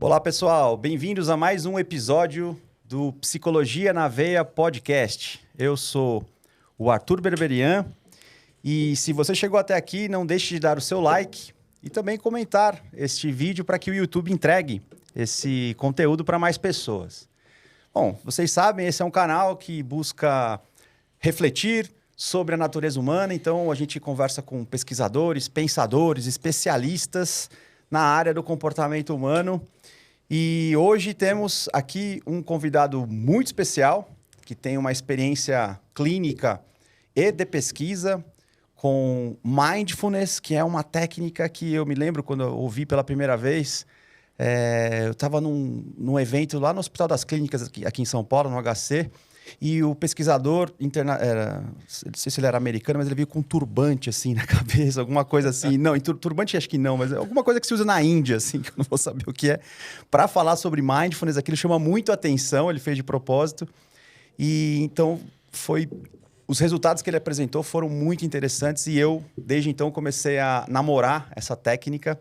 Olá, pessoal. Bem-vindos a mais um episódio do Psicologia na Veia Podcast. Eu sou o Arthur Berberian e se você chegou até aqui, não deixe de dar o seu like e também comentar este vídeo para que o YouTube entregue esse conteúdo para mais pessoas. Bom, vocês sabem, esse é um canal que busca refletir sobre a natureza humana, então a gente conversa com pesquisadores, pensadores, especialistas na área do comportamento humano. E hoje temos aqui um convidado muito especial, que tem uma experiência clínica e de pesquisa com Mindfulness, que é uma técnica que eu me lembro quando eu ouvi pela primeira vez. Eu estava num evento lá no Hospital das Clínicas, aqui em São Paulo, no HC, e o pesquisador, não sei se ele era americano, mas ele veio com um turbante assim na cabeça, alguma coisa assim. Não, turbante acho que não, mas alguma coisa que se usa na Índia, assim, que eu não vou saber o que é. Para falar sobre Mindfulness, aquilo chama muito atenção, ele fez de propósito. E então, os resultados que ele apresentou foram muito interessantes e eu, desde então, comecei a namorar essa técnica.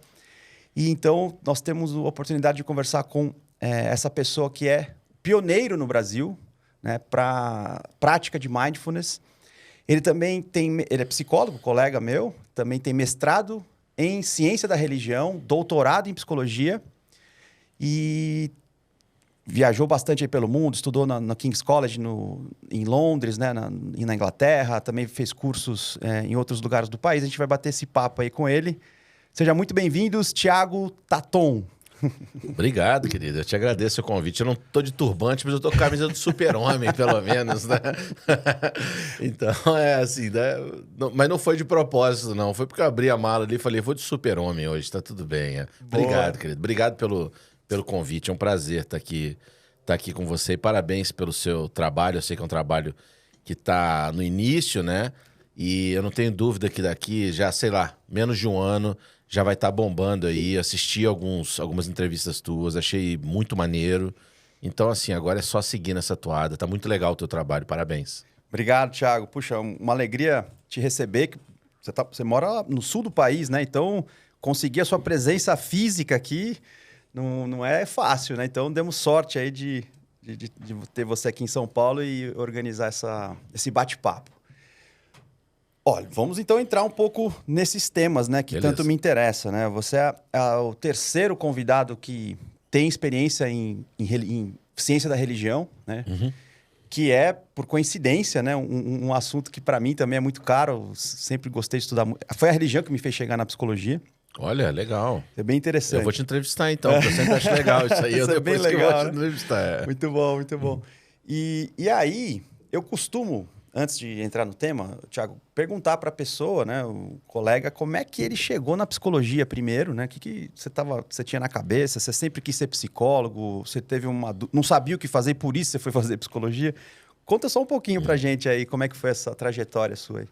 E então, nós temos a oportunidade de conversar com essa pessoa que é pioneiro no Brasil, né, para prática de Mindfulness. Ele é psicólogo, colega meu, também tem mestrado em ciência da religião, doutorado em psicologia e viajou bastante aí pelo mundo, estudou na King's College em Londres, né, na Inglaterra, também fez cursos em outros lugares do país. A gente vai bater esse papo aí com ele. Sejam muito bem-vindos, Thiago Taton. Obrigado, querido. Eu te agradeço o convite. Eu não tô de turbante, mas eu tô com a camisa do Super-Homem, pelo menos, né? Então, é assim, né? Mas não foi de propósito, não. Foi porque eu abri a mala ali e falei, vou de Super-Homem hoje, tá tudo bem. Obrigado, querido. Obrigado pelo convite. É um prazer estar aqui com você. E parabéns pelo seu trabalho. Eu sei que é um trabalho que tá no início, né? E eu não tenho dúvida que daqui, já, sei lá, menos de um ano, já vai estar bombando aí. Assisti algumas entrevistas tuas, achei muito maneiro. Então, assim, agora é só seguir nessa toada. Tá muito legal o teu trabalho, parabéns. Obrigado, Thiago. Puxa, uma alegria te receber. Você mora no sul do país, né? Então, conseguir a sua presença física aqui não é fácil, né? Então, demos sorte aí de ter você aqui em São Paulo e organizar esse bate-papo. Olha, vamos então entrar um pouco nesses temas, né, que Beleza. tanto me interessa, né? Você é o terceiro convidado que tem experiência em ciência da religião, né? Uhum. Que é, por coincidência, né, um assunto que para mim também é muito caro. Eu sempre gostei de estudar. Foi a religião que me fez chegar na psicologia. Olha, legal. É bem interessante. Eu vou te entrevistar então, porque eu sempre acho legal isso aí. Isso é bem legal, que eu vou te né? entrevistar. Muito bom, muito bom. E aí, eu costumo, antes de entrar no tema, Thiago, perguntar para a pessoa, né, o colega, como é que ele chegou na psicologia primeiro, né? O que você tinha na cabeça? Você sempre quis ser psicólogo? Você teve não sabia o que fazer e por isso você foi fazer psicologia? Conta só um pouquinho pra gente aí, como é que foi essa trajetória sua aí.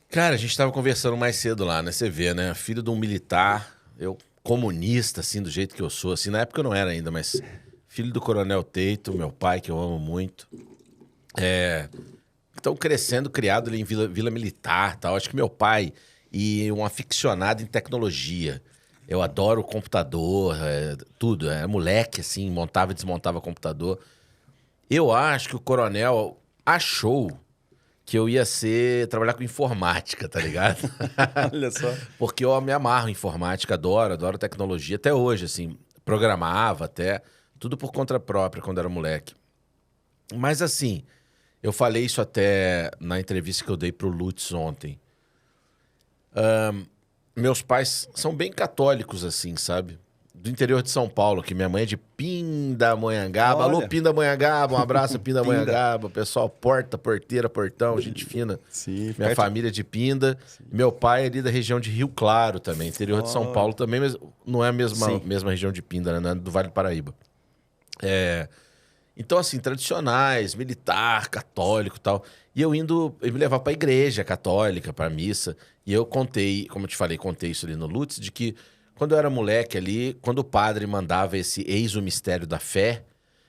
Cara, a gente tava conversando mais cedo lá, né? Você vê, né? Filho de um militar, eu comunista, assim, do jeito que eu sou. Assim, na época eu não era ainda, mas filho do Coronel Teito, meu pai, que eu amo muito. Então, criado ali em Vila Militar, tal. Acho que meu pai e um aficionado em tecnologia. Eu adoro computador, tudo. Era moleque, assim, montava e desmontava computador. Eu acho que o coronel achou que eu ia trabalhar com informática, tá ligado? Olha só. Porque eu me amarro em informática, adoro tecnologia. Até hoje, assim, programava até, tudo por conta própria quando era moleque. Mas, assim, eu falei isso até na entrevista que eu dei pro Lutz ontem. Meus pais são bem católicos, assim, sabe? Do interior de São Paulo, que minha mãe é de Pindamonhangaba. Olha. Alô, Pindamonhangaba, um abraço, Pindamonhangaba. Pessoal, porteira, portão, gente fina. Sim, Minha família é de Pinda. Sim. Meu pai é ali da região de Rio Claro também, interior de São Paulo também, mas não é a mesma região de Pinda, né? Não é do Vale do Paraíba. Então, assim, tradicionais, militar, católico e tal. E eu me levava pra igreja católica, pra missa. E eu contei, como eu te falei, contei isso ali no Lutz, de que quando eu era moleque ali, quando o padre mandava esse Eis o Mistério da Fé,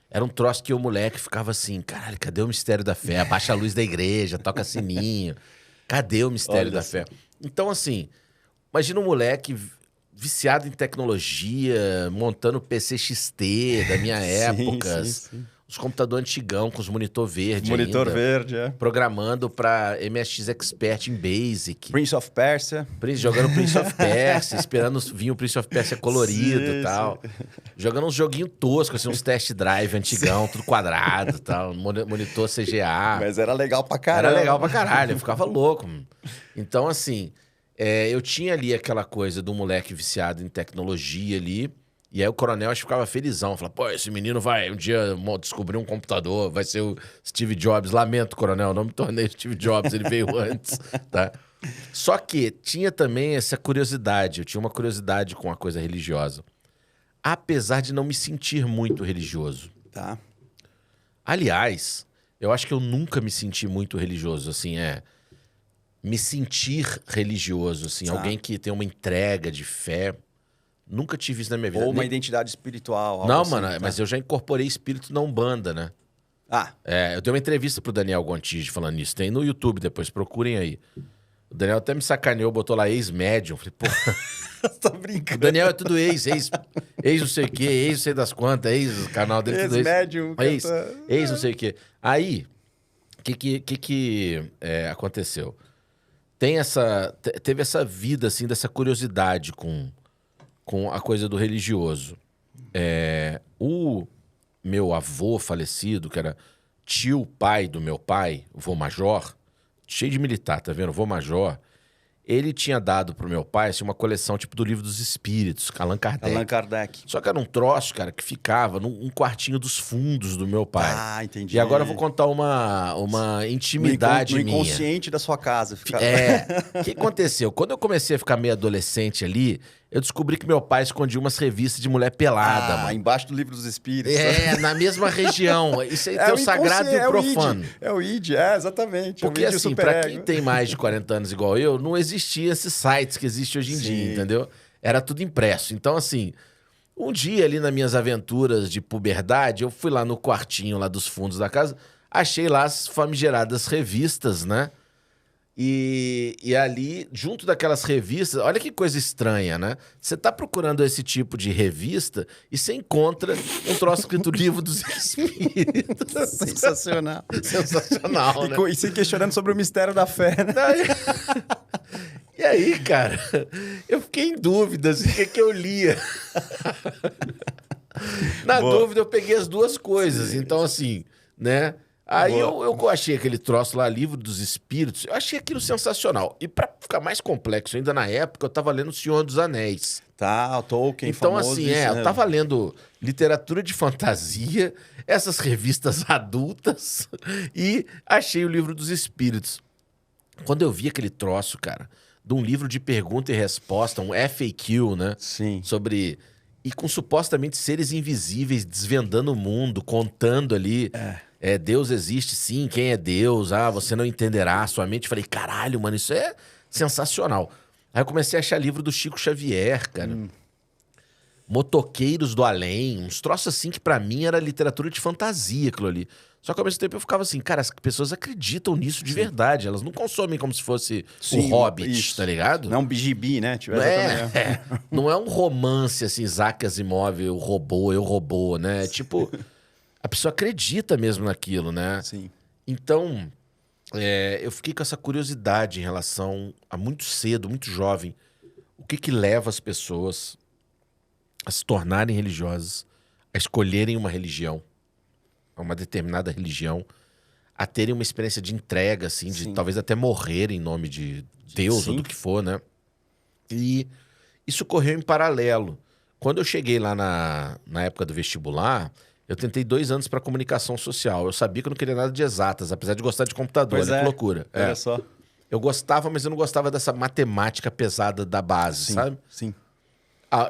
era um troço que o moleque ficava assim, caralho, cadê o Mistério da Fé? Abaixa a luz da igreja, toca sininho. Cadê o Mistério da Fé? Então, assim, imagina um moleque viciado em tecnologia, montando PCXT da minha época. Sim. Os computadores antigão com os monitor verde Monitor ainda, verde, programando para MSX Expert em Basic. Prince of Persia. Jogando Prince of Persia, esperando vir o Prince of Persia colorido e tal. Jogando uns joguinhos toscos, assim, uns test drive antigão, tudo quadrado e tal. Monitor CGA. Mas era legal pra caralho. Era legal pra caralho, eu ficava louco. Então, assim, eu tinha ali aquela coisa do moleque viciado em tecnologia ali. E aí o coronel acho que ficava felizão. Falava, pô, esse menino vai um dia descobrir um computador, vai ser o Steve Jobs. Lamento, coronel, não me tornei Steve Jobs, ele veio antes, tá? Só que tinha também essa curiosidade. Eu tinha uma curiosidade com a coisa religiosa. Apesar de não me sentir muito religioso. Tá. Aliás, eu acho que eu nunca me senti muito religioso, assim, me sentir religioso, assim, alguém que tem uma entrega de fé. Nunca tive isso na minha vida. Ou uma identidade espiritual. Algo não, assim, mano, tá? mas eu já incorporei espírito na Umbanda, né? Ah. Eu dei uma entrevista pro Daniel Gontijo falando isso. Tem no YouTube depois, procurem aí. O Daniel até me sacaneou, botou lá ex-médium. Falei, pô... Tá brincando. O Daniel é tudo ex não sei o quê, ex não sei das quantas, ex o canal dele, tudo Ex-médium. ex não sei o quê. Aí, o que aconteceu? Teve essa vida, assim, dessa curiosidade com a coisa do religioso. O meu avô falecido, que era pai do meu pai, o vô Major, cheio de militar, tá vendo? O vô Major, ele tinha dado pro meu pai assim, uma coleção tipo do Livro dos Espíritos, Allan Kardec. Allan Kardec. Só que era um troço, cara, que ficava num quartinho dos fundos do meu pai. Ah, entendi. E agora eu vou contar uma intimidade no minha. inconsciente da sua casa. O que aconteceu? Quando eu comecei a ficar meio adolescente ali, eu descobri que meu pai escondia umas revistas de mulher pelada, mano. Embaixo do Livro dos Espíritos. Na mesma região. Isso aí tem o sagrado e o profano. É o ID, exatamente. Porque assim, pra quem tem mais de 40 anos igual eu, não existia esses sites que existem hoje em dia, entendeu? Era tudo impresso. Então, assim, um dia ali nas minhas aventuras de puberdade, eu fui lá no quartinho lá dos fundos da casa, achei lá as famigeradas revistas, né? E ali, junto daquelas revistas, olha que coisa estranha, né? Você tá procurando esse tipo de revista e você encontra um troço escrito Livro dos Espíritos. Sensacional. Sensacional, né? E se questionando sobre o mistério da fé, né? E aí, cara, eu fiquei em dúvidas o que eu lia. Na dúvida, eu peguei as duas coisas. Então, assim, né? Aí eu achei aquele troço lá, Livro dos Espíritos, eu achei aquilo sensacional. E pra ficar mais complexo, ainda na época, eu tava lendo O Senhor dos Anéis. Tá, o Tolkien, então, famoso, assim, eu tava lendo literatura de fantasia, essas revistas adultas, e achei o Livro dos Espíritos. Quando eu vi aquele troço, cara, de um livro de pergunta e resposta, um FAQ, né? Sim. Sobre... E com supostamente seres invisíveis desvendando o mundo, contando ali... Deus existe sim, quem é Deus? Você não entenderá, sua mente. Falei, caralho, mano, isso é sensacional. Aí eu comecei a achar livro do Chico Xavier, cara. Motoqueiros do Além, uns troços assim que pra mim era literatura de fantasia aquilo ali. Só que ao mesmo tempo eu ficava assim, cara, as pessoas acreditam nisso de verdade. Elas não consomem como se fosse o Hobbit, tá ligado? Não é um BGB, né? Não é um romance assim, Isaac Asimov, eu robô, né? Tipo... A pessoa acredita mesmo naquilo, né? Sim. Então, eu fiquei com essa curiosidade em relação a muito cedo, muito jovem, o que leva as pessoas a se tornarem religiosas, a escolherem uma religião, uma determinada religião, a terem uma experiência de entrega, assim, de talvez até morrer em nome de Deus ou do que for, né? E isso correu em paralelo. Quando eu cheguei lá na época do vestibular... Eu tentei 2 anos para comunicação social. Eu sabia que eu não queria nada de exatas, apesar de gostar de computador. Olha que loucura. Olha só. Eu gostava, mas eu não gostava dessa matemática pesada da base, sabe? Sim.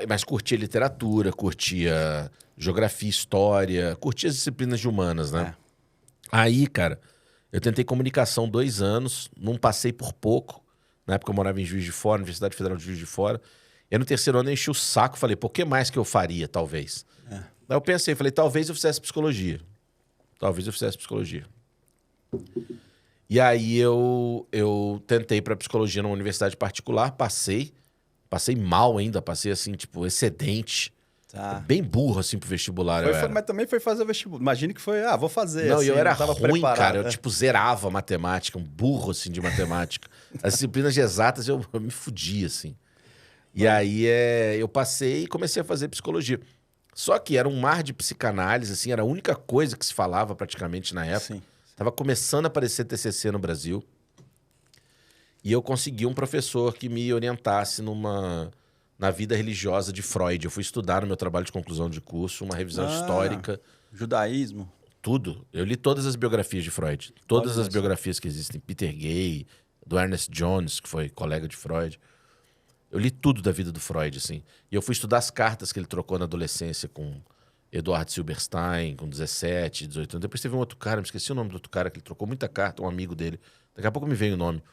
Mas curtia literatura, curtia geografia, história, curtia as disciplinas de humanas, né? Aí, cara, eu tentei comunicação 2 anos, não passei por pouco. Na época eu morava em Juiz de Fora, Universidade Federal de Juiz de Fora. E no 3º ano eu enchi o saco, falei, pô, o que mais que eu faria, talvez? Daí eu pensei, falei, talvez eu fizesse psicologia. E aí eu tentei para psicologia numa universidade particular, passei Passei mal ainda, passei assim, tipo, excedente. Tá. Bem burro, assim, pro vestibular. Mas também foi fazer o vestibular. Imagine que foi, vou fazer. Não, assim, e eu era tava ruim, preparado, cara. Eu, né? tipo, zerava matemática, um burro, assim, de matemática. As disciplinas de exatas eu me fudia, assim. E aí eu passei e comecei a fazer psicologia. Só que era um mar de psicanálise, assim, era a única coisa que se falava praticamente na época. Sim. Tava começando a aparecer TCC no Brasil. E eu consegui um professor que me orientasse na vida religiosa de Freud. Eu fui estudar no meu trabalho de conclusão de curso, uma revisão histórica. Judaísmo. Tudo. Eu li todas as biografias de Freud. Todas Olha as só. biografias que existem. Peter Gay, do Ernest Jones, que foi colega de Freud. Eu li tudo da vida do Freud, assim. E eu fui estudar as cartas que ele trocou na adolescência com Eduardo Silberstein, com 17, 18 anos. Depois teve um outro cara, me esqueci o nome do outro cara, que ele trocou muita carta, um amigo dele. Daqui a pouco me veio o nome.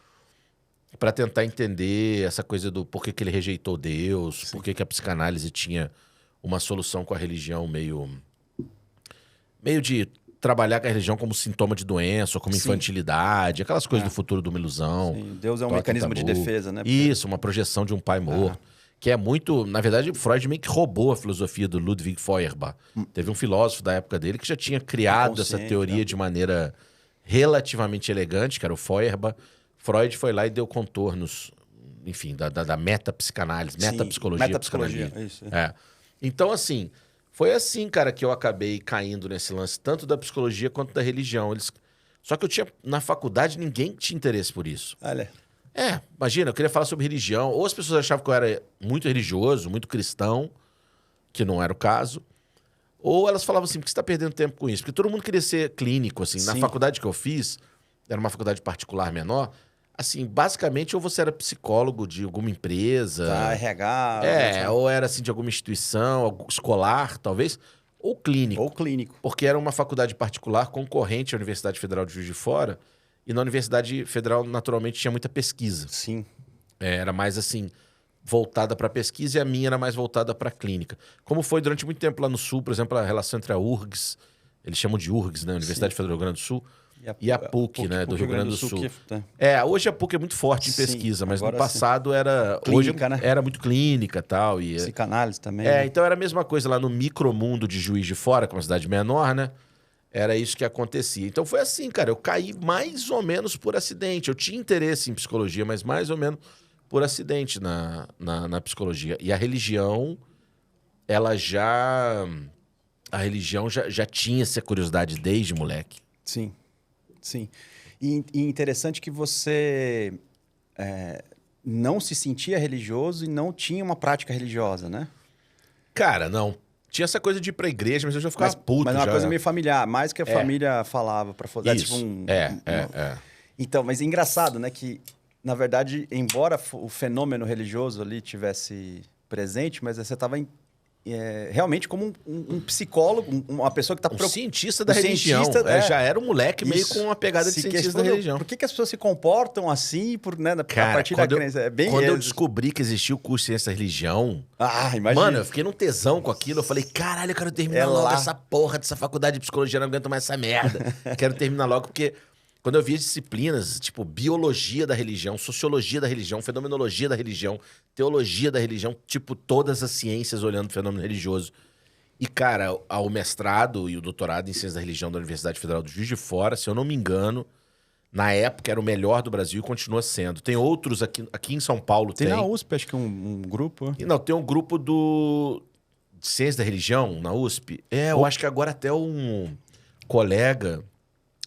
Para tentar entender essa coisa do porquê que ele rejeitou Deus, porquê que a psicanálise tinha uma solução com a religião meio de trabalhar com a religião como sintoma de doença, ou como infantilidade, aquelas coisas do futuro de uma ilusão. Sim, Deus é um toque mecanismo de tabu. defesa, né? Isso, uma projeção de um pai morto. Que é muito... Na verdade, Freud meio que roubou a filosofia do Ludwig Feuerbach. Teve um filósofo da época dele que já tinha criado essa teoria de maneira relativamente elegante, que era o Feuerbach. Freud foi lá e deu contornos, enfim, da metapsicanálise, metapsicologia. Metapsicologia, isso. É. Então, assim, foi assim, cara, que eu acabei caindo nesse lance, tanto da psicologia quanto da religião. Só que eu tinha, na faculdade, ninguém tinha interesse por isso. Olha. Imagina, eu queria falar sobre religião. Ou as pessoas achavam que eu era muito religioso, muito cristão, que não era o caso. Ou elas falavam assim, por que você está perdendo tempo com isso? Porque todo mundo queria ser clínico, assim. Na faculdade que eu fiz, era uma faculdade particular menor, assim, basicamente, ou você era psicólogo de alguma empresa... RH... ou era, assim, de alguma instituição, escolar, talvez, ou clínico. Ou clínico. Porque era uma faculdade particular concorrente à Universidade Federal de Juiz de Fora, e na Universidade Federal, naturalmente, tinha muita pesquisa. Sim. Era mais, assim, voltada para pesquisa, e a minha era mais voltada para clínica. Como foi durante muito tempo lá no Sul, por exemplo, a relação entre a URGS, eles chamam de URGS, né? Universidade Federal do Rio Grande do Sul, e a PUC, né, do Rio Grande do Sul. Hoje a PUC é muito forte em pesquisa, mas no passado era... Clínica, hoje era muito clínica e tal. Psicanálise também. Então era a mesma coisa lá no micromundo de Juiz de Fora, que é uma cidade menor, né? Era isso que acontecia. Então foi assim, cara, eu caí mais ou menos por acidente. Eu tinha interesse em psicologia, mas mais ou menos por acidente na psicologia. E a religião, a religião já tinha essa curiosidade desde moleque. Sim. Sim. E interessante que você não se sentia religioso e não tinha uma prática religiosa, né? Cara, não. Tinha essa coisa de ir pra igreja, mas eu já ficava puto. Mas é uma coisa meio familiar, mais que a família falava pra fazer. Isso. Então, mas é engraçado, né? Que, na verdade, embora o fenômeno religioso ali tivesse presente, mas você estava realmente como um psicólogo, uma pessoa que está preocupada. Cientista da religião. Já era um moleque meio com uma pegada de cientista da religião. Por que as pessoas se comportam assim Cara, a partir da crença? Quando eu descobri que existia o curso de ciência da religião... imagina. Mano, eu fiquei num tesão com aquilo. Eu falei, caralho, eu quero terminar logo essa porra dessa faculdade de psicologia. Não aguento mais essa merda. Quero terminar logo, porque... Quando eu via disciplinas, tipo, biologia da religião, sociologia da religião, fenomenologia da religião, teologia da religião, tipo, todas as ciências olhando o fenômeno religioso. E, cara, o mestrado e o doutorado em ciências da religião da Universidade Federal do Juiz de Fora, se eu não me engano, na época era o melhor do Brasil e continua sendo. Tem outros aqui em São Paulo. Tem na USP, acho que um grupo. Não, tem um grupo de ciências da religião na USP. Eu acho que agora até um colega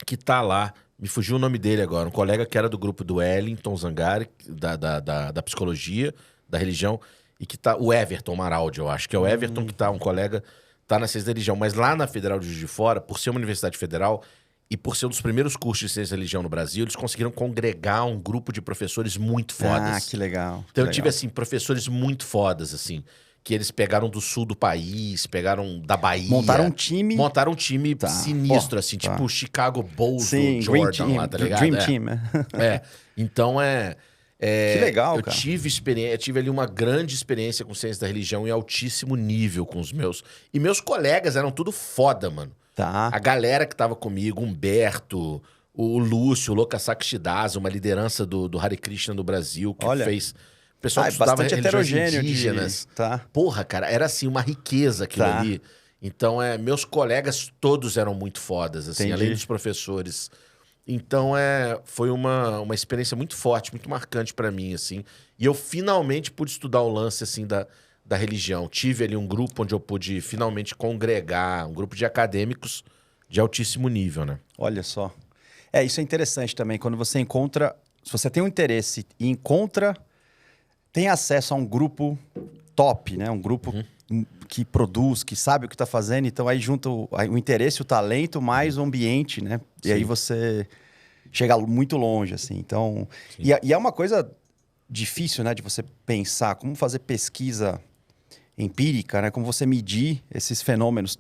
que tá lá, me fugiu o nome dele agora, um colega que era do grupo do Wellington Zangari, da psicologia, da religião, e que tá... O Everton Maraldi, eu acho que é o Everton que tá, um colega, tá na ciência da religião. Mas lá na Federal de Juiz de Fora, por ser uma universidade federal e por ser um dos primeiros cursos de ciência da religião no Brasil, eles conseguiram congregar um grupo de professores muito fodas. Que legal. Então eu tive, assim, professores muito fodas, assim, que eles pegaram do sul do país, pegaram da Bahia. Montaram um time sinistro, assim, tipo o Chicago Bulls do Jordan lá, tá ligado? Dream Team, Então que legal, cara. Eu tive ali uma grande experiência com ciência da religião em altíssimo nível com os meus... E meus colegas eram tudo foda, mano. A galera que tava comigo, Humberto, o Lúcio, o Loka Sakshidasa, uma liderança do Hare Krishna do Brasil, que fez pessoal é que estudava bastante religiões heterogêneo. indígenas. Tá. Porra, cara, era assim, uma riqueza aquilo Tá. ali. Então, meus colegas todos eram muito fodas, assim, Entendi. além dos professores. Então, foi uma experiência muito forte, muito marcante pra mim, assim. E eu finalmente pude estudar o lance, assim, da religião. Tive ali um grupo onde eu pude finalmente congregar, um grupo de acadêmicos de altíssimo nível, né? Olha só. Isso é interessante também, quando você encontra... Se você tem um interesse e encontra... Tem acesso a um grupo top, né? Um grupo que produz, que sabe o que está fazendo. Então, aí junta o interesse, o talento, mais o ambiente, né? E Sim. aí você chega muito longe, assim. Então... E é uma coisa difícil, né? De você pensar como fazer pesquisa empírica, né? Como você medir esses fenômenos,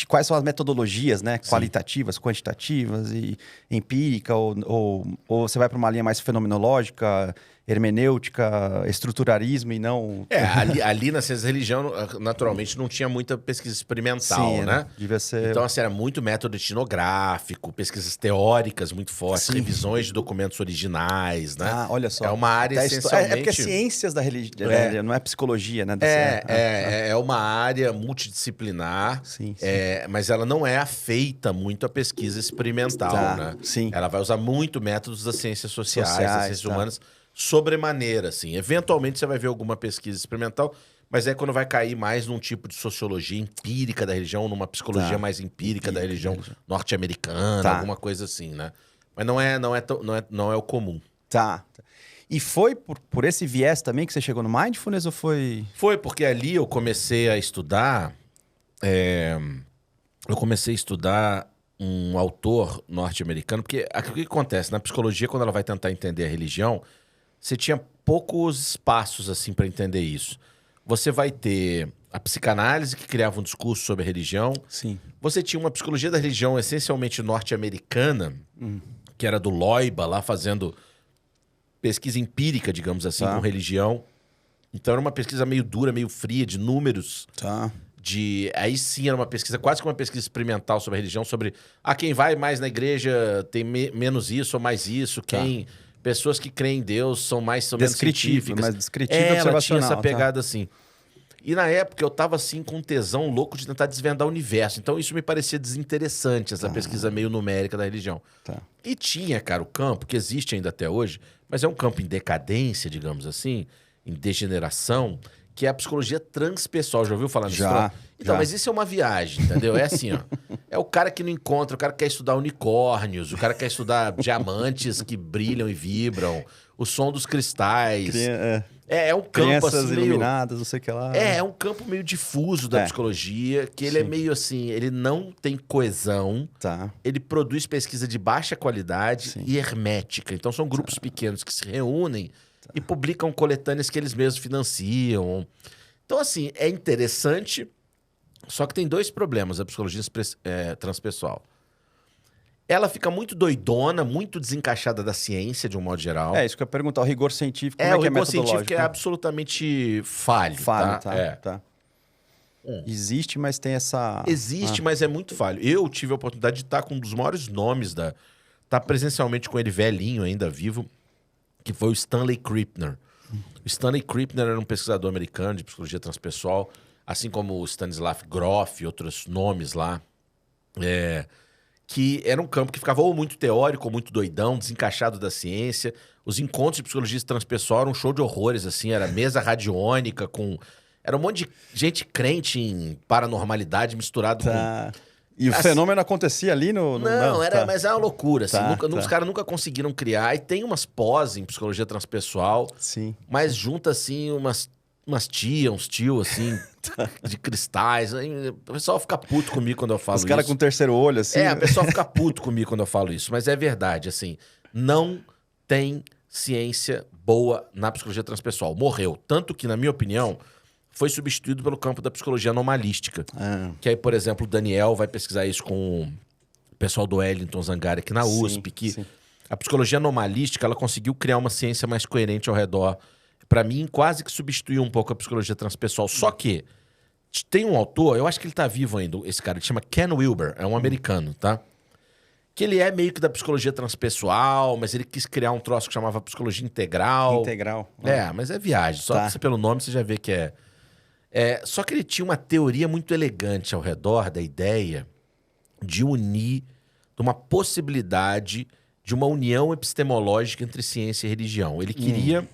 quais são as metodologias, né? Qualitativas, quantitativas e empírica, ou você vai para uma linha mais fenomenológica, hermenêutica, estruturarismo e não... Ali nas ciências da religião, naturalmente, não tinha muita pesquisa experimental, Sim, né? Devia ser... Então, assim, era muito método etnográfico, pesquas teóricas muito fortes, Sim. revisões de documentos originais, né? Ah, olha só. É uma área Até essencialmente... É porque é ciências da religião, não é psicologia, né? É uma área multidisciplinar, Sim, sim. mas ela não é afeita muito à pesquisa experimental, né? Sim. Ela vai usar muito métodos das ciências sociais, das ciências humanas, sobremaneira, assim. Eventualmente você vai ver alguma pesquisa experimental, mas é quando vai cair mais num tipo de sociologia empírica da religião, numa psicologia mais empírica da religião norte-americana, alguma coisa assim, né? Mas não é o comum. Tá. E foi por esse viés também que você chegou no Mindfulness ou foi... Foi, porque ali eu comecei a estudar... um autor norte-americano, porque o que acontece? Na psicologia, quando ela vai tentar entender a religião, você tinha poucos espaços assim para entender isso. Você vai ter a psicanálise, que criava um discurso sobre a religião. Sim. Você tinha uma psicologia da religião essencialmente norte-americana, que era do Loiba, lá fazendo pesquisa empírica, digamos assim, com religião. Então era uma pesquisa meio dura, meio fria, de números. Tá. Aí sim era uma pesquisa, quase que uma pesquisa experimental sobre a religião, sobre quem vai mais na igreja tem menos isso ou mais isso, pessoas que creem em Deus são menos científicas. Mais descritivo, ela tinha essa pegada assim. E na época eu tava assim com um tesão louco de tentar desvendar o universo. Então isso me parecia desinteressante, essa pesquisa meio numérica da religião. Tá. E tinha, cara, o campo, que existe ainda até hoje, mas é um campo em decadência, digamos assim, em degeneração, que é a psicologia transpessoal. Já ouviu falar nisso? Então, mas isso é uma viagem, entendeu? É assim, ó. É o cara que não encontra, o cara que quer estudar unicórnios, o cara que quer estudar diamantes que brilham e vibram, o som dos cristais. É um campo Crianças assim, iluminadas, não sei o que lá. É um campo meio difuso da psicologia, que ele é meio assim, ele não tem coesão, ele produz pesquisa de baixa qualidade e hermética. Então são grupos pequenos que se reúnem e publicam coletâneas que eles mesmos financiam. Então, assim, é interessante, só que tem dois problemas a psicologia transpessoal. Ela fica muito doidona, muito desencaixada da ciência, de um modo geral. Isso que eu ia perguntar, o rigor científico, como é que é metodológico? O rigor científico é absolutamente falho. Tá. Existe, mas tem essa... Existe, mas é muito falho. Eu tive a oportunidade de estar com um dos maiores nomes estar presencialmente com ele velhinho, ainda vivo, que foi o Stanley Krippner. O Stanley Krippner era um pesquisador americano de psicologia transpessoal, assim como o Stanislav Grof e outros nomes lá. Que era um campo que ficava ou muito teórico, ou muito doidão, desencaixado da ciência. Os encontros de psicologia transpessoal eram um show de horrores, assim, era mesa radiônica com... Era um monte de gente crente em paranormalidade misturado com... E o fenômeno acontecia ali no... Mas é uma loucura, assim. Os caras nunca conseguiram criar. E tem umas pós em psicologia transpessoal, mas junta, assim, uns tio, assim, de cristais. Aí, o pessoal fica puto comigo quando eu falo isso. Os caras com terceiro olho, assim. O pessoal fica puto comigo quando eu falo isso. Mas é verdade, assim. Não tem ciência boa na psicologia transpessoal. Morreu. Tanto que, na minha opinião, foi substituído pelo campo da psicologia anomalística. Que aí, por exemplo, o Daniel vai pesquisar isso com o pessoal do Wellington Zangari aqui na USP, a psicologia anomalística, ela conseguiu criar uma ciência mais coerente ao redor. Para mim, quase que substituiu um pouco a psicologia transpessoal. Só que tem um autor, eu acho que ele tá vivo ainda, esse cara, ele chama Ken Wilber, é um americano, tá? que ele é meio que da psicologia transpessoal, mas ele quis criar um troço que chamava psicologia integral. Integral. Mas é viagem. Só Tá. você, pelo nome você já vê que é. Só que ele tinha uma teoria muito elegante ao redor da ideia de unir, de uma possibilidade de uma união epistemológica entre ciência e religião. Ele queria...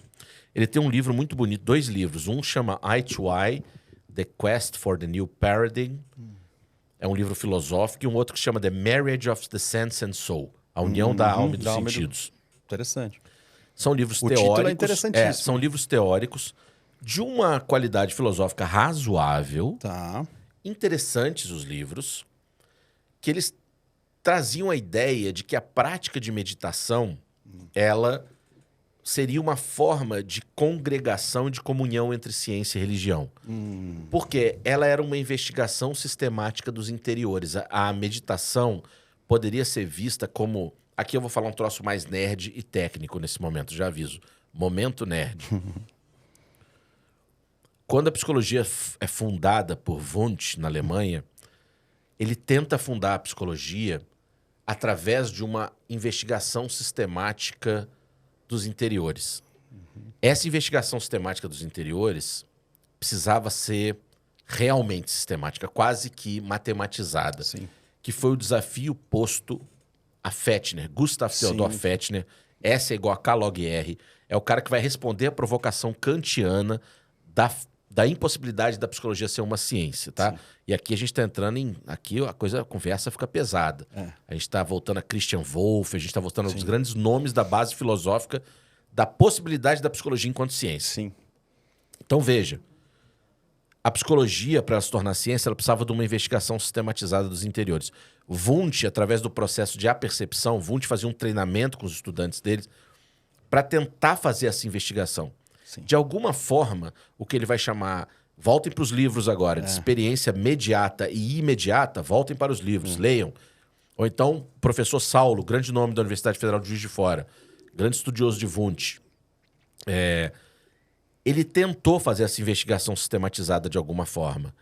Ele tem um livro muito bonito, 2 livros. Um chama Eye to Eye, The Quest for the New Paradigm. É um livro filosófico. E um outro que chama The Marriage of the Sense and Soul, A União da Alma e dos Sentidos. Interessante. São livros O teóricos. título é interessantíssimo. São livros teóricos de uma qualidade filosófica razoável. Tá. Interessantes os livros, que eles traziam a ideia de que a prática de meditação, ela seria uma forma de congregação e de comunhão entre ciência e religião. Porque ela era uma investigação sistemática dos interiores. A meditação poderia ser vista como... Aqui eu vou falar um troço mais nerd e técnico nesse momento, já aviso. Momento nerd. Quando a psicologia é fundada por Wundt, na Alemanha, ele tenta fundar a psicologia através de uma investigação sistemática dos interiores. Essa investigação sistemática dos interiores precisava ser realmente sistemática, quase que matematizada. Sim. Que foi o desafio posto a Fechner, Gustav Theodor Fechner. S é igual a K log R. É o cara que vai responder à provocação kantiana da impossibilidade da psicologia ser uma ciência, tá? Sim. E aqui a gente está entrando em... Aqui a conversa fica pesada. A gente está voltando a Christian Wolff, a gente está voltando aos grandes nomes da base filosófica da possibilidade da psicologia enquanto ciência. Sim. Então, veja. A psicologia, para ela se tornar ciência, ela precisava de uma investigação sistematizada dos interiores. Wundt, através do processo de apercepção, Wundt fazia um treinamento com os estudantes deles para tentar fazer essa investigação. Sim. De alguma forma, o que ele vai chamar... Voltem para os livros agora, de experiência mediata e imediata, voltem para os livros, leiam. Ou então, o professor Saulo, grande nome da Universidade Federal de Juiz de Fora, grande estudioso de Wundt. Ele tentou fazer essa investigação sistematizada de alguma forma.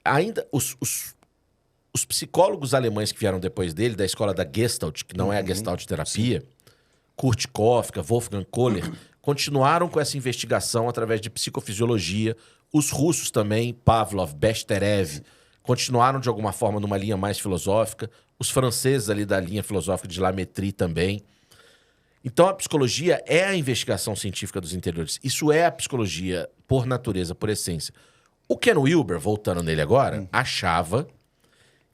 Ainda, os psicólogos alemães que vieram depois dele, da escola da Gestalt, que não é a Gestalt terapia, Kurt Kofka, Wolfgang Kohler, continuaram com essa investigação através de psicofisiologia. Os russos também, Pavlov, Besterev, continuaram de alguma forma numa linha mais filosófica. Os franceses ali da linha filosófica de Lametrie também. Então a psicologia é a investigação científica dos interiores. Isso é a psicologia por natureza, por essência. O Ken Wilber, voltando nele agora, achava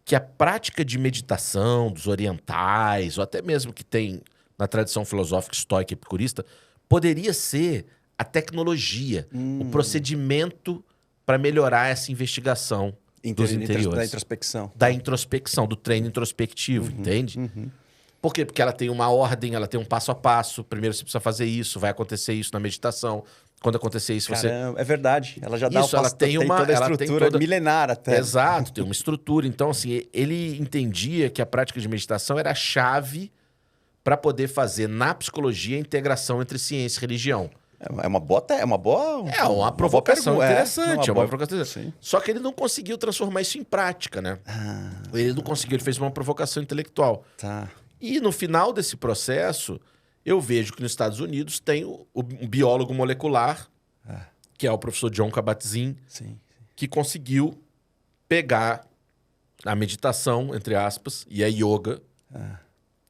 que a prática de meditação dos orientais, ou até mesmo que tem na tradição filosófica estoica e epicurista, poderia ser a tecnologia, o procedimento para melhorar essa investigação dos interiores. Da introspecção. Da introspecção, do treino introspectivo, entende? Por quê? Porque ela tem uma ordem, ela tem um passo a passo. Primeiro você precisa fazer isso, vai acontecer isso na meditação. Quando acontecer isso, Caramba, é verdade. Ela já dá isso, o ela passo, tem toda a estrutura milenar até. Exato, tem uma estrutura. Então, assim, ele entendia que a prática de meditação era a chave para poder fazer na psicologia a integração entre ciência e religião. É uma provocação interessante. Sim. Só que ele não conseguiu transformar isso em prática, né? Ele não conseguiu, ele fez uma provocação intelectual. Tá. E no final desse processo, eu vejo que nos Estados Unidos tem um biólogo molecular, que é o professor John Kabat-Zinn, que conseguiu pegar a meditação, entre aspas, e a yoga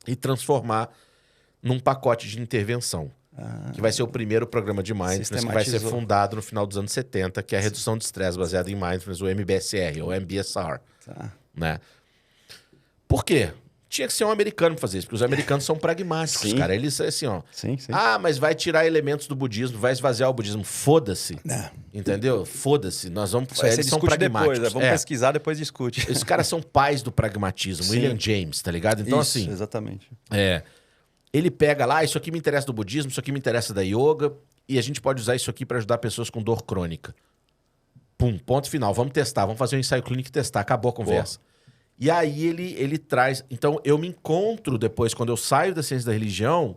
e transformar num pacote de intervenção. Que vai ser o primeiro programa de Mindfulness que vai ser fundado no final dos anos 70, que é a redução de estresse baseada em Mindfulness, o MBSR, ou MBSR. Né? Por quê? Tinha que ser um americano pra fazer isso, porque os americanos são pragmáticos, cara. Eles, assim, ó... mas vai tirar elementos do budismo, vai esvaziar o budismo. Foda-se. Entendeu? Foda-se. Nós vamos... Eles são pragmáticos. Depois, vamos pesquisar, depois discute. Esses caras são pais do pragmatismo. William James, tá ligado? Então, isso, assim... exatamente. Ele pega lá, isso aqui me interessa do budismo, isso aqui me interessa da yoga, e a gente pode usar isso aqui para ajudar pessoas com dor crônica. Pum, ponto final. Vamos testar, vamos fazer um ensaio clínico e testar. Acabou a conversa. E aí ele traz... Então, eu me encontro depois, quando eu saio da ciência da religião,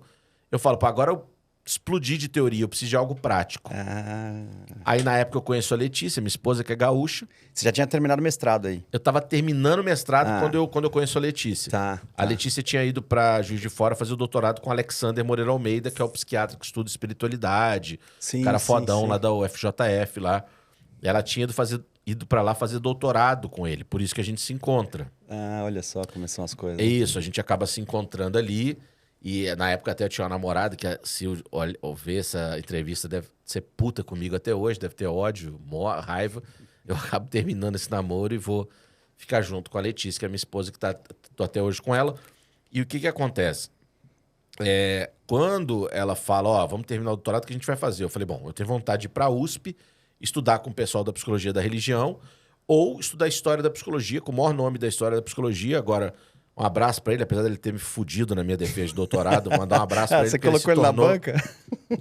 eu falo, agora eu explodir de teoria, eu preciso de algo prático. Ah. Aí, na época, eu conheço a Letícia, minha esposa, que é gaúcha. Você já tinha terminado o mestrado aí? Eu tava terminando o mestrado quando eu conheço a Letícia. Tá. A Letícia tinha ido para Juiz de Fora fazer o doutorado com Alexander Moreira Almeida, que é o psiquiatra que estuda espiritualidade. Sim, cara sim, fodão sim. lá da UFJF lá. E ela tinha ido para lá fazer doutorado com ele. Por isso que a gente se encontra. Ah, olha só como são as coisas. É isso, a gente acaba se encontrando ali. E na época até eu tinha uma namorada que, se eu ver essa entrevista, deve ser puta comigo até hoje, deve ter ódio, raiva. Eu acabo terminando esse namoro e vou ficar junto com a Letícia, que é minha esposa, que tô até hoje com ela. E o que acontece? Quando ela fala, ó, vamos terminar o doutorado, o que a gente vai fazer? Eu falei, bom, eu tenho vontade de ir pra USP, estudar com o pessoal da psicologia da religião, ou estudar a história da psicologia, com o maior nome da história da psicologia. Agora, um abraço pra ele, apesar dele ter me fudido na minha defesa de doutorado, vou mandar um abraço pra ele. Você colocou ele na banca?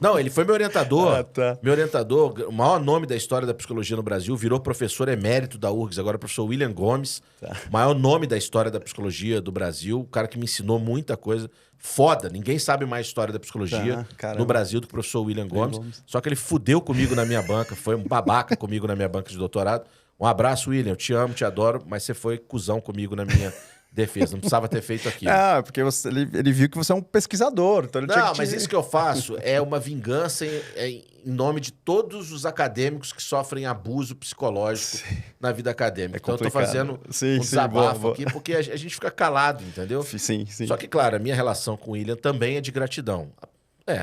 Não, ele foi meu orientador. Tá. Meu orientador, o maior nome da história da psicologia no Brasil, virou professor emérito da URGS, agora professor William Gomes. Tá. Maior nome da história da psicologia do Brasil, o cara que me ensinou muita coisa. Foda, ninguém sabe mais história da psicologia no Brasil do que o professor William Gomes. Só que ele fudeu comigo na minha banca, foi um babaca comigo na minha banca de doutorado. Um abraço, William, eu te amo, te adoro, mas você foi cuzão comigo na minha defesa, não precisava ter feito aquilo. Ah, porque ele viu que você é um pesquisador. Então ele tinha que mas isso que eu faço é uma vingança em nome de todos os acadêmicos que sofrem abuso psicológico na vida acadêmica. Então eu tô fazendo um desabafo aqui, porque a gente fica calado, entendeu? Sim. Só que, claro, a minha relação com o William também é de gratidão.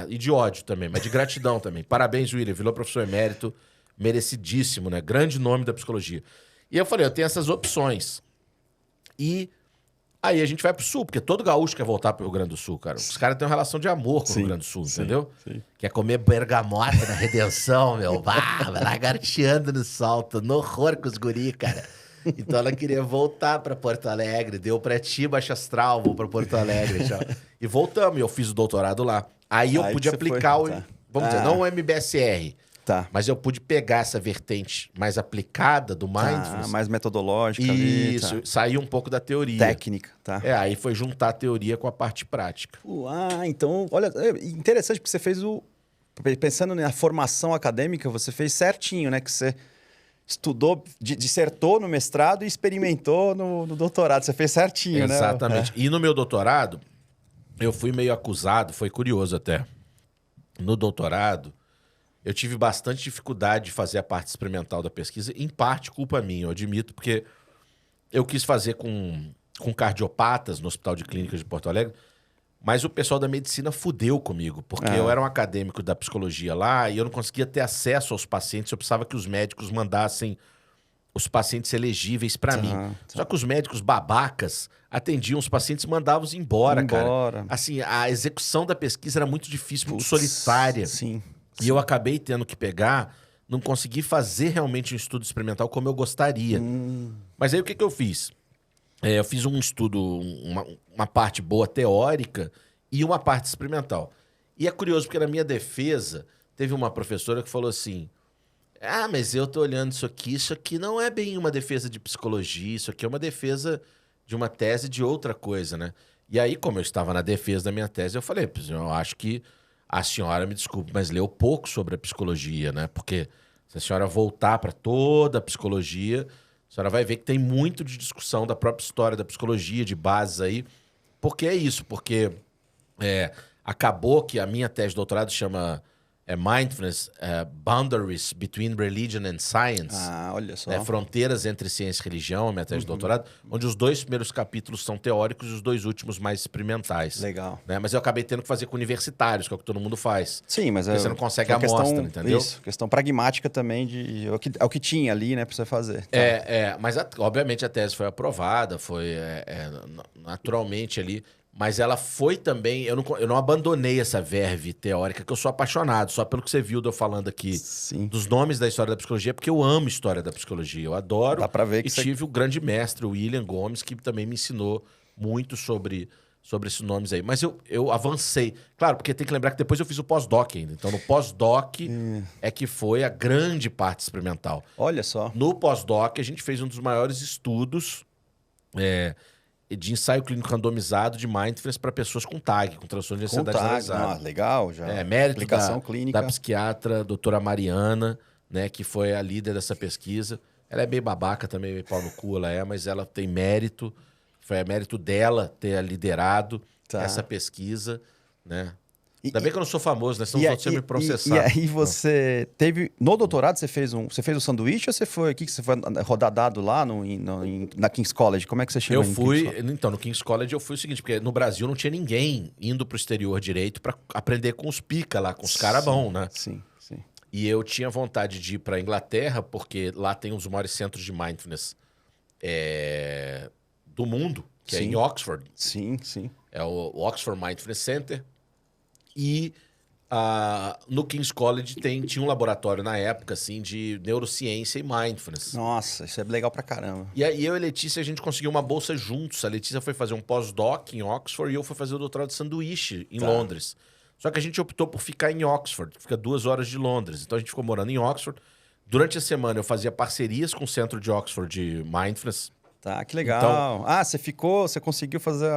E de ódio também, mas de gratidão também. Parabéns, William, virou professor emérito, merecidíssimo, né? Grande nome da psicologia. E eu falei, eu tenho essas opções. E aí a gente vai pro Sul, porque todo gaúcho quer voltar pro Rio Grande do Sul, cara. Os caras têm uma relação de amor com o Rio Grande do Sul, entendeu? Sim. Quer comer bergamota na Redenção, meu. Vai lagarteando no sol, tô no horror com os guri, cara. Então ela queria voltar pra Porto Alegre, deu pra ti, Baixa Astral, vou pra Porto Alegre. Já. E voltamos, e eu fiz o doutorado lá. Aí eu pude aplicar vamos dizer, não o MBSR, mas eu pude pegar essa vertente mais aplicada do mindfulness. Mais metodológica. Isso, sair um pouco da teoria. Técnica, tá. Aí foi juntar a teoria com a parte prática. Então, olha, interessante porque você fez pensando na formação acadêmica, você fez certinho, né? Que você estudou, dissertou no mestrado e experimentou no doutorado. Você fez certinho, né? Exatamente. E no meu doutorado, eu fui meio acusado, foi curioso até. No doutorado, eu tive bastante dificuldade de fazer a parte experimental da pesquisa, em parte culpa minha, eu admito, porque eu quis fazer com cardiopatas no Hospital de Clínicas de Porto Alegre, mas o pessoal da medicina fudeu comigo, porque eu era um acadêmico da psicologia lá e eu não conseguia ter acesso aos pacientes, eu precisava que os médicos mandassem os pacientes elegíveis para mim. Só que os médicos babacas atendiam os pacientes e mandavam os embora, cara. Assim, a execução da pesquisa era muito difícil, muito solitária. E eu acabei tendo que pegar, não consegui fazer realmente um estudo experimental como eu gostaria. Mas aí o que eu fiz? Eu fiz um estudo, uma parte boa teórica e uma parte experimental. E é curioso, porque na minha defesa, teve uma professora que falou assim, mas eu tô olhando isso aqui não é bem uma defesa de psicologia, isso aqui é uma defesa de uma tese de outra coisa, né? E aí, como eu estava na defesa da minha tese, eu falei, eu acho que a senhora, me desculpe, mas leu pouco sobre a psicologia, né? Porque se a senhora voltar para toda a psicologia, a senhora vai ver que tem muito de discussão da própria história da psicologia, de bases aí. Porque é isso, porque acabou que a minha tese de doutorado chama Mindfulness, Boundaries Between Religion and Science. Olha só. Fronteiras entre ciência e religião, a minha tese de doutorado, onde os 2 primeiros capítulos são teóricos e os 2 últimos mais experimentais. Legal. Né? Mas eu acabei tendo que fazer com universitários, que é o que todo mundo faz. Sim, mas você não consegue a amostra, entendeu? Isso, questão pragmática também, é o que tinha ali, né, pra você fazer. Mas obviamente a tese foi aprovada, foi naturalmente ali. Mas ela foi também... Eu não abandonei essa verve teórica, que eu sou apaixonado, só pelo que você viu de eu falando aqui dos nomes da história da psicologia, porque eu amo história da psicologia, eu adoro. Dá pra ver que tive o grande mestre, o William Gomes, que também me ensinou muito sobre esses nomes aí. Mas eu avancei. Claro, porque tem que lembrar que depois eu fiz o pós-doc ainda. Então, no pós-doc é que foi a grande parte experimental. Olha só. No pós-doc, a gente fez um dos maiores estudos... de ensaio clínico randomizado de mindfulness para pessoas com TAG, com transtorno de ansiedade generalizada. Legal, já. Mérito Aplicação clínica. da psiquiatra, doutora Mariana, né, que foi a líder dessa pesquisa. Ela é meio babaca também, meio pau no cu ela é, mas ela tem mérito. Foi mérito dela ter liderado essa pesquisa, né? Ainda bem que eu não sou famoso, né? Senão os outros iam me processar. E aí você teve... No doutorado você fez um sanduíche ou você foi aqui que você foi rodar dado lá na King's College? Como é que você chegou? Então, no King's College eu fui o seguinte, porque no Brasil não tinha ninguém indo pro exterior direito para aprender com os pica lá, com os caras bons, né? Sim. E eu tinha vontade de ir pra Inglaterra, porque lá tem um dos maiores centros de mindfulness do mundo, que é em Oxford. Sim. É o Oxford Mindfulness Center. E no King's College tinha um laboratório na época, assim, de neurociência e mindfulness. Nossa, isso é legal pra caramba. E aí eu e a Letícia, a gente conseguiu uma bolsa juntos. A Letícia foi fazer um pós-doc em Oxford e eu fui fazer o doutorado de sanduíche em Londres. Só que a gente optou por ficar em Oxford, que fica 2 horas de Londres. Então a gente ficou morando em Oxford. Durante a semana eu fazia parcerias com o centro de Oxford de mindfulness. Tá, que legal. Então, você conseguiu fazer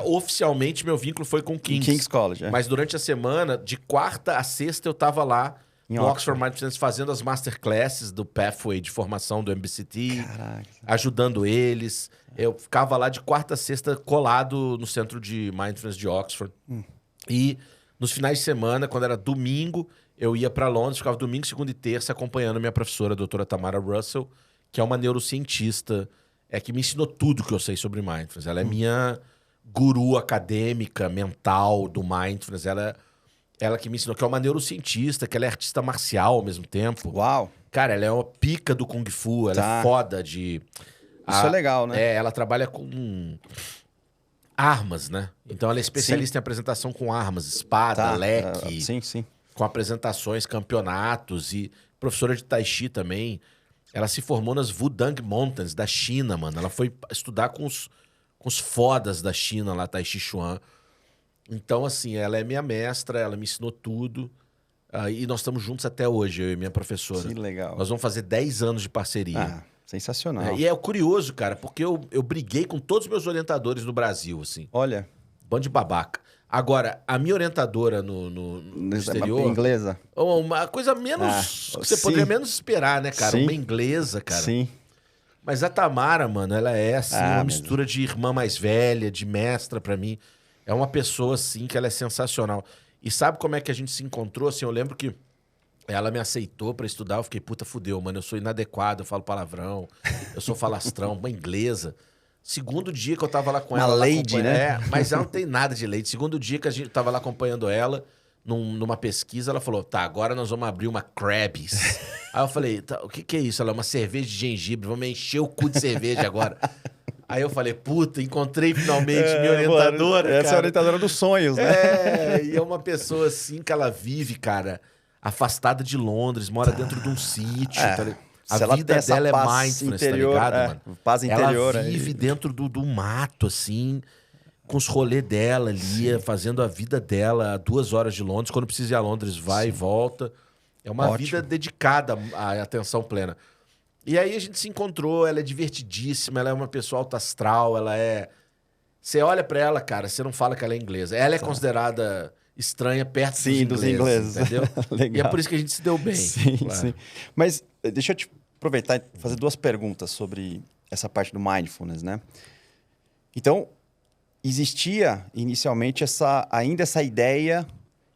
oficialmente meu vínculo foi com o King's College. Mas durante a semana, de quarta a sexta, eu tava lá no Oxford Mindfulness fazendo as masterclasses do Pathway de formação do MBCT. Caraca. Ajudando eles. Eu ficava lá de quarta a sexta colado no centro de mindfulness de Oxford. E nos finais de semana, quando era domingo, eu ia para Londres, ficava domingo, segunda e terça acompanhando minha professora, a doutora Tamara Russell, que é uma neurocientista, que me ensinou tudo que eu sei sobre mindfulness. Ela é minha guru acadêmica, mental do mindfulness. Ela que me ensinou, que é uma neurocientista, que ela é artista marcial ao mesmo tempo. Uau! Cara, ela é uma pica do Kung Fu, ela é foda de... Isso é legal, né? Ela trabalha com armas, né? Então ela é especialista em apresentação com armas, espada, leque. Sim. Com apresentações, campeonatos e professora de Tai Chi também. Ela se formou nas Wudang Mountains da China, mano. Ela foi estudar com os fodas da China lá, Tai Chi Chuan. Então, assim, ela é minha mestra, ela me ensinou tudo. E nós estamos juntos até hoje, eu e minha professora. Que legal. Nós vamos fazer 10 anos de parceria. Sensacional. E é curioso, cara, porque eu briguei com todos os meus orientadores no Brasil, assim. Olha. Bando de babaca. Agora, a minha orientadora no exterior... Inglesa. Uma coisa menos... que você poderia menos esperar, né, cara? Sim. Uma inglesa, cara. Sim. Mas a Tamara, mano, ela é, assim, uma mistura de irmã mais velha, de mestra pra mim. É uma pessoa, assim, que ela é sensacional. E sabe como é que a gente se encontrou? Assim, eu lembro que ela me aceitou pra estudar. Eu fiquei, puta, fudeu, mano. Eu sou inadequado, eu falo palavrão. Eu sou falastrão, uma inglesa. Segundo dia que eu tava lá com ela... Uma lady, né? Mas ela não tem nada de lady. Segundo dia que a gente tava lá acompanhando ela, numa pesquisa, ela falou, tá, agora nós vamos abrir uma Krabby's. Aí eu falei, tá, o que é isso? Ela é uma cerveja de gengibre, vamos encher o cu de cerveja agora. Aí eu falei, puta, encontrei finalmente minha orientadora, Essa é a orientadora dos sonhos, né? E é uma pessoa assim que ela vive, cara, afastada de Londres, mora dentro de um sítio, tá ligado? A vida dela é mindfulness, interior, tá ligado, mano? Paz interior. Ela vive dentro do mato, assim, com os rolês dela ali, fazendo a vida dela a 2 horas de Londres. Quando precisa ir a Londres, vai e volta. É uma vida dedicada à atenção plena. E aí a gente se encontrou, ela é divertidíssima, ela é uma pessoa alta astral, ela é... Você olha pra ela, cara, você não fala que ela é inglesa. Ela é considerada estranha perto dos ingleses, entendeu? E é por isso que a gente se deu bem. Sim. Mas deixa eu te aproveitar e fazer 2 perguntas sobre essa parte do mindfulness, né? Então, existia inicialmente ainda essa ideia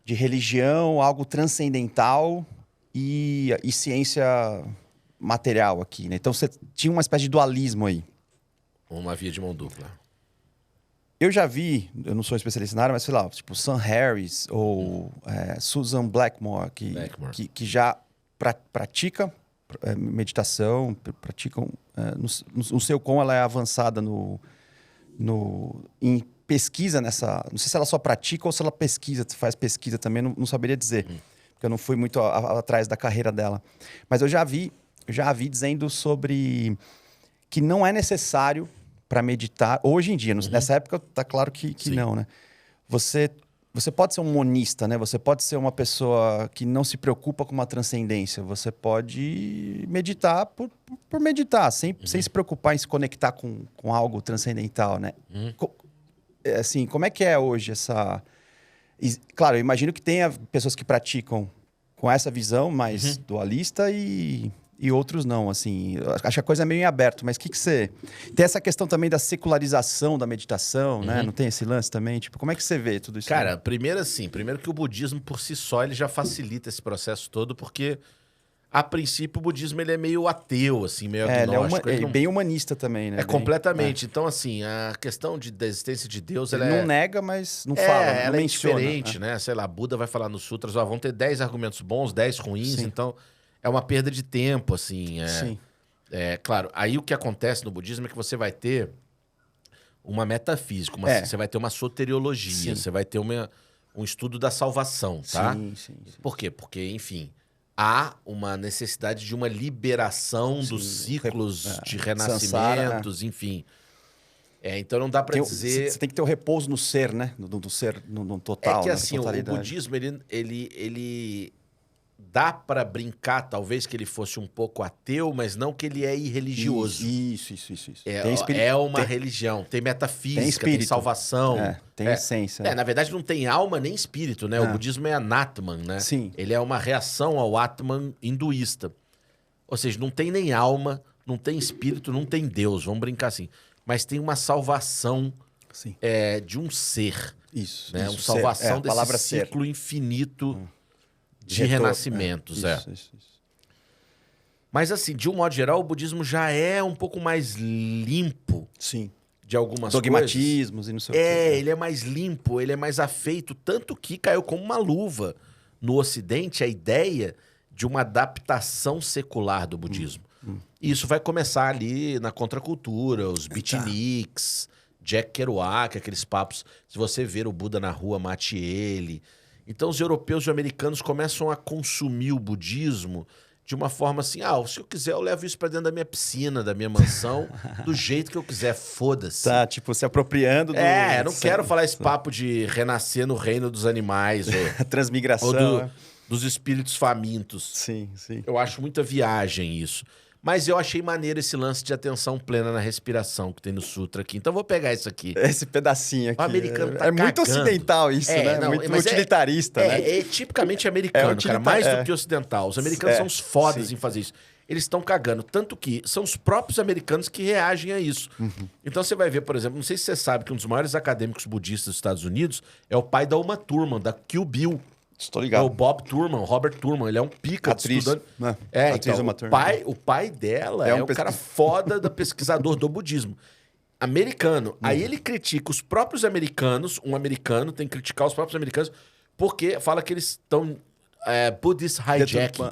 de religião, algo transcendental e ciência material aqui, né? Então, você tinha uma espécie de dualismo aí. Uma via de mão dupla. Eu já vi, eu não sou especialista na área, mas sei lá, tipo Sam Harris ou Susan Blackmore, que já pratica meditação, praticam... não sei o quão ela é avançada em pesquisa nessa... Não sei se ela só pratica ou se ela faz pesquisa também, não saberia dizer. Porque eu não fui muito atrás da carreira dela. Mas eu já vi dizendo sobre que não é necessário para meditar, hoje em dia, nessa época tá claro que não, né? Você você pode ser um monista, né? Você pode ser uma pessoa que não se preocupa com uma transcendência. Você pode meditar por meditar, sem se preocupar em se conectar com algo transcendental, né? Assim, como é que é hoje essa... Claro, eu imagino que tenha pessoas que praticam com essa visão mais dualista e outros não, assim. Acho que a coisa é meio em aberto, mas o que você... Tem essa questão também da secularização da meditação, né? Não tem esse lance também? Tipo, como é que você vê tudo isso? Cara, primeiro que o budismo por si só, ele já facilita esse processo todo, porque, a princípio, o budismo ele é meio ateu, assim, meio agnóstico. Ele é bem humanista também, né? Completamente. Então, assim, a questão da existência de Deus, ele não nega, mas não fala, não ela menciona. É diferente, né? Sei lá, Buda vai falar nos sutras, vão ter 10 argumentos bons, 10 ruins, então... É uma perda de tempo, assim. Sim. Claro, aí o que acontece no budismo é que você vai ter uma metafísica, você vai ter uma soteriologia, você vai ter um estudo da salvação, tá? Sim. Por quê? Porque, enfim, há uma necessidade de uma liberação dos ciclos de renascimentos, enfim. Então não dá pra dizer... Você tem que ter o repouso no ser, né? No ser, no total. É que assim, o budismo, ele dá pra brincar, talvez, que ele fosse um pouco ateu, mas não que ele é irreligioso. Isso. É uma religião, tem metafísica, tem salvação. Tem essência. Na verdade, não tem alma nem espírito, né? O budismo é anatman, né? Sim. Ele é uma reação ao atman hinduísta. Ou seja, não tem nem alma, não tem espírito, não tem Deus, vamos brincar assim. Mas tem uma salvação de um ser. Isso. Né? Uma salvação desse ciclo infinito de renascimentos. Isso. Mas assim, de um modo geral, o budismo já é um pouco mais limpo de algumas dogmatismos e não sei o quê. Ele é mais limpo, ele é mais afeito, tanto que caiu como uma luva no Ocidente a ideia de uma adaptação secular do budismo. E isso vai começar ali na contracultura, os beatniks, Jack Kerouac, aqueles papos, se você ver o Buda na rua, mate ele. Então os europeus e americanos começam a consumir o budismo de uma forma assim, se eu quiser eu levo isso pra dentro da minha piscina, da minha mansão, do jeito que eu quiser, foda-se. Tá, tipo, se apropriando do... eu não quero falar esse papo de renascer no reino dos animais, ou transmigração, ou dos espíritos famintos. Sim. Eu acho muita viagem isso. Mas eu achei maneiro esse lance de atenção plena na respiração que tem no sutra aqui. Então eu vou pegar isso aqui. Esse pedacinho aqui. O americano tá muito ocidental isso, né? Muito utilitarista, né? É tipicamente americano, cara. Mais do que ocidental. Os americanos são os fodas em fazer isso. Eles estão cagando. Tanto que são os próprios americanos que reagem a isso. Então você vai ver, por exemplo, não sei se você sabe que um dos maiores acadêmicos budistas dos Estados Unidos é o pai da Uma Thurman, da Kill Bill. Estou ligado. É o Bob Thurman, o Robert Thurman. Ele é um pica estudante. Né? Atriz então, o pai dela é um cara foda da pesquisador do budismo. Americano. Aí ele critica os próprios americanos. Um americano tem que criticar os próprios americanos porque fala que eles estão... Buddhist hijacking.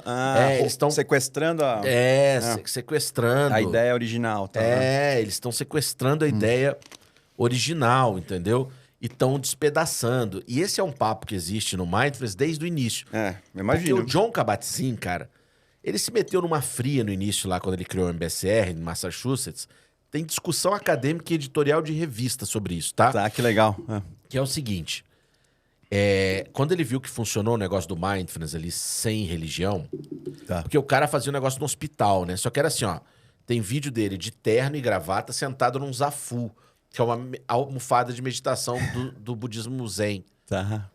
Eles estão sequestrando a... sequestrando. A ideia original. Tá, eles estão sequestrando a ideia original, entendeu? E estão despedaçando. E esse é um papo que existe no Mindfulness desde o início. Me imagino. Porque o John Kabat-Zinn, cara, ele se meteu numa fria no início lá, quando ele criou o MBSR, em Massachusetts. Tem discussão acadêmica e editorial de revista sobre isso, tá? Tá, que legal. Que é o seguinte, quando ele viu que funcionou o negócio do Mindfulness ali, sem religião, porque o cara fazia um negócio no hospital, né? Só que era assim, tem vídeo dele de terno e gravata sentado num zafu, que é uma almofada de meditação do budismo zen. Tá.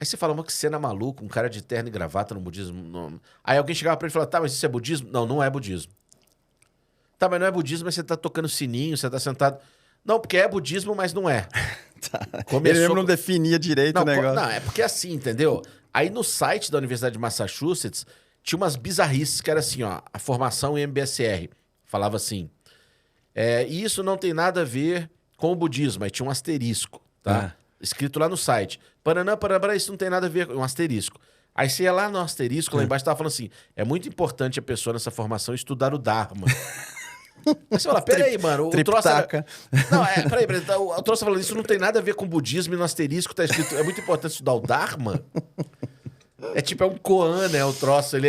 Aí você fala, mas que cena maluca, um cara de terno e gravata no budismo. Não. Aí alguém chegava pra ele e falava, tá, mas isso é budismo? Não, não é budismo. Tá, mas não é budismo, mas você tá tocando sininho, você tá sentado... Não, porque é budismo, mas não é. Ele mesmo não definia direito o negócio. Não, é porque é assim, entendeu? Aí no site da Universidade de Massachusetts, tinha umas bizarrices que era assim, a formação em MBSR. Falava assim, isso não tem nada a ver... com o budismo, aí tinha um asterisco, tá? Escrito lá no site. Paraná, isso não tem nada a ver com um asterisco. Aí você ia lá no asterisco, lá embaixo tava falando assim, é muito importante a pessoa nessa formação estudar o Dharma. Aí você fala, peraí, mano, o troço... Não, peraí, o troço falando isso não tem nada a ver com o budismo e no asterisco tá escrito, é muito importante estudar o Dharma? É tipo, é um koan, né? O troço, ele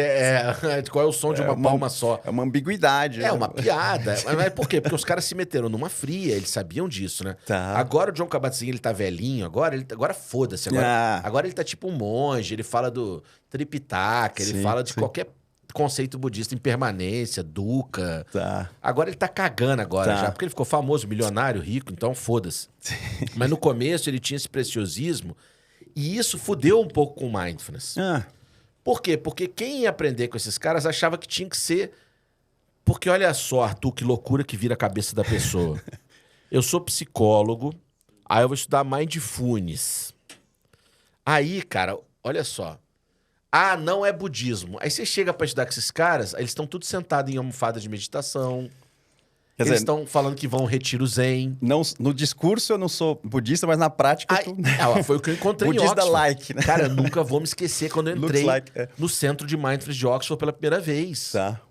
qual é o som de uma palma só? É uma ambiguidade. É uma piada. Mas por quê? Porque os caras se meteram numa fria, eles sabiam disso, né? Tá. Agora o John Kabat-Zinn, ele tá velhinho, agora foda-se. Agora ele tá tipo um monge, ele fala do Tripitaka, ele fala de qualquer conceito budista, impermanência, dukkha. Tá. Agora ele tá cagando agora já, porque ele ficou famoso, milionário, rico, então foda-se. Mas no começo ele tinha esse preciosismo e isso fudeu um pouco com o mindfulness. Por quê? Porque quem ia aprender com esses caras achava que tinha que ser... Porque olha só, Arthur, que loucura que vira a cabeça da pessoa. Eu sou psicólogo, aí eu vou estudar mindfulness. Aí, cara, olha só. Ah, não é budismo. Aí você chega pra estudar com esses caras, aí eles estão tudo sentados em almofada de meditação. Quer Eles dizer, estão falando que vão retiro zen. não, no discurso eu não sou budista, mas na prática Aí, eu foi o que eu encontrei em budista Oxford. like, né? Cara, eu nunca vou me esquecer quando eu entrei Looks no centro de mindfulness de Oxford pela primeira vez. Tá.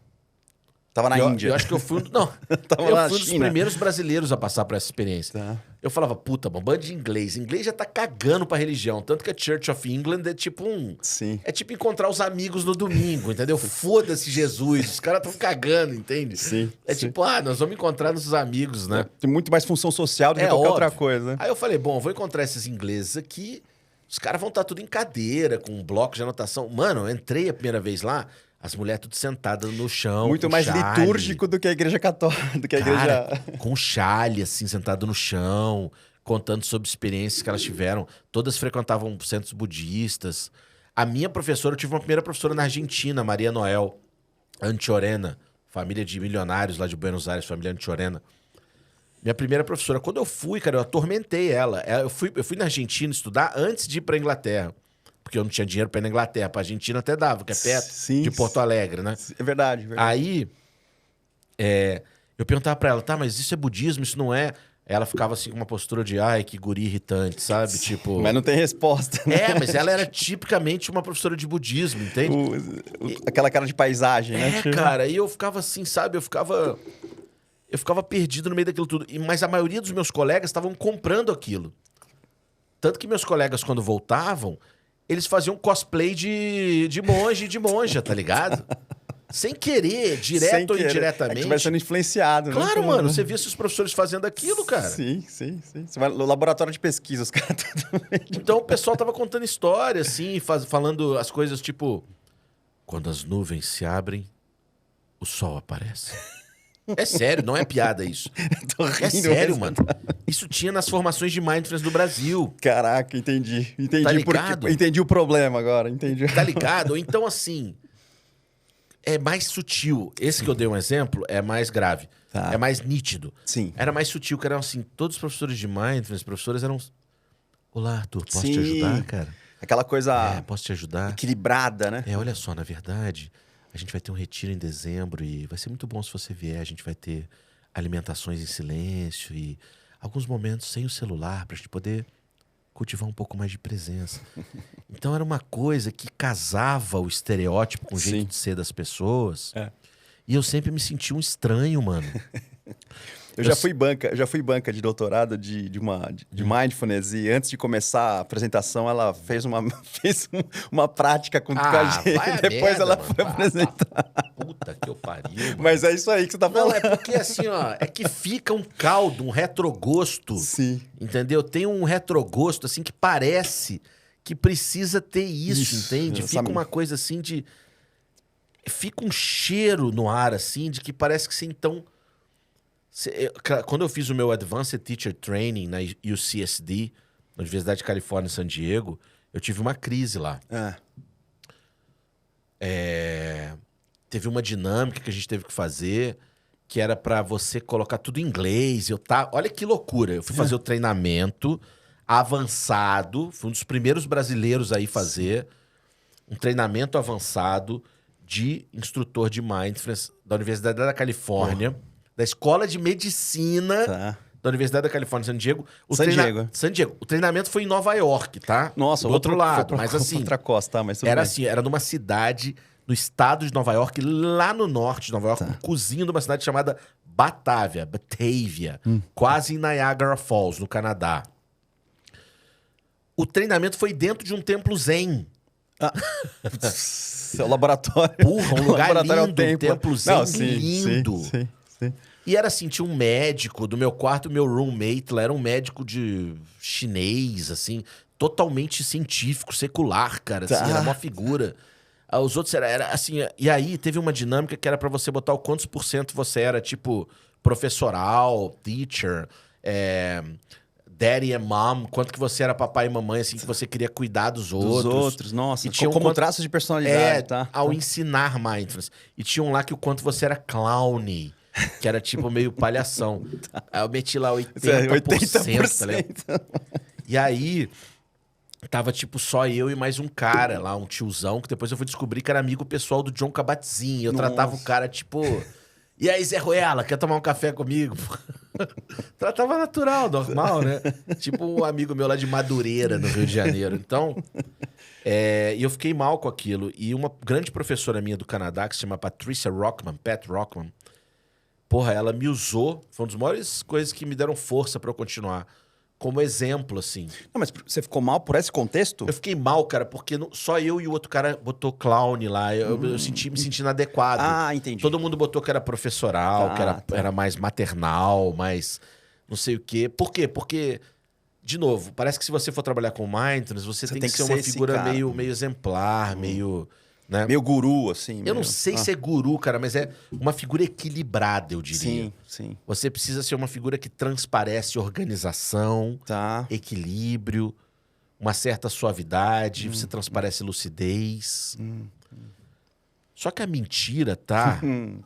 Tava na Índia. Eu acho que eu fui... Não, Tava eu na fui um dos China. primeiros brasileiros a passar por essa experiência. Tá. Eu falava, puta, mano, bando de inglês. Inglês já tá cagando pra religião. Tanto que a Church of England é tipo um... Sim. É tipo encontrar os amigos no domingo, entendeu? Foda-se Jesus. Os caras tão cagando, entende? Sim, É sim. tipo, nós vamos encontrar nossos amigos, né? Tem muito mais função social do que qualquer óbvio. outra coisa, né? Aí eu falei, bom, vou encontrar esses ingleses aqui. Os caras vão estar tudo em cadeira, com um bloco de anotação. Mano, eu entrei a primeira vez lá, as mulheres tudo sentadas no chão. Muito com mais chale. litúrgico do que a igreja católica, do que a Cara, igreja... com chale, assim, sentado no chão, contando sobre experiências que elas tiveram. Todas frequentavam centros budistas. A minha professora, eu tive uma primeira professora na Argentina, Maria Noel Anchorena, família de milionários lá de Buenos Aires, família Anchorena. Minha primeira professora, quando eu fui, cara, eu atormentei ela. Eu fui na Argentina estudar antes de ir pra Inglaterra. Porque eu não tinha dinheiro pra ir na Inglaterra. Pra Argentina até dava, que é perto Sim, de Porto Alegre, né? É verdade, verdade. Aí, eu perguntava pra ela, tá, mas isso é budismo, isso não é... Ela ficava assim com uma postura de, ai, que guri irritante, sabe? Tipo... Mas não tem resposta, né? mas ela era tipicamente uma professora de budismo, entende? Aquela cara de paisagem, né? Cara, e eu ficava assim, sabe? Eu ficava perdido no meio daquilo tudo. Mas a maioria dos meus colegas estavam comprando aquilo. Tanto que meus colegas, quando voltavam, eles faziam cosplay de monge e de monja, tá ligado? Sem querer, direto ou indiretamente. É que vai sendo influenciado, né? Claro, mano. Você via seus professores fazendo aquilo, cara. Sim. Você vai no laboratório de pesquisa, os caras... Então o pessoal tava contando história, assim, falando as coisas tipo... Quando as nuvens se abrem, o sol aparece. É sério, não é piada isso. Tô rindo, É sério, mas- mano. Isso tinha nas formações de mindfulness do Brasil. Caraca, entendi. Tá ligado? Entendi o problema agora, entendi. Tá ligado? Ou então, assim... É mais sutil. Esse que eu dei um exemplo é mais grave. Tá. É mais nítido. Sim. Era mais sutil, que eram assim... Todos os professores de mindfulness, professores eram... Olá, Arthur, posso te Sim. ajudar, cara? Aquela coisa Posso te ajudar? equilibrada, né? Olha só, na verdade, a gente vai ter um retiro em dezembro e vai ser muito bom se você vier. A gente vai ter alimentações em silêncio e alguns momentos sem o celular pra gente poder cultivar um pouco mais de presença. Então era uma coisa que casava o estereótipo com o jeito Sim. de ser das pessoas. É. E eu sempre me senti um estranho, mano. Eu já fui banca de doutorado de mindfulness e antes de começar a apresentação ela fez uma prática com a gente. Vai a Depois merda, ela mano. foi apresentar. Puta que eu pariu, mano. Mas é isso aí que você tá Não, falando. é porque assim, ó, é que fica um caldo, um retrogosto. Sim. Entendeu? Tem um retrogosto, assim, que parece que precisa ter isso, Isso, entende? Fica exatamente. uma coisa assim de... Fica um cheiro no ar, assim, de que parece que você então... Quando eu fiz o meu Advanced Teacher Training na UCSD, na Universidade de Califórnia em San Diego, eu tive uma crise lá. Teve uma dinâmica que a gente teve que fazer, que era pra você colocar tudo em inglês. Olha que loucura. Eu fui fazer o treinamento avançado, fui um dos primeiros brasileiros a ir fazer um treinamento avançado de instrutor de mindfulness da Universidade da Califórnia, da Escola de Medicina da Universidade da Califórnia, San Diego. San Diego. O treinamento foi em Nova York, tá? Nossa, do outro lado. Mas assim, outra costa, tá? Mas tudo era bem. assim, era numa cidade no estado de Nova York, lá no norte de Nova York, um cozinho de uma cidade chamada Batavia, quase em Niagara Falls, no Canadá. O treinamento foi dentro de um templo zen. Seu laboratório. Porra, um lugar laboratório é o lindo, um templo. templozinho Não, sim, lindo. Sim. E era assim, tinha um médico do meu quarto, meu roommate lá, era um médico de chinês, assim, totalmente científico, secular, cara, assim, era uma figura. Os outros era assim, e aí teve uma dinâmica que era pra você botar o quantos por cento você era, tipo, professoral, teacher, daddy and mom, quanto que você era papai e mamãe, assim, que você queria cuidar dos outros. Nossa. E tinha Como traços de personalidade, tá? ao ensinar mindfulness. E tinha um lá que o quanto você era clown, que era tipo meio palhação. Aí eu meti lá 80%, tá ligado? E aí, tava tipo só eu e mais um cara lá, um tiozão, que depois eu fui descobrir que era amigo pessoal do John Kabat-Zinn. Eu tratava o cara tipo... E aí, Zé Ruela, quer tomar um café comigo? Tratava natural, normal, né? Tipo um amigo meu lá de Madureira, no Rio de Janeiro. Então, e eu fiquei mal com aquilo. E uma grande professora minha do Canadá, que se chama Patricia Rockman, Pat Rockman, porra, ela me usou, foi uma das maiores coisas que me deram força pra eu continuar. Como exemplo, assim. Não, mas você ficou mal por esse contexto? Eu fiquei mal, cara, porque só eu e o outro cara botou clown lá. Eu me senti inadequado. Ah, entendi. Todo mundo botou que era professoral, que era mais maternal, mais não sei o quê. Por quê? Porque, de novo, parece que se você for trabalhar com mindfulness, você tem que ser uma figura meio exemplar, meio... Né? Meio guru, assim. Eu não sei se é guru, cara, mas é uma figura equilibrada, eu diria. Sim. Você precisa ser uma figura que transparece organização, Tá. equilíbrio, uma certa suavidade, você transparece lucidez. Só que a mentira tá...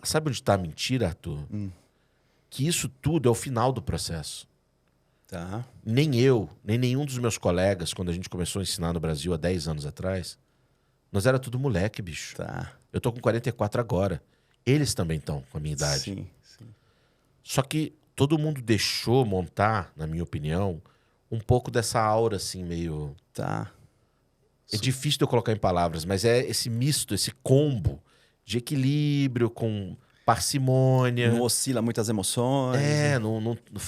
Sabe onde tá a mentira, Arthur? Que isso tudo é o final do processo. Tá. Nem eu, nem nenhum dos meus colegas, quando a gente começou a ensinar no Brasil há 10 anos atrás, nós era tudo moleque, bicho. Tá. Eu tô com 44 agora. Eles também estão com a minha idade. Sim. Só que todo mundo deixou montar, na minha opinião, um pouco dessa aura, assim, meio... Tá. É difícil de eu colocar em palavras, mas é esse misto, esse combo de equilíbrio com parcimônia. Não oscila muitas emoções.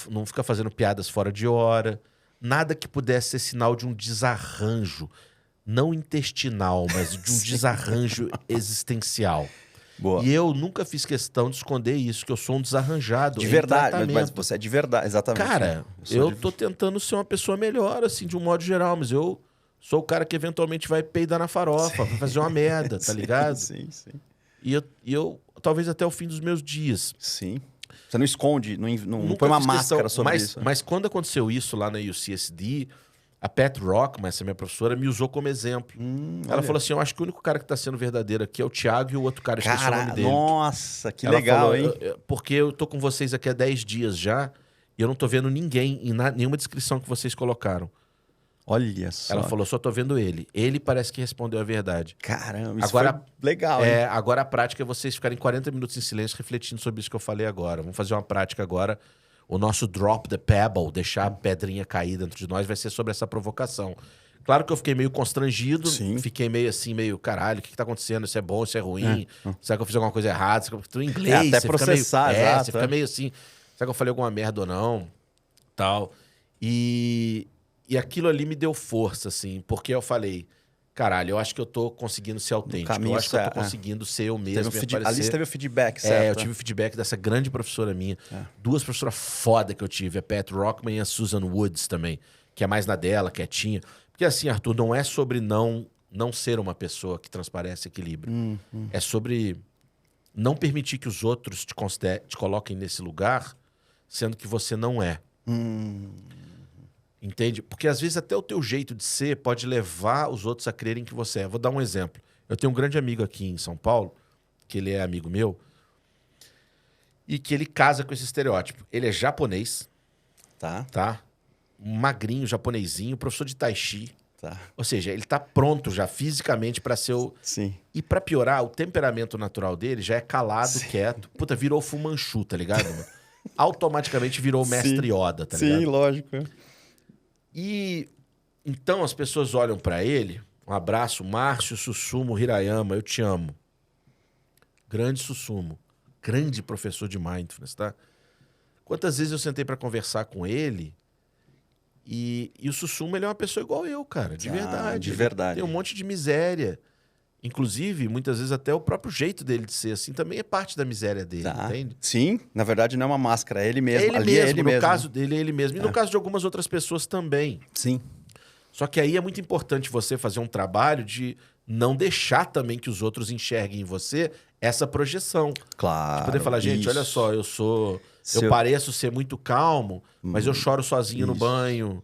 Não fica fazendo piadas fora de hora. Nada que pudesse ser sinal de um desarranjo. Não intestinal, mas de um desarranjo existencial. Boa. E eu nunca fiz questão de esconder isso, que eu sou um desarranjado. De verdade, mas você é de verdade, exatamente. Cara, eu tô tentando ser uma pessoa melhor, assim, de um modo geral, mas eu sou o cara que eventualmente vai peidar na farofa, vai fazer uma merda, tá ligado? Sim. E eu, talvez até o fim dos meus dias. Sim. Você não esconde, não põe uma máscara sobre isso. Mas quando aconteceu isso lá na UCSD, a Pat Rockman, essa minha professora, me usou como exemplo. Ela falou assim, eu acho que o único cara que tá sendo verdadeiro aqui é o Thiago e o outro cara, esqueci o nome dele. Nossa, que Ela legal, falou, hein? Porque eu tô com vocês aqui há 10 dias já e eu não tô vendo ninguém em nenhuma descrição que vocês colocaram. Olha só. Ela falou, só tô vendo ele. Ele parece que respondeu a verdade. Caramba, isso agora, foi legal, hein? Agora a prática é vocês ficarem 40 minutos em silêncio refletindo sobre isso que eu falei agora. Vamos fazer uma prática agora. O nosso drop the pebble, deixar a pedrinha cair dentro de nós, vai ser sobre essa provocação. Claro que eu fiquei meio constrangido, fiquei meio assim, meio, caralho, o que tá acontecendo? Isso é bom, isso é ruim? Será que eu fiz alguma coisa errada? Será que eu tô em inglês? Até processar, exato. Você fica meio assim, será que eu falei alguma merda ou não? Tal. E aquilo ali me deu força, assim, porque eu falei, caralho, eu acho que eu tô conseguindo ser autêntico. Eu acho que eu tô conseguindo ser eu mesmo. Ali você teve o feedback, certo? Eu tive o feedback dessa grande professora minha. Duas professoras foda que eu tive, a Pat Rockman e a Susan Woods também, que é mais na dela, quietinha. Porque assim, Arthur, não é sobre não ser uma pessoa que transparece equilíbrio. É sobre não permitir que os outros te coloquem nesse lugar, sendo que você não é. Entende? Porque às vezes até o teu jeito de ser pode levar os outros a crerem que você é. Vou dar um exemplo. Eu tenho um grande amigo aqui em São Paulo, que ele é amigo meu, e que ele casa com esse estereótipo. Ele é japonês, tá? Magrinho, japonesinho, professor de tai chi. Tá. Ou seja, ele tá pronto já fisicamente para ser o... Sim. E para piorar, o temperamento natural dele já é calado, quieto. Puta, virou Fu Manchu, tá ligado, mano? Automaticamente virou o mestre Yoda, tá ligado? Sim, lógico. E então as pessoas olham pra ele, um abraço, Márcio Susumu Hirayama, eu te amo. Grande Susumu, grande professor de mindfulness, tá? Quantas vezes eu sentei pra conversar com ele E o Sussuma, ele é uma pessoa igual eu, cara, de verdade. De verdade. Tem um monte de miséria. Inclusive, muitas vezes até o próprio jeito dele de ser assim também é parte da miséria dele, entende? Sim, na verdade não é uma máscara, é ele mesmo. É ele mesmo, no caso dele é ele mesmo. E no caso de algumas outras pessoas também. Sim. Só que aí é muito importante você fazer um trabalho de não deixar também que os outros enxerguem em você essa projeção. Claro. De poder falar, gente, olha só, eu pareço ser muito calmo, mas eu choro sozinho no banho.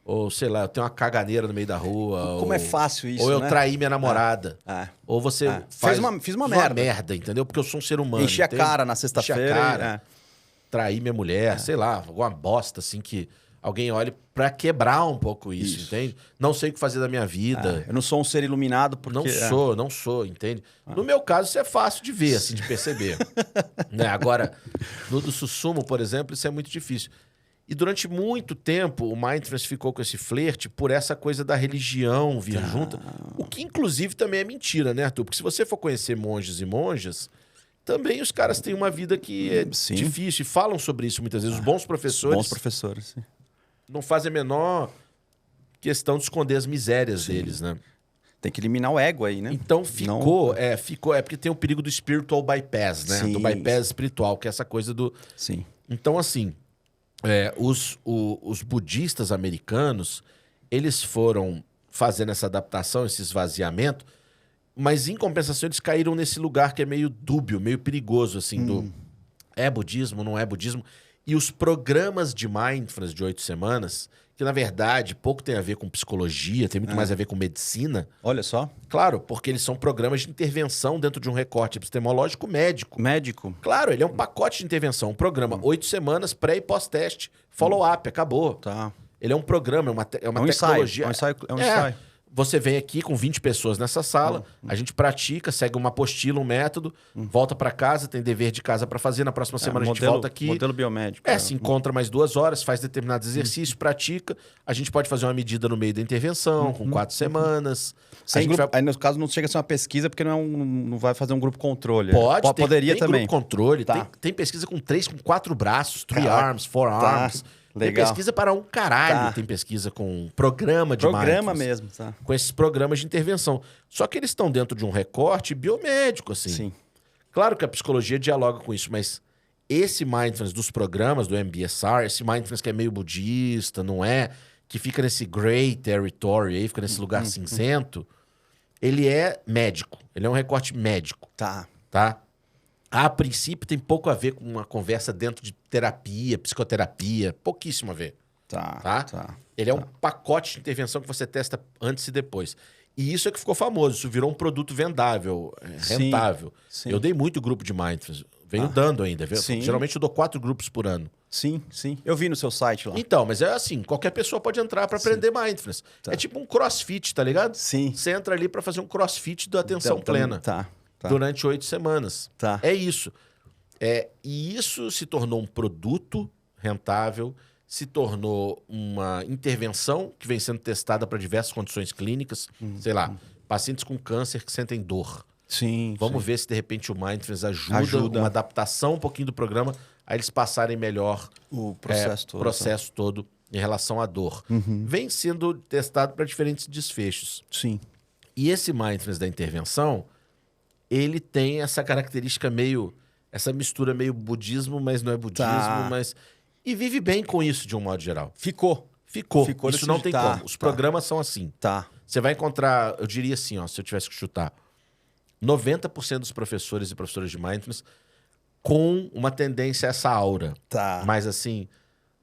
Ou, sei lá, eu tenho uma caganeira no meio da rua. Como é fácil isso, ou eu né? traí minha namorada. Ou você fiz uma merda. Entendeu? Porque eu sou um ser humano. Enchi a cara na sexta-feira. Enchi a cara, traí minha mulher, sei lá, alguma bosta assim que alguém olhe pra quebrar um pouco isso, entende? Não sei o que fazer da minha vida. Eu não sou um ser iluminado porque... Não sou, entende? No meu caso, isso é fácil de ver, assim, de perceber. Né? Agora, no do Sussuma, por exemplo, isso é muito difícil. E durante muito tempo, o Mindfulness ficou com esse flerte por essa coisa da religião vir junto. O que, inclusive, também é mentira, né, Arthur? Porque se você for conhecer monges e monjas, também os caras têm uma vida que é difícil. E falam sobre isso muitas vezes. Os bons professores sim. Não fazem a menor questão de esconder as misérias deles, né? Tem que eliminar o ego aí, né? Então ficou, porque tem o perigo do spiritual bypass, né? Do bypass espiritual, que é essa coisa do... Sim. Então, assim... os budistas americanos, eles foram fazendo essa adaptação, esse esvaziamento, mas em compensação eles caíram nesse lugar que é meio dúbio, meio perigoso, assim, do é budismo, não é budismo. E os programas de mindfulness de 8 semanas, que na verdade pouco tem a ver com psicologia, tem muito mais a ver com medicina. Olha só. Claro, porque eles são programas de intervenção dentro de um recorte epistemológico médico. Médico. Claro, ele é um pacote de intervenção, um programa, 8 semanas, pré e pós-teste, follow-up, acabou. Tá. Ele é um programa, é uma tecnologia. É um ensaio. Você vem aqui com 20 pessoas nessa sala, a gente pratica, segue uma apostila, um método, volta para casa, tem dever de casa para fazer, na próxima semana a gente volta aqui. Modelo biomédico. Se encontra mais 2 horas, faz determinados exercícios, pratica. A gente pode fazer uma medida no meio da intervenção, com 4 semanas. Aí, no caso, não chega a ser uma pesquisa, porque não vai fazer um grupo controle. Poderia tem também. Grupo controle, Tá. tem pesquisa com 3, com 4 braços, 3 arms, 4 arms. Tá. Tem Legal. pesquisa para um caralho, tem pesquisa com programa de mindfulness, mesmo, tá. com esses programas de intervenção. Só que eles estão dentro de um recorte biomédico, assim. Sim. Claro que a psicologia dialoga com isso, mas esse mindfulness dos programas do MBSR, esse mindfulness que é meio budista, não é? Que fica nesse gray territory aí, fica nesse lugar cinzento, ele é médico. Ele é um recorte médico. Tá. A princípio tem pouco a ver com uma conversa dentro de terapia, psicoterapia, pouquíssimo a ver. Tá. Ele é um pacote de intervenção que você testa antes e depois. E isso é que ficou famoso, isso virou um produto vendável, rentável. Sim. Eu dei muito grupo de mindfulness, venho dando ainda. Geralmente eu dou 4 grupos por ano. Sim. Eu vi no seu site lá. Então, mas é assim, qualquer pessoa pode entrar para aprender mindfulness. É tipo um crossfit, tá ligado? Sim. Você entra ali para fazer um crossfit da atenção plena. Tá. Durante 8 semanas. Tá. É isso. E isso se tornou um produto rentável, se tornou uma intervenção que vem sendo testada para diversas condições clínicas. Sei lá, pacientes com câncer que sentem dor. Sim. Vamos ver se de repente o Mindfulness ajuda uma adaptação um pouquinho do programa a eles passarem melhor o processo todo em relação à dor. Vem sendo testado para diferentes desfechos. Sim. E esse Mindfulness da intervenção, ele tem essa característica essa mistura meio budismo, mas não é budismo, mas... E vive bem com isso, de um modo geral. Ficou. Isso não tem como. Os programas são assim. Você vai encontrar, eu diria assim, ó, se eu tivesse que chutar, 90% dos professores e professoras de Mindfulness com uma tendência a essa aura. Mas assim,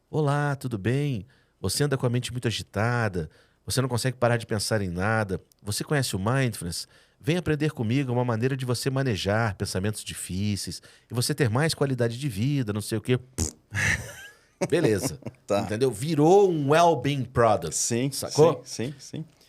olá, tudo bem? Você anda com a mente muito agitada, você não consegue parar de pensar em nada, você conhece o Mindfulness? Vem aprender comigo uma maneira de você manejar pensamentos difíceis e você ter mais qualidade de vida, não sei o quê. Beleza. Entendeu? Virou um well-being product. Sacou? Sim.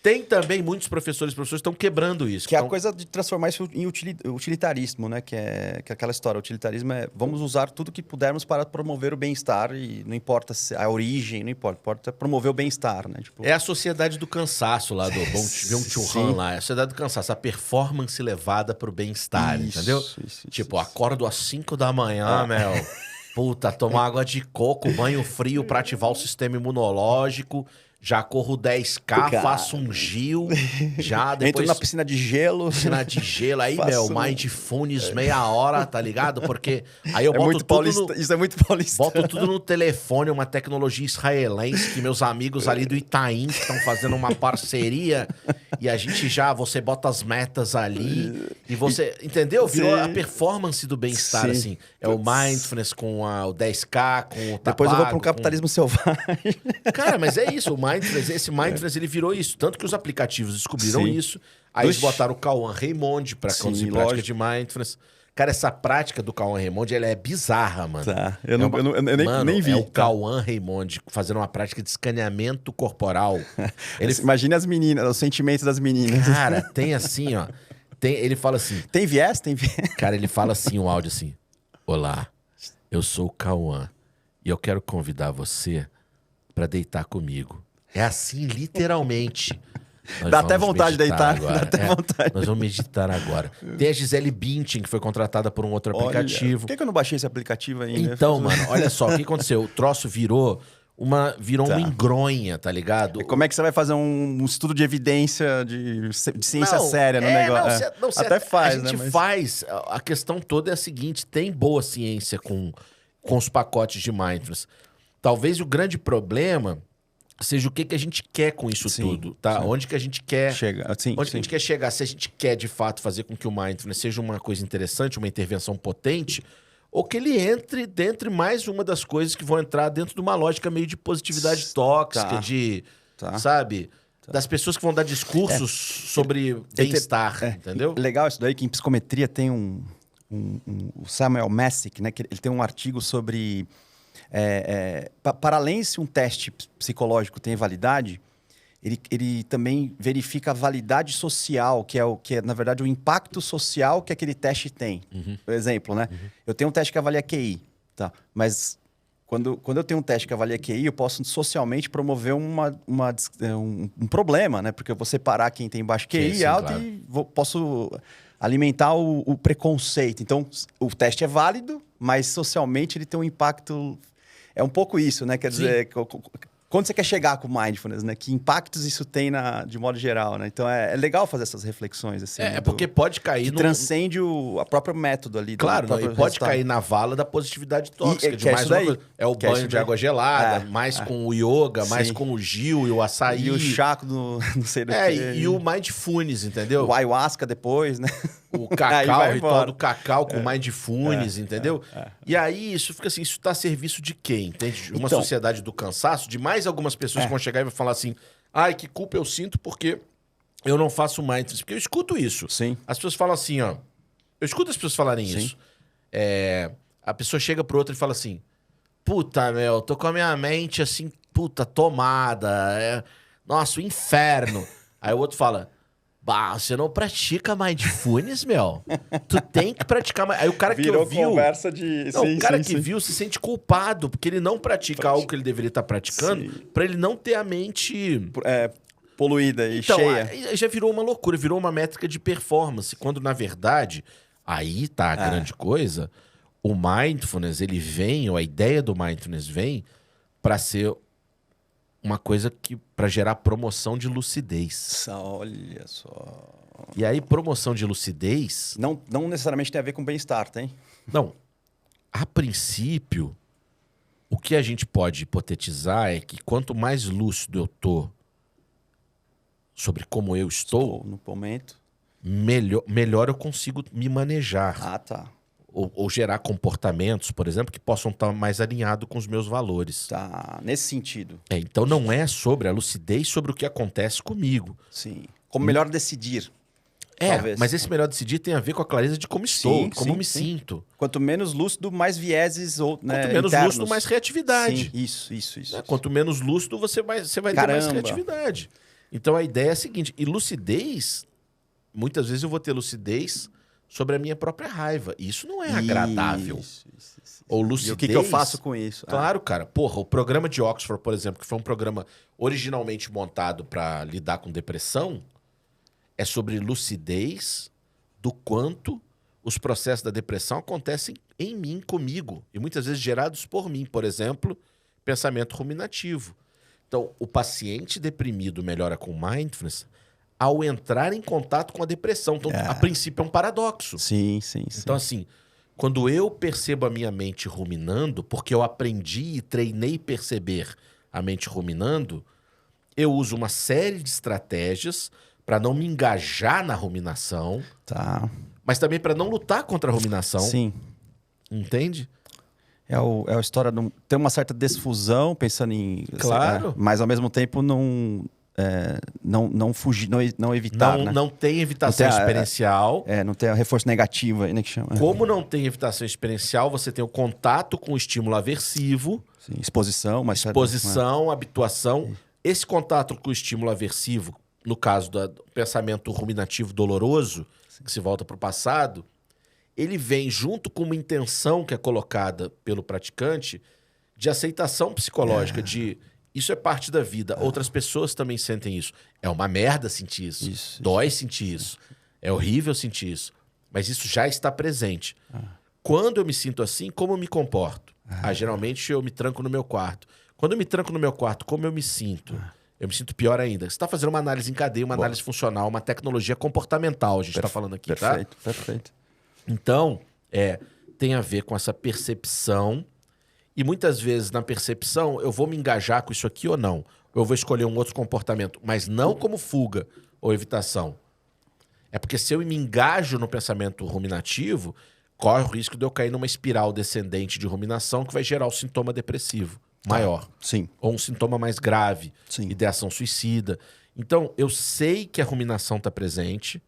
Tem também muitos professores estão quebrando isso. Que é a coisa de transformar isso em utilitarismo, né? Que é aquela história. O utilitarismo é vamos usar tudo que pudermos para promover o bem-estar e não importa a origem, não importa promover o bem-estar, né? Tipo... É a sociedade do cansaço lá do Byung-Chul Han lá. É a sociedade do cansaço, a performance levada para o bem-estar, entendeu? Isso. Acordo às 5 da manhã, meu. Puta, tomar água de coco, banho frio pra ativar o sistema imunológico. Já corro 10K, faço um Gil. Já depois... Entro na piscina de gelo. Piscina de gelo. Aí, Faço mindfulness meia hora, tá ligado? Porque aí eu boto muito tudo paulista, isso é muito paulista. Boto tudo no telefone, uma tecnologia israelense, que meus amigos ali do Itaim que estão fazendo uma parceria. E a gente você bota as metas ali. E você, entendeu? Virou a performance do bem-estar, assim. É o mindfulness com o 10K, com o tabaco. Depois eu vou para um capitalismo selvagem. Cara, mas é isso, esse mindfulness, ele virou isso. Tanto que os aplicativos descobriram isso. Aí eles botaram o Cauã Raymond para conduzir prática de mindfulness. Cara, essa prática do Cauã Raymond, ela é bizarra, mano. Tá, eu nem vi. É o Cauã Raymond fazendo uma prática de escaneamento corporal. Imagina as meninas, os sentimentos das meninas. Cara, tem assim, ó. Ele fala assim... Tem viés? Tem viés. Cara, ele fala assim, o áudio assim. Olá, eu sou o Cauã e eu quero convidar você para deitar comigo. É assim, literalmente. Dá até vontade de deitar. Agora. Dá até vontade. Nós vamos meditar agora. Tem a Gisele Bündchen, que foi contratada por um outro aplicativo. Por que eu não baixei esse aplicativo ainda? Então, mano, olha só, o que aconteceu? O troço virou uma engronha, tá ligado? E como é que você vai fazer um estudo de evidência de ciência séria no negócio? Até faz, a gente né? faz. A questão toda é a seguinte, tem boa ciência com os pacotes de mindfulness. Talvez o grande problema seja o que a gente quer com isso tudo, tá? Sim. Onde que a gente quer chegar. Onde que a gente quer chegar. Se a gente quer, de fato, fazer com que o mindfulness seja uma coisa interessante, uma intervenção potente, ou que ele entre dentro de mais uma das coisas que vão entrar dentro de uma lógica meio de positividade tóxica, sabe? Das pessoas que vão dar discursos sobre bem-estar, entendeu? Legal isso daí, que em psicometria tem o Samuel Messick, né? Que ele tem um artigo sobre... para além se um teste psicológico tem validade, ele também verifica a validade social, que é, na verdade, o impacto social que aquele teste tem. Por exemplo, né? Eu tenho um teste que avalia QI, tá? Mas quando eu tenho um teste que avalia QI, eu posso socialmente promover um problema, né? Porque eu vou separar quem tem baixo QI alto, claro. E posso alimentar o preconceito. Então, o teste é válido, mas socialmente ele tem um impacto... É um pouco isso, né? Quer dizer, quando você quer chegar com o mindfulness, né? Que impactos isso tem de modo geral, né? Então, é legal fazer essas reflexões, assim. Porque pode cair... Que transcende a própria método ali. Claro, pode cair na vala da positividade tóxica. De mais uma coisa. É o banho de água gelada, mais com o yoga, mais com o Gil e o açaí. E o chaco do... não sei do que. E o mindfulness, entendeu? O ayahuasca depois, né? O cacau, o ritual do cacau com mindfulness, entendeu? E aí, isso fica assim, isso está a serviço de quem? Entende? Uma sociedade do cansaço, de mais algumas pessoas que vão chegar e vão falar assim, ai, que culpa eu sinto porque eu não faço mindfulness. Porque eu escuto isso. Sim. As pessoas falam assim, ó, eu escuto as pessoas falarem isso. A pessoa chega pro outro e fala assim, puta, meu, tô com a minha mente assim, puta, tomada, nossa, o inferno. Aí o outro fala... Bah, você não pratica mindfulness, meu? Tu tem que praticar... Aí o cara Virou que ouviu... conversa de... Não, o cara que viu se sente culpado, porque ele não pratica algo que ele deveria estar praticando, pra ele não ter a mente... poluída e cheia. Aí já virou uma loucura, virou uma métrica de performance, quando, na verdade, aí tá a grande coisa, o mindfulness, ele vem, ou a ideia do mindfulness vem pra ser... uma coisa que para gerar promoção de lucidez. Olha só. E aí, promoção de lucidez... Não necessariamente tem a ver com bem-estar, tem? Não. A princípio, o que a gente pode hipotetizar é que quanto mais lúcido eu tô sobre como eu estou no momento, melhor eu consigo me manejar. Ah, tá. Ou gerar comportamentos, por exemplo, que possam estar mais alinhados com os meus valores. Tá, nesse sentido. Então não é sobre a lucidez, sobre o que acontece comigo. Sim. Como melhor decidir. Talvez. Mas esse melhor decidir tem a ver com a clareza de como estou, como me sinto. Quanto menos lúcido, mais vieses ou Quanto menos internos. lúcido, mais criatividade. Sim, isso. Quanto menos lúcido, você vai ter mais criatividade. Então a ideia é a seguinte, e lucidez, muitas vezes eu vou ter lucidez sobre a minha própria raiva. E isso não é agradável. Isso. Ou lucidez... E o que eu faço com isso? Claro, cara. Porra, o programa de Oxford, por exemplo, que foi um programa originalmente montado para lidar com depressão, é sobre lucidez do quanto os processos da depressão acontecem em mim, comigo, e muitas vezes gerados por mim. Por exemplo, pensamento ruminativo. Então, o paciente deprimido melhora com mindfulness ao entrar em contato com a depressão. Então, a princípio é um paradoxo. Sim. Então, assim, quando eu percebo a minha mente ruminando, porque eu aprendi e treinei perceber a mente ruminando, eu uso uma série de estratégias para não me engajar na ruminação, Tá. mas também para não lutar contra a ruminação. Sim. Entende? É a história de ter uma certa desfusão, pensando em... Claro. mas ao mesmo tempo não fugir, não evitar, né? Não tem evitação Não tem experiencial. Não tem reforço negativo aí, né, que chama. Como não tem evitação experiencial, você tem o contato com o estímulo aversivo, Sim, exposição, mas... exposição, habituação. Esse contato com o estímulo aversivo, no caso do pensamento ruminativo doloroso, que se volta para o passado, ele vem junto com uma intenção que é colocada pelo praticante de aceitação psicológica, de isso é parte da vida. Outras pessoas também sentem isso. É uma merda sentir isso. Dói sentir isso. É horrível sentir isso. Mas isso já está presente. Quando eu me sinto assim, como eu me comporto? Geralmente eu me tranco no meu quarto. Quando eu me tranco no meu quarto, como eu me sinto? Eu me sinto pior ainda. Você está fazendo uma análise em cadeia, uma análise funcional, uma tecnologia comportamental, a gente está falando aqui, tá? Perfeito. Então, tem a ver com essa percepção. E muitas vezes, na percepção, eu vou me engajar com isso aqui ou não. Ou eu vou escolher um outro comportamento, mas não como fuga ou evitação. É porque se eu me engajo no pensamento ruminativo, corre o risco de eu cair numa espiral descendente de ruminação que vai gerar o sintoma depressivo maior. Sim. Ou um sintoma mais grave, Sim. ideação suicida. Então, eu sei que a ruminação está presente,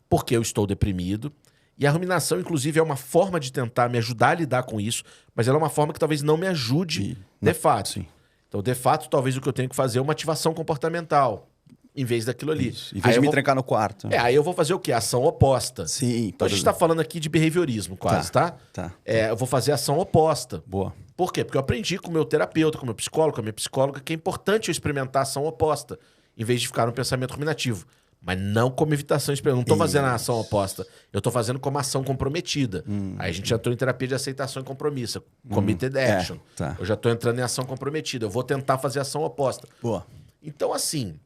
porque eu estou deprimido. E a ruminação, inclusive, é uma forma de tentar me ajudar a lidar com isso, mas ela é uma forma que talvez não me ajude de fato. Sim. Então, de fato, talvez o que eu tenho que fazer é uma ativação comportamental, em vez daquilo ali. Isso. Em vez de me trancar no quarto. Aí eu vou fazer o quê? Ação oposta. Sim. Então, a gente está falando aqui de behaviorismo quase, tá? Eu vou fazer ação oposta. Boa. Por quê? Porque eu aprendi com o meu terapeuta, com o meu psicólogo, com a minha psicóloga, que é importante eu experimentar a ação oposta, em vez de ficar no pensamento ruminativo. Mas não como evitação expressiva. Eu não estou fazendo a ação oposta. Eu estou fazendo como ação comprometida. Aí a gente já entrou em terapia de aceitação e compromisso. Committed action. Eu já estou entrando em ação comprometida. Eu vou tentar fazer a ação oposta. Boa. Então, assim,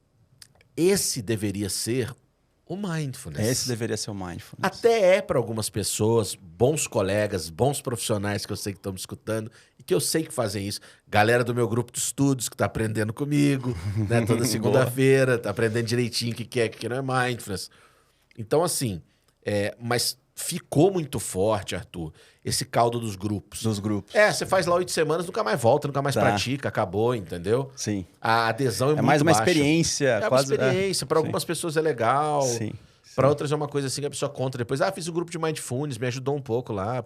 esse deveria ser o mindfulness. Esse deveria ser o mindfulness. Até é para algumas pessoas, bons colegas, bons profissionais que eu sei que estão me escutando e que eu sei que fazem isso. Galera do meu grupo de estudos que está aprendendo comigo, né? Toda segunda-feira, está aprendendo direitinho o que é, o que não é mindfulness. Então, assim, mas ficou muito forte, Arthur, esse caldo dos grupos. Dos grupos. Você faz lá 8 semanas, nunca mais volta, nunca mais pratica, acabou, entendeu? Sim. A adesão é muito mais uma baixa. experiência. É quase, uma experiência. Para algumas pessoas é legal. Sim. Para outras é uma coisa assim que a pessoa conta depois. Fiz o grupo de Mindfulness, me ajudou um pouco lá.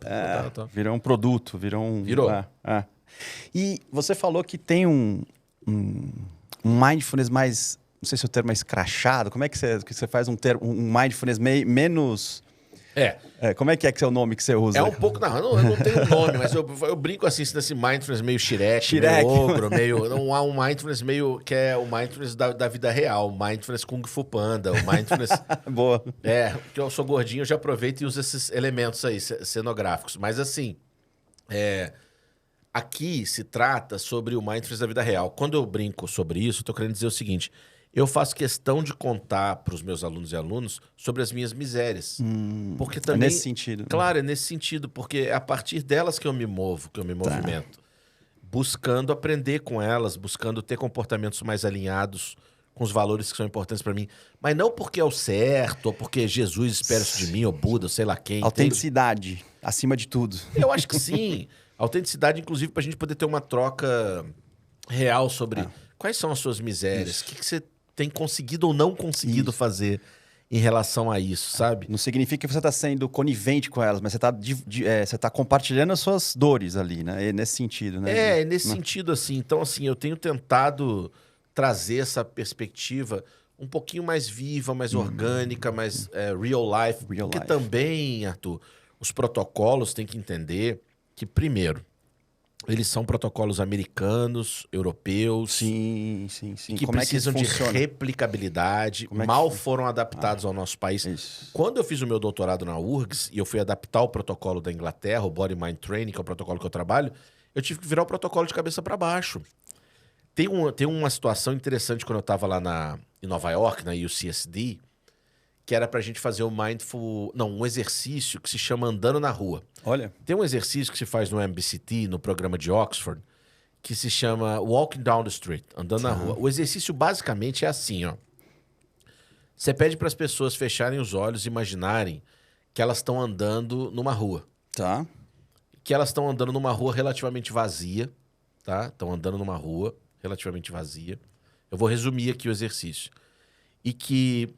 Virou um produto, virou um... Virou. E você falou que tem um mindfulness mais... Não sei se o termo é escrachado. Como é que você faz um mindfulness menos... como é que é o nome que você usa? É um pouco... Não, eu não tenho um nome, mas eu brinco assim, nesse mindfulness meio Shrek, meio ogro, meio... Não há um mindfulness meio... Que é o mindfulness da vida real. O mindfulness Kung Fu Panda. O mindfulness... Boa. Porque eu sou gordinho, eu já aproveito e uso esses elementos aí, cenográficos. Mas assim... Aqui se trata sobre o mindfulness da vida real. Quando eu brinco sobre isso, eu tô querendo dizer o seguinte... Eu faço questão de contar para os meus alunos e alunos sobre as minhas misérias. Porque também, é nesse sentido. Claro, é nesse sentido, porque é a partir delas que eu me movo, que eu me movimento. Buscando aprender com elas, buscando ter comportamentos mais alinhados com os valores que são importantes para mim. Mas não porque é o certo, ou porque Jesus espera isso de mim, ou Buda, ou sei lá quem. Autenticidade, acima de tudo. Eu acho que sim. Autenticidade, inclusive, para a gente poder ter uma troca real sobre quais são as suas misérias, o que você tem conseguido ou não conseguido fazer em relação a isso, sabe? Não significa que você está sendo conivente com elas, mas você tá compartilhando as suas dores ali, né? É nesse sentido, né? Nesse sentido, assim. Então, assim, eu tenho tentado trazer essa perspectiva um pouquinho mais viva, mais orgânica, mais real life. Porque também, Arthur, os protocolos têm que entender que, primeiro, Eles são protocolos americanos, europeus, Sim. que Como precisam é que de funciona? replicabilidade, Como é que mal fun- foram adaptados ao nosso país. Isso. Quando eu fiz o meu doutorado na URGS e eu fui adaptar o protocolo da Inglaterra, o Body Mind Training, que é o protocolo que eu trabalho, eu tive que virar o protocolo de cabeça para baixo. Tem uma situação interessante quando eu estava lá em Nova York, na UCSD, que era pra gente fazer um exercício que se chama Andando na Rua. Olha. Tem um exercício que se faz no MBCT, no programa de Oxford, que se chama Walking Down the Street, andando na rua. O exercício basicamente é assim, ó. Você pede para as pessoas fecharem os olhos e imaginarem que elas estão andando numa rua. Tá. Que elas estão andando numa rua relativamente vazia, tá? Estão andando numa rua relativamente vazia. Eu vou resumir aqui o exercício. E que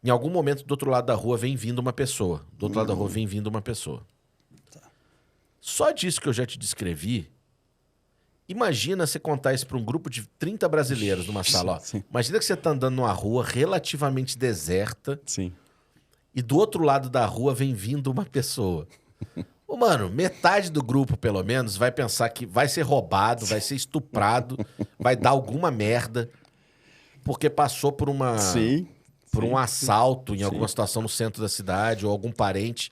em algum momento do outro lado da rua vem vindo uma pessoa. Do outro lado da rua vem vindo uma pessoa. Só disso que eu já te descrevi, imagina você contar isso para um grupo de 30 brasileiros numa sala. Ó. Sim. Imagina que você está andando numa rua relativamente deserta Sim. e do outro lado da rua vem vindo uma pessoa. Ô, mano, metade do grupo, pelo menos, vai pensar que vai ser roubado, vai ser estuprado, vai dar alguma merda, porque passou por um assalto em alguma situação no centro da cidade ou algum parente.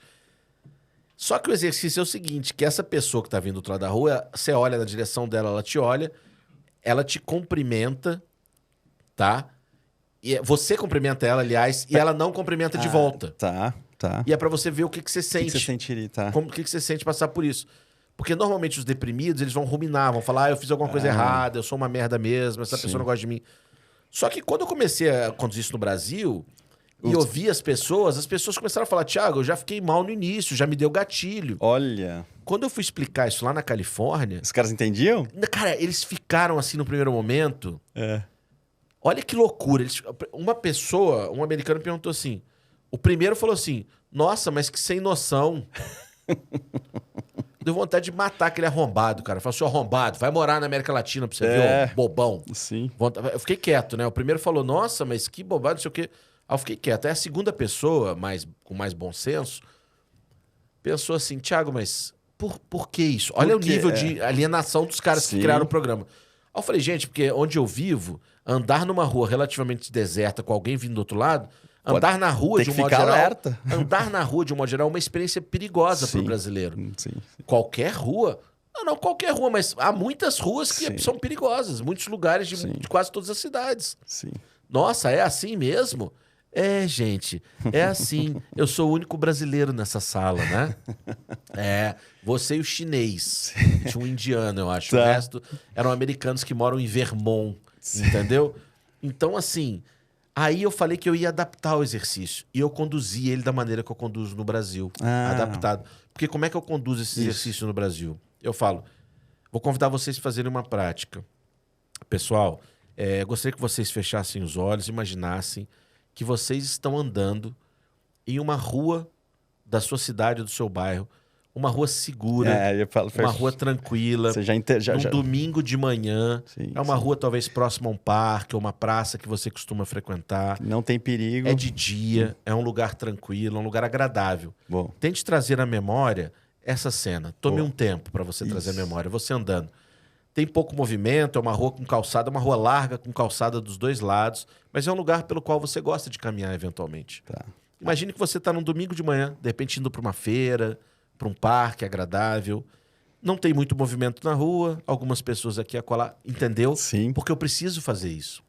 Só que o exercício é o seguinte, que essa pessoa que tá vindo do outro lado da rua, você olha na direção dela, ela te olha, ela te cumprimenta, tá? E você cumprimenta ela, aliás, e ela não cumprimenta de volta. Tá. E é pra você ver o que você sente. O que você sentiria, tá? O que você sente passar por isso. Porque normalmente os deprimidos, eles vão ruminar, vão falar, eu fiz alguma coisa errada, eu sou uma merda mesmo, essa pessoa não gosta de mim. Só que quando eu comecei a conduzir isso no Brasil e ouvir as pessoas começaram a falar, Thiago, eu já fiquei mal no início, já me deu gatilho. Olha. Quando eu fui explicar isso lá na Califórnia, Os caras entendiam? cara, eles ficaram assim no primeiro momento. É. Olha que loucura. Um americano perguntou assim, o primeiro falou assim, nossa, mas que sem noção. Deu vontade de matar aquele arrombado, cara. Falou, seu arrombado, vai morar na América Latina pra você ver, ô bobão. Sim. Eu fiquei quieto, né? O primeiro falou, nossa, mas que bobagem, não sei o quê. Aí eu fiquei quieto. Aí a segunda pessoa, com mais bom senso, pensou assim, Thiago, mas por que isso? Olha o nível de alienação dos caras que criaram o programa. Aí eu falei, gente, porque onde eu vivo, andar numa rua relativamente deserta com alguém vindo do outro lado, andar na rua de um modo geral, andar na rua de um modo geral é uma experiência perigosa para o brasileiro. Sim. Qualquer rua? Não qualquer rua, mas há muitas ruas que são perigosas, muitos lugares de quase todas as cidades. Sim. Nossa, é assim mesmo? É, gente, é assim. Eu sou o único brasileiro nessa sala, né? É, você e o chinês. Tinha um indiano, eu acho. O resto eram americanos que moram em Vermont, entendeu? Então, assim, aí eu falei que eu ia adaptar o exercício. E eu conduzi ele da maneira que eu conduzo no Brasil. Adaptado. Porque como é que eu conduzo esse exercício no Brasil? Eu falo, vou convidar vocês a fazerem uma prática. Pessoal, gostaria que vocês fechassem os olhos, imaginassem que vocês estão andando em uma rua da sua cidade, do seu bairro, uma rua segura, uma rua tranquila, num domingo de manhã, uma rua talvez próxima a um parque ou uma praça que você costuma frequentar. Não tem perigo. É de dia, é um lugar tranquilo, é um lugar agradável. Bom. Tente trazer à memória essa cena. Tome um tempo para você trazer à memória, você andando. Tem pouco movimento, é uma rua com calçada, uma rua larga com calçada dos dois lados, mas é um lugar pelo qual você gosta de caminhar eventualmente. Imagine que você está num domingo de manhã, de repente indo para uma feira, para um parque agradável. Não tem muito movimento na rua, algumas pessoas aqui a colar, entendeu? Sim. Porque eu preciso fazer isso.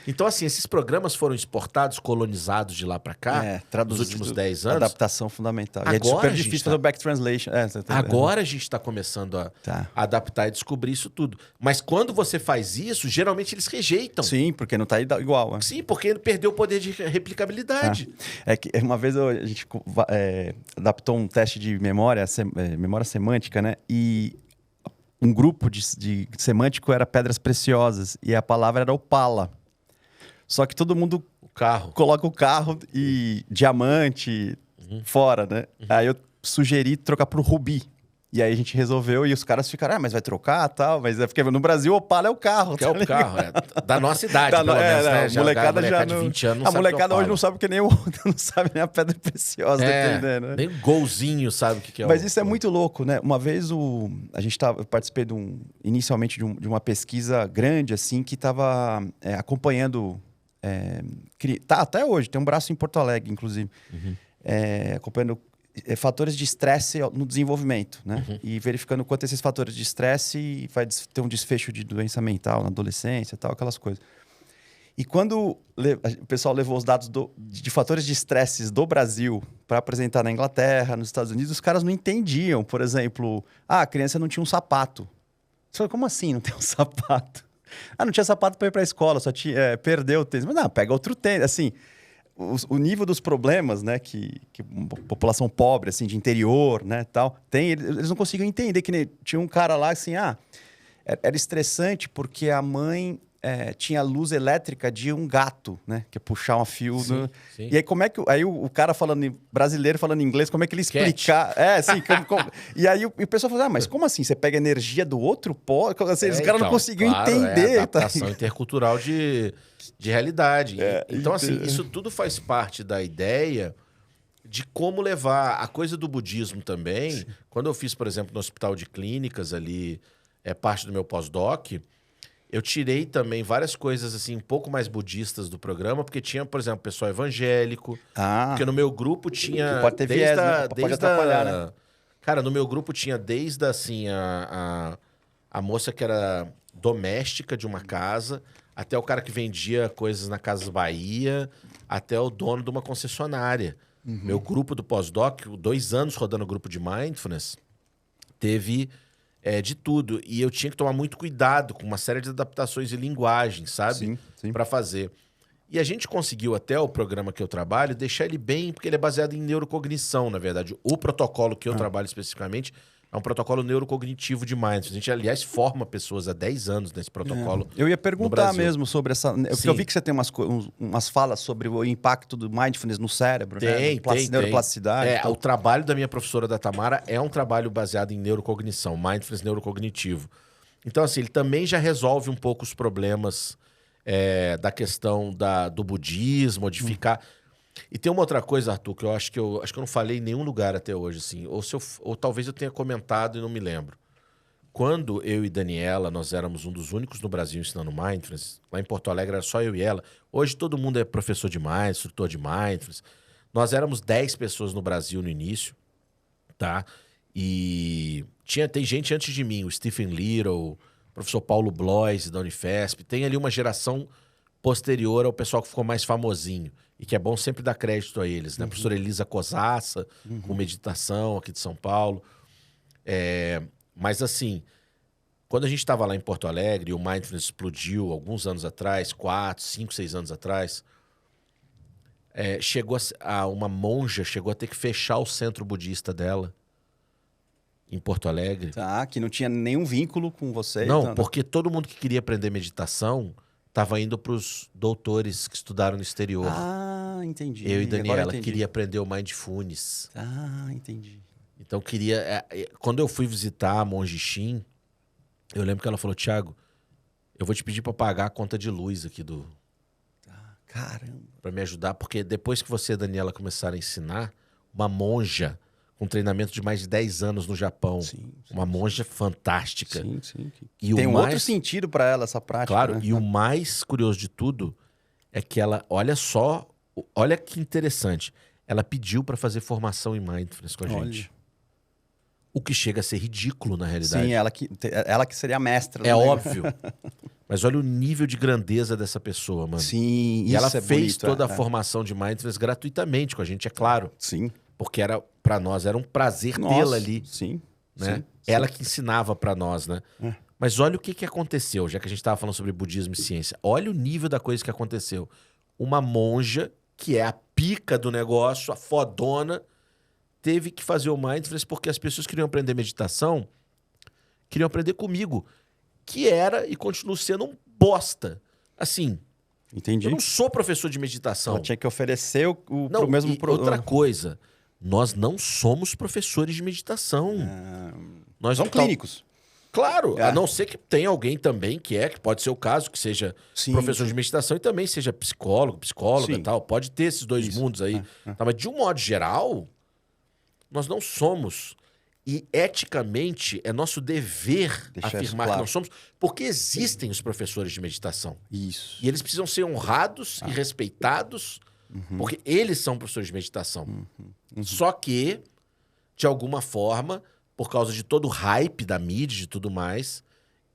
Então, assim, esses programas foram exportados, colonizados de lá para cá, nos últimos 10 anos. Adaptação fundamental. Agora, e é super difícil fazer o back translation. Agora a gente está começando a adaptar e descobrir isso tudo. Mas quando você faz isso, geralmente eles rejeitam. Sim, porque não está igual. Sim, porque perdeu o poder de replicabilidade. É que uma vez a gente adaptou um teste de memória semântica, né? E um grupo de semântico era pedras preciosas e a palavra era opala. Só que todo mundo coloca o carro e diamante fora, né? Aí eu sugeri trocar pro rubi. E aí a gente resolveu e os caras ficaram, mas vai trocar e tal. Mas é porque no Brasil o Opala é o carro. Que é o carro, da nossa idade, pelo menos, né? A molecada já de 20 anos não a sabe molecada hoje não sabe o que nem o não sabe nem a pedra preciosa, dependendo, né? Nem o golzinho sabe o que é. Mas isso é muito louco, né? Uma vez eu participei inicialmente de uma pesquisa grande, assim, que estava acompanhando. Tá, até hoje, tem um braço em Porto Alegre, inclusive, acompanhando fatores de estresse no desenvolvimento, né? E verificando quanto esses fatores de estresse vai ter um desfecho de doença mental na adolescência e tal, aquelas coisas. E quando o pessoal levou os dados de fatores de estresse do Brasil para apresentar na Inglaterra, nos Estados Unidos, os caras não entendiam. Por exemplo, a criança não tinha um sapato. Você fala, como assim não tem um sapato? Não tinha sapato para ir para a escola, só tinha, perdeu o tênis. Mas não, pega outro tênis. Assim, o nível dos problemas, né, que população pobre, assim, de interior, né, tal, tem, eles não conseguiam entender que tinha um cara lá, assim, era estressante porque a mãe tinha luz elétrica de um gato, né, que é puxar um fio. Sim. E aí, como é que aí o cara brasileiro falando inglês, como é que ele explicar? Sim, e aí o pessoal falou, mas como assim? Você pega energia do outro pó? Assim, os caras não conseguiam entender. Adaptação intercultural de realidade. Então, assim, isso tudo faz parte da ideia de como levar a coisa do budismo também. Sim. Quando eu fiz, por exemplo, no Hospital de Clínicas ali, parte do meu pós-doc, eu tirei também várias coisas assim um pouco mais budistas do programa, porque tinha, por exemplo, pessoal evangélico. Porque no meu grupo tinha... Pode ter viés, né? Pode atrapalhar, né? Cara, no meu grupo tinha desde, assim, a moça que era doméstica de uma casa, até o cara que vendia coisas na Casas Bahia, até o dono de uma concessionária. Meu grupo do pós-doc, 2 anos rodando o grupo de Mindfulness, teve... de tudo. E eu tinha que tomar muito cuidado com uma série de adaptações de linguagem, sabe? Sim. Para fazer. E a gente conseguiu, até o programa que eu trabalho, deixar ele bem, porque ele é baseado em neurocognição, na verdade. O protocolo que eu trabalho especificamente é um protocolo neurocognitivo de Mindfulness. A gente, aliás, forma pessoas há 10 anos nesse protocolo. Eu ia perguntar mesmo sobre essa... Porque eu vi que você tem umas falas sobre o impacto do Mindfulness no cérebro, tem. Neuroplasticidade. O trabalho da minha professora da Tamara é um trabalho baseado em neurocognição, Mindfulness neurocognitivo. Então, assim, ele também já resolve um pouco os problemas da questão do budismo, de ficar... E tem uma outra coisa, Arthur, que eu acho que eu não falei em nenhum lugar até hoje, assim. Ou talvez eu tenha comentado e não me lembro. Quando eu e Daniela, nós éramos um dos únicos no Brasil ensinando Mindfulness, lá em Porto Alegre era só eu e ela. Hoje todo mundo é professor de Mindfulness, instrutor de Mindfulness. Nós éramos 10 pessoas no Brasil no início, tá? E tem gente antes de mim, o Stephen Little, o professor Paulo Blois, da Unifesp. Tem ali uma geração posterior ao pessoal que ficou mais famosinho. E que é bom sempre dar crédito a eles, né? A professora Elisa Cosassa, com meditação aqui de São Paulo. Mas assim, quando a gente estava lá em Porto Alegre, e o Mindfulness explodiu alguns anos atrás, 4, 5, 6 anos atrás, uma monja chegou a ter que fechar o centro budista dela em Porto Alegre. Tá, que não tinha nenhum vínculo com você. Não, então, porque todo mundo que queria aprender meditação estava indo para os doutores que estudaram no exterior. Entendi. Eu e Daniela queria aprender o Mindfulness. Entendi. Então queria... Quando eu fui visitar a Monge Shin, eu lembro que ela falou, Thiago, eu vou te pedir para pagar a conta de luz aqui do... Caramba. Para me ajudar, porque depois que você e a Daniela começaram a ensinar, uma monja com treinamento de mais de 10 anos no Japão, uma monja fantástica. Sim. E tem outro sentido para ela essa prática. Claro, né? E o mais curioso de tudo é que ela, olha que interessante, ela pediu para fazer formação em Mindfulness com a gente. O que chega a ser ridículo na realidade. Sim, ela que seria a mestra. É óbvio. Mas olha o nível de grandeza dessa pessoa, mano. Sim, e ela fez toda a formação de Mindfulness gratuitamente com a gente, é claro. Sim. Porque para nós era um prazer tê-la ali. Sim. Né? Sim. Ela que ensinava para nós, né? Mas olha o que aconteceu, já que a gente estava falando sobre budismo e ciência. Olha o nível da coisa que aconteceu. Uma monja, que é a pica do negócio, a fodona, teve que fazer o Mindfulness porque as pessoas queriam aprender meditação, queriam aprender comigo, que era e continua sendo um bosta. Assim, entendi. Eu não sou professor de meditação. Ela tinha que oferecer o mesmo... Outra coisa, nós não somos professores de meditação. Nós São não clínicos. Claro, a não ser que tenha alguém também que pode ser o caso, que seja professor de meditação e também seja psicólogo, psicóloga e tal. Pode ter esses dois mundos aí. Tá, mas de um modo geral, nós não somos. E eticamente é nosso dever afirmar que nós somos, porque existem os professores de meditação. Isso. E eles precisam ser honrados e respeitados, porque eles são professores de meditação. Só que, de alguma forma, por causa de todo o hype da mídia e tudo mais,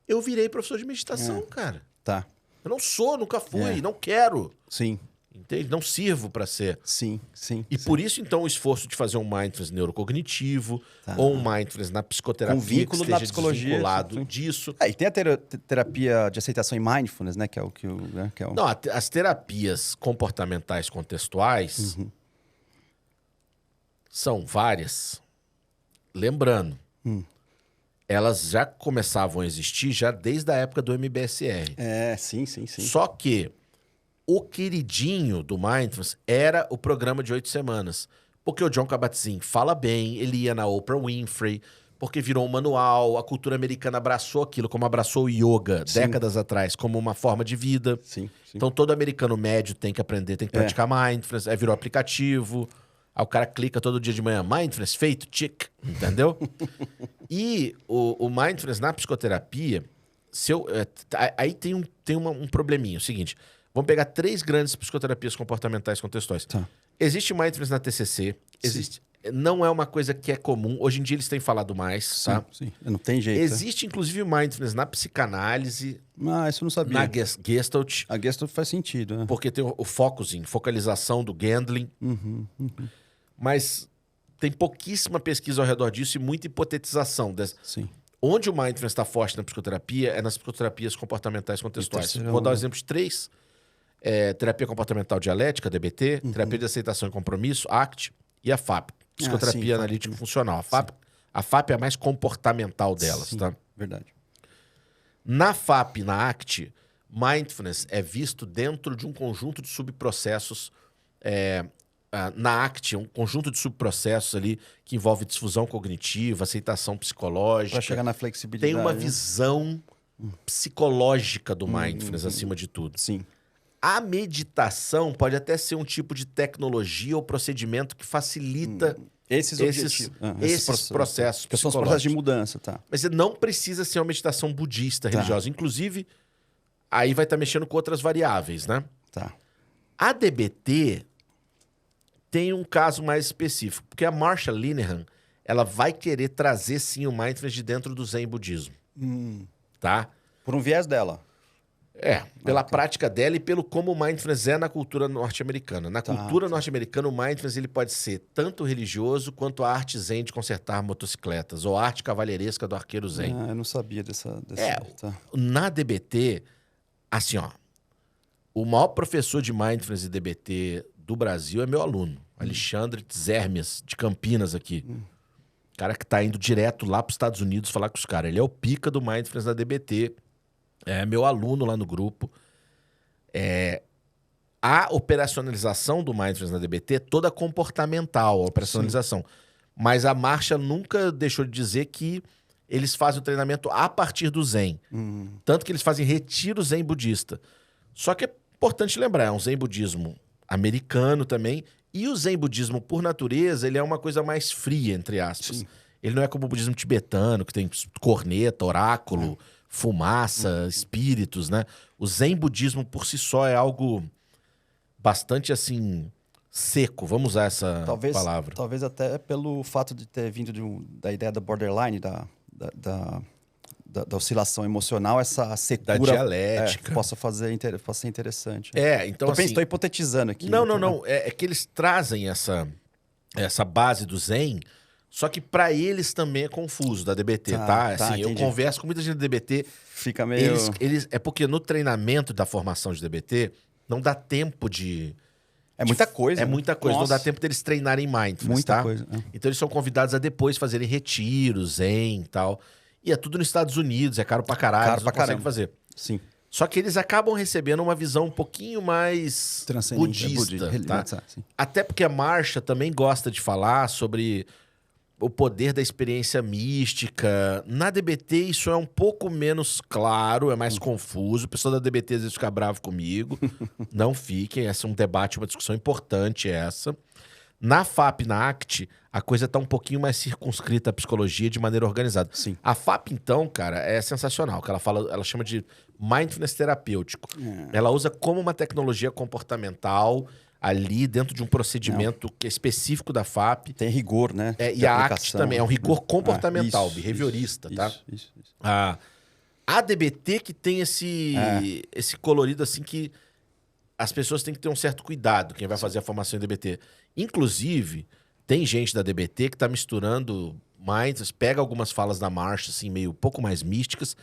eu virei professor de meditação, cara. Tá. Eu não sou, nunca fui, não quero. Sim. Entende? Não sirvo para ser. Sim. E por isso, então, o esforço de fazer um mindfulness neurocognitivo ou um mindfulness na psicoterapia com vínculo que na esteja psicologia desvinculado disso. E tem a terapia de aceitação em mindfulness, né? Que é o que Não, as terapias comportamentais contextuais são várias. Lembrando, elas já começavam a existir já desde a época do MBSR. Sim. Só que o queridinho do Mindfulness era o programa de 8 semanas. Porque o John Kabat-Zinn fala bem, ele ia na Oprah Winfrey, porque virou um manual, a cultura americana abraçou aquilo, como abraçou o yoga décadas atrás, como uma forma de vida. Sim. Então todo americano médio tem que aprender, tem que praticar Mindfulness, aí virou aplicativo, aí o cara clica todo dia de manhã, Mindfulness feito, tic, entendeu? E o Mindfulness na psicoterapia, aí tem um probleminha, o seguinte... Vamos pegar 3 grandes psicoterapias comportamentais contextuais. Tá. Existe Mindfulness na TCC. Não é uma coisa que é comum. Hoje em dia eles têm falado mais, tá? Sim. Não tem jeito. Existe, inclusive, Mindfulness na psicanálise. Isso eu não sabia. Na Gestalt. A Gestalt faz sentido, né? Porque tem o focusing, focalização do Gandling. Mas tem pouquíssima pesquisa ao redor disso e muita hipotetização. Sim. Onde o Mindfulness está forte na psicoterapia é nas psicoterapias comportamentais contextuais. Vou dar um exemplo de 3. Terapia comportamental dialética, DBT, terapia de aceitação e compromisso, ACT, e a FAP, psicoterapia analítico funcional. A FAP é a mais comportamental delas, tá? Verdade. Na FAP e na ACT, Mindfulness é visto dentro de um conjunto de subprocessos. Na ACT, um conjunto de subprocessos ali que envolve difusão cognitiva, aceitação psicológica. Para chegar na flexibilidade. Tem uma visão psicológica do Mindfulness acima de tudo. Sim. A meditação pode até ser um tipo de tecnologia ou procedimento que facilita esses processos que são os processos de mudança, tá? Mas você não precisa ser uma meditação budista, religiosa. Inclusive, aí vai estar mexendo com outras variáveis, né? Tá. A DBT tem um caso mais específico, porque a Marsha Linehan, ela vai querer trazer, sim, o Mindfulness de dentro do Zen budismo. Tá? Por um viés dela. Pela prática dela e pelo como o Mindfulness é na cultura norte-americana. Na cultura norte-americana, o Mindfulness ele pode ser tanto religioso quanto a arte zen de consertar motocicletas, ou a arte cavalheiresca do arqueiro zen. Eu não sabia dessa... Na DBT, assim, ó, o maior professor de Mindfulness e DBT do Brasil é meu aluno, Alexandre Tzermias, de Campinas aqui. Cara que tá indo direto lá para os Estados Unidos falar com os caras. Ele é o pica do Mindfulness da DBT. É meu aluno lá no grupo. A operacionalização do Mindfulness na DBT é toda comportamental, a operacionalização. Mas a Marsha nunca deixou de dizer que eles fazem o treinamento a partir do Zen. Tanto que eles fazem retiro Zen budista. Só que é importante lembrar, é um Zen budismo americano também. E o Zen budismo, por natureza, ele é uma coisa mais fria, entre aspas. Ele não é como o budismo tibetano, que tem corneta, oráculo... fumaça, espíritos, né? O Zen budismo por si só é algo bastante, assim, seco. Vamos usar essa palavra. Talvez até pelo fato de ter vindo da ideia da borderline, da oscilação emocional, essa secura... Da dialética. Possa ser interessante. Então assim... Estou hipotetizando aqui. Não. É que eles trazem essa base do Zen... Só que para eles também é confuso da DBT, tá? Assim, eu converso com muita gente da DBT. Fica meio... É porque no treinamento da formação de DBT, não dá tempo de... É muita coisa. É muita coisa. Nossa. Não dá tempo deles treinarem Mindfulness, muita tá? coisa. Então eles são convidados a depois fazerem retiros, Zen e tal. E é tudo nos Estados Unidos, é caro pra caralho, eles não conseguem fazer. Sim. Só que eles acabam recebendo uma visão um pouquinho mais budista, tá? Sim. Até porque a Marsha também gosta de falar sobre... o poder da experiência mística. Na DBT isso é um pouco menos claro, é mais confuso. O pessoal da DBT às vezes fica bravo comigo. Não fiquem, esse é um debate, uma discussão importante essa. Na FAP, na ACT, a coisa está um pouquinho mais circunscrita à psicologia de maneira organizada. Sim. A FAP, então, cara, é sensacional. Que ela chama de mindfulness terapêutico. Ela usa como uma tecnologia comportamental ali dentro de um procedimento que é específico da FAP. Tem rigor, né? E a ACT também é um rigor comportamental, behaviorista, tá? Isso. A DBT que tem esse colorido assim que as pessoas têm que ter um certo cuidado, quem vai fazer a formação em DBT. Inclusive, tem gente da DBT que tá misturando mindfulness, pega algumas falas da Marcia, assim, meio um pouco mais místicas,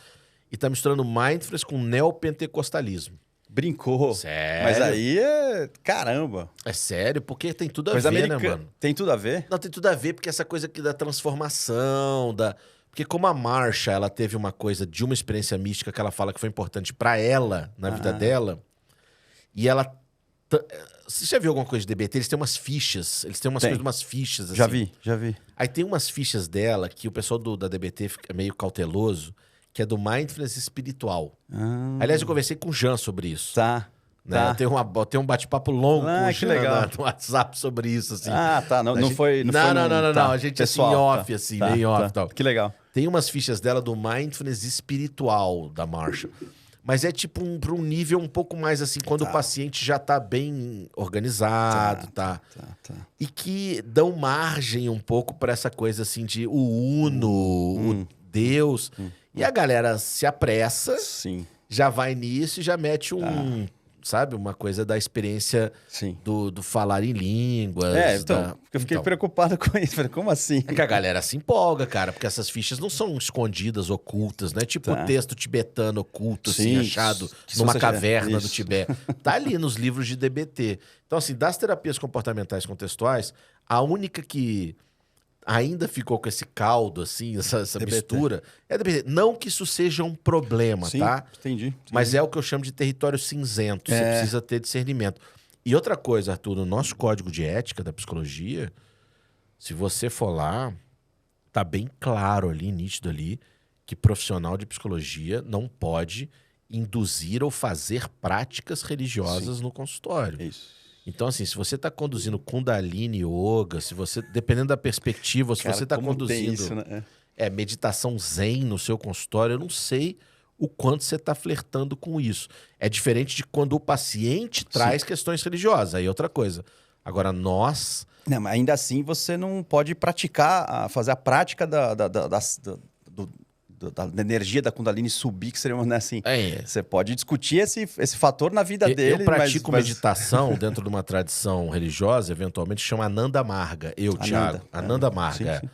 e tá misturando mindfulness com neopentecostalismo. Brincou. Sério? Mas aí é... Caramba. É sério, porque tem tudo a Coisa ver, americana. né, mano? Tem tudo a ver? Não, tem tudo a ver, porque essa coisa aqui da transformação, Porque como a Marcia, ela teve uma coisa de uma experiência mística que ela fala que foi importante pra ela, na vida dela, e ela... Você já viu alguma coisa de DBT? Eles têm umas fichas. Eles têm umas fichas, assim. Já vi. Aí tem umas fichas dela que o pessoal da DBT fica meio cauteloso, que é do mindfulness espiritual. Aliás, eu conversei com o Jean sobre isso. Tá. Né? Tá. Tem um bate-papo longo com o que Jean legal. no WhatsApp sobre isso, assim. Tá. Não foi... Não. Tá. A gente Pessoal, assim, off, assim, tá, meio tá. off e tal. Que legal. Tem umas fichas dela do mindfulness espiritual da Marcia. Mas é tipo para um nível um pouco mais assim, quando o paciente já tá bem organizado, tá? E que dão margem um pouco para essa coisa assim de o Uno, o Deus. E a galera se apressa, Sim. já vai nisso e já mete sabe, uma coisa da experiência Sim. do falar em línguas. Eu fiquei preocupado com isso. Falei, como assim? É que a galera se empolga, cara, porque essas fichas não são escondidas, ocultas, né? Tipo o texto tibetano oculto, assim, achado numa caverna do Tibete. Tá ali nos livros de DBT. Então, assim, das terapias comportamentais contextuais, a única que ainda ficou com esse caldo, assim, essa mistura, é DBT. Não que isso seja um problema, tá? Entendi. Mas é o que eu chamo de território cinzento. Você precisa ter discernimento. E outra coisa, Arthur, no nosso código de ética da psicologia, se você for lá, tá bem claro ali, nítido ali, que profissional de psicologia não pode induzir ou fazer práticas religiosas no consultório. Isso. Então, assim, se você está conduzindo Kundalini Yoga, se você, dependendo da perspectiva, se você está conduzindo isso, né? meditação zen no seu consultório, eu não sei o quanto você está flertando com isso. É diferente de quando o paciente traz questões religiosas, aí é outra coisa. Agora, nós... Não, mas ainda assim você não pode praticar, fazer a prática da energia da Kundalini subir, que seria, né, assim... Você pode discutir esse fator na vida dele, eu pratico meditação dentro de uma tradição religiosa, eventualmente, chama Ananda Marga. Thiago. Ananda Marga. Sim. É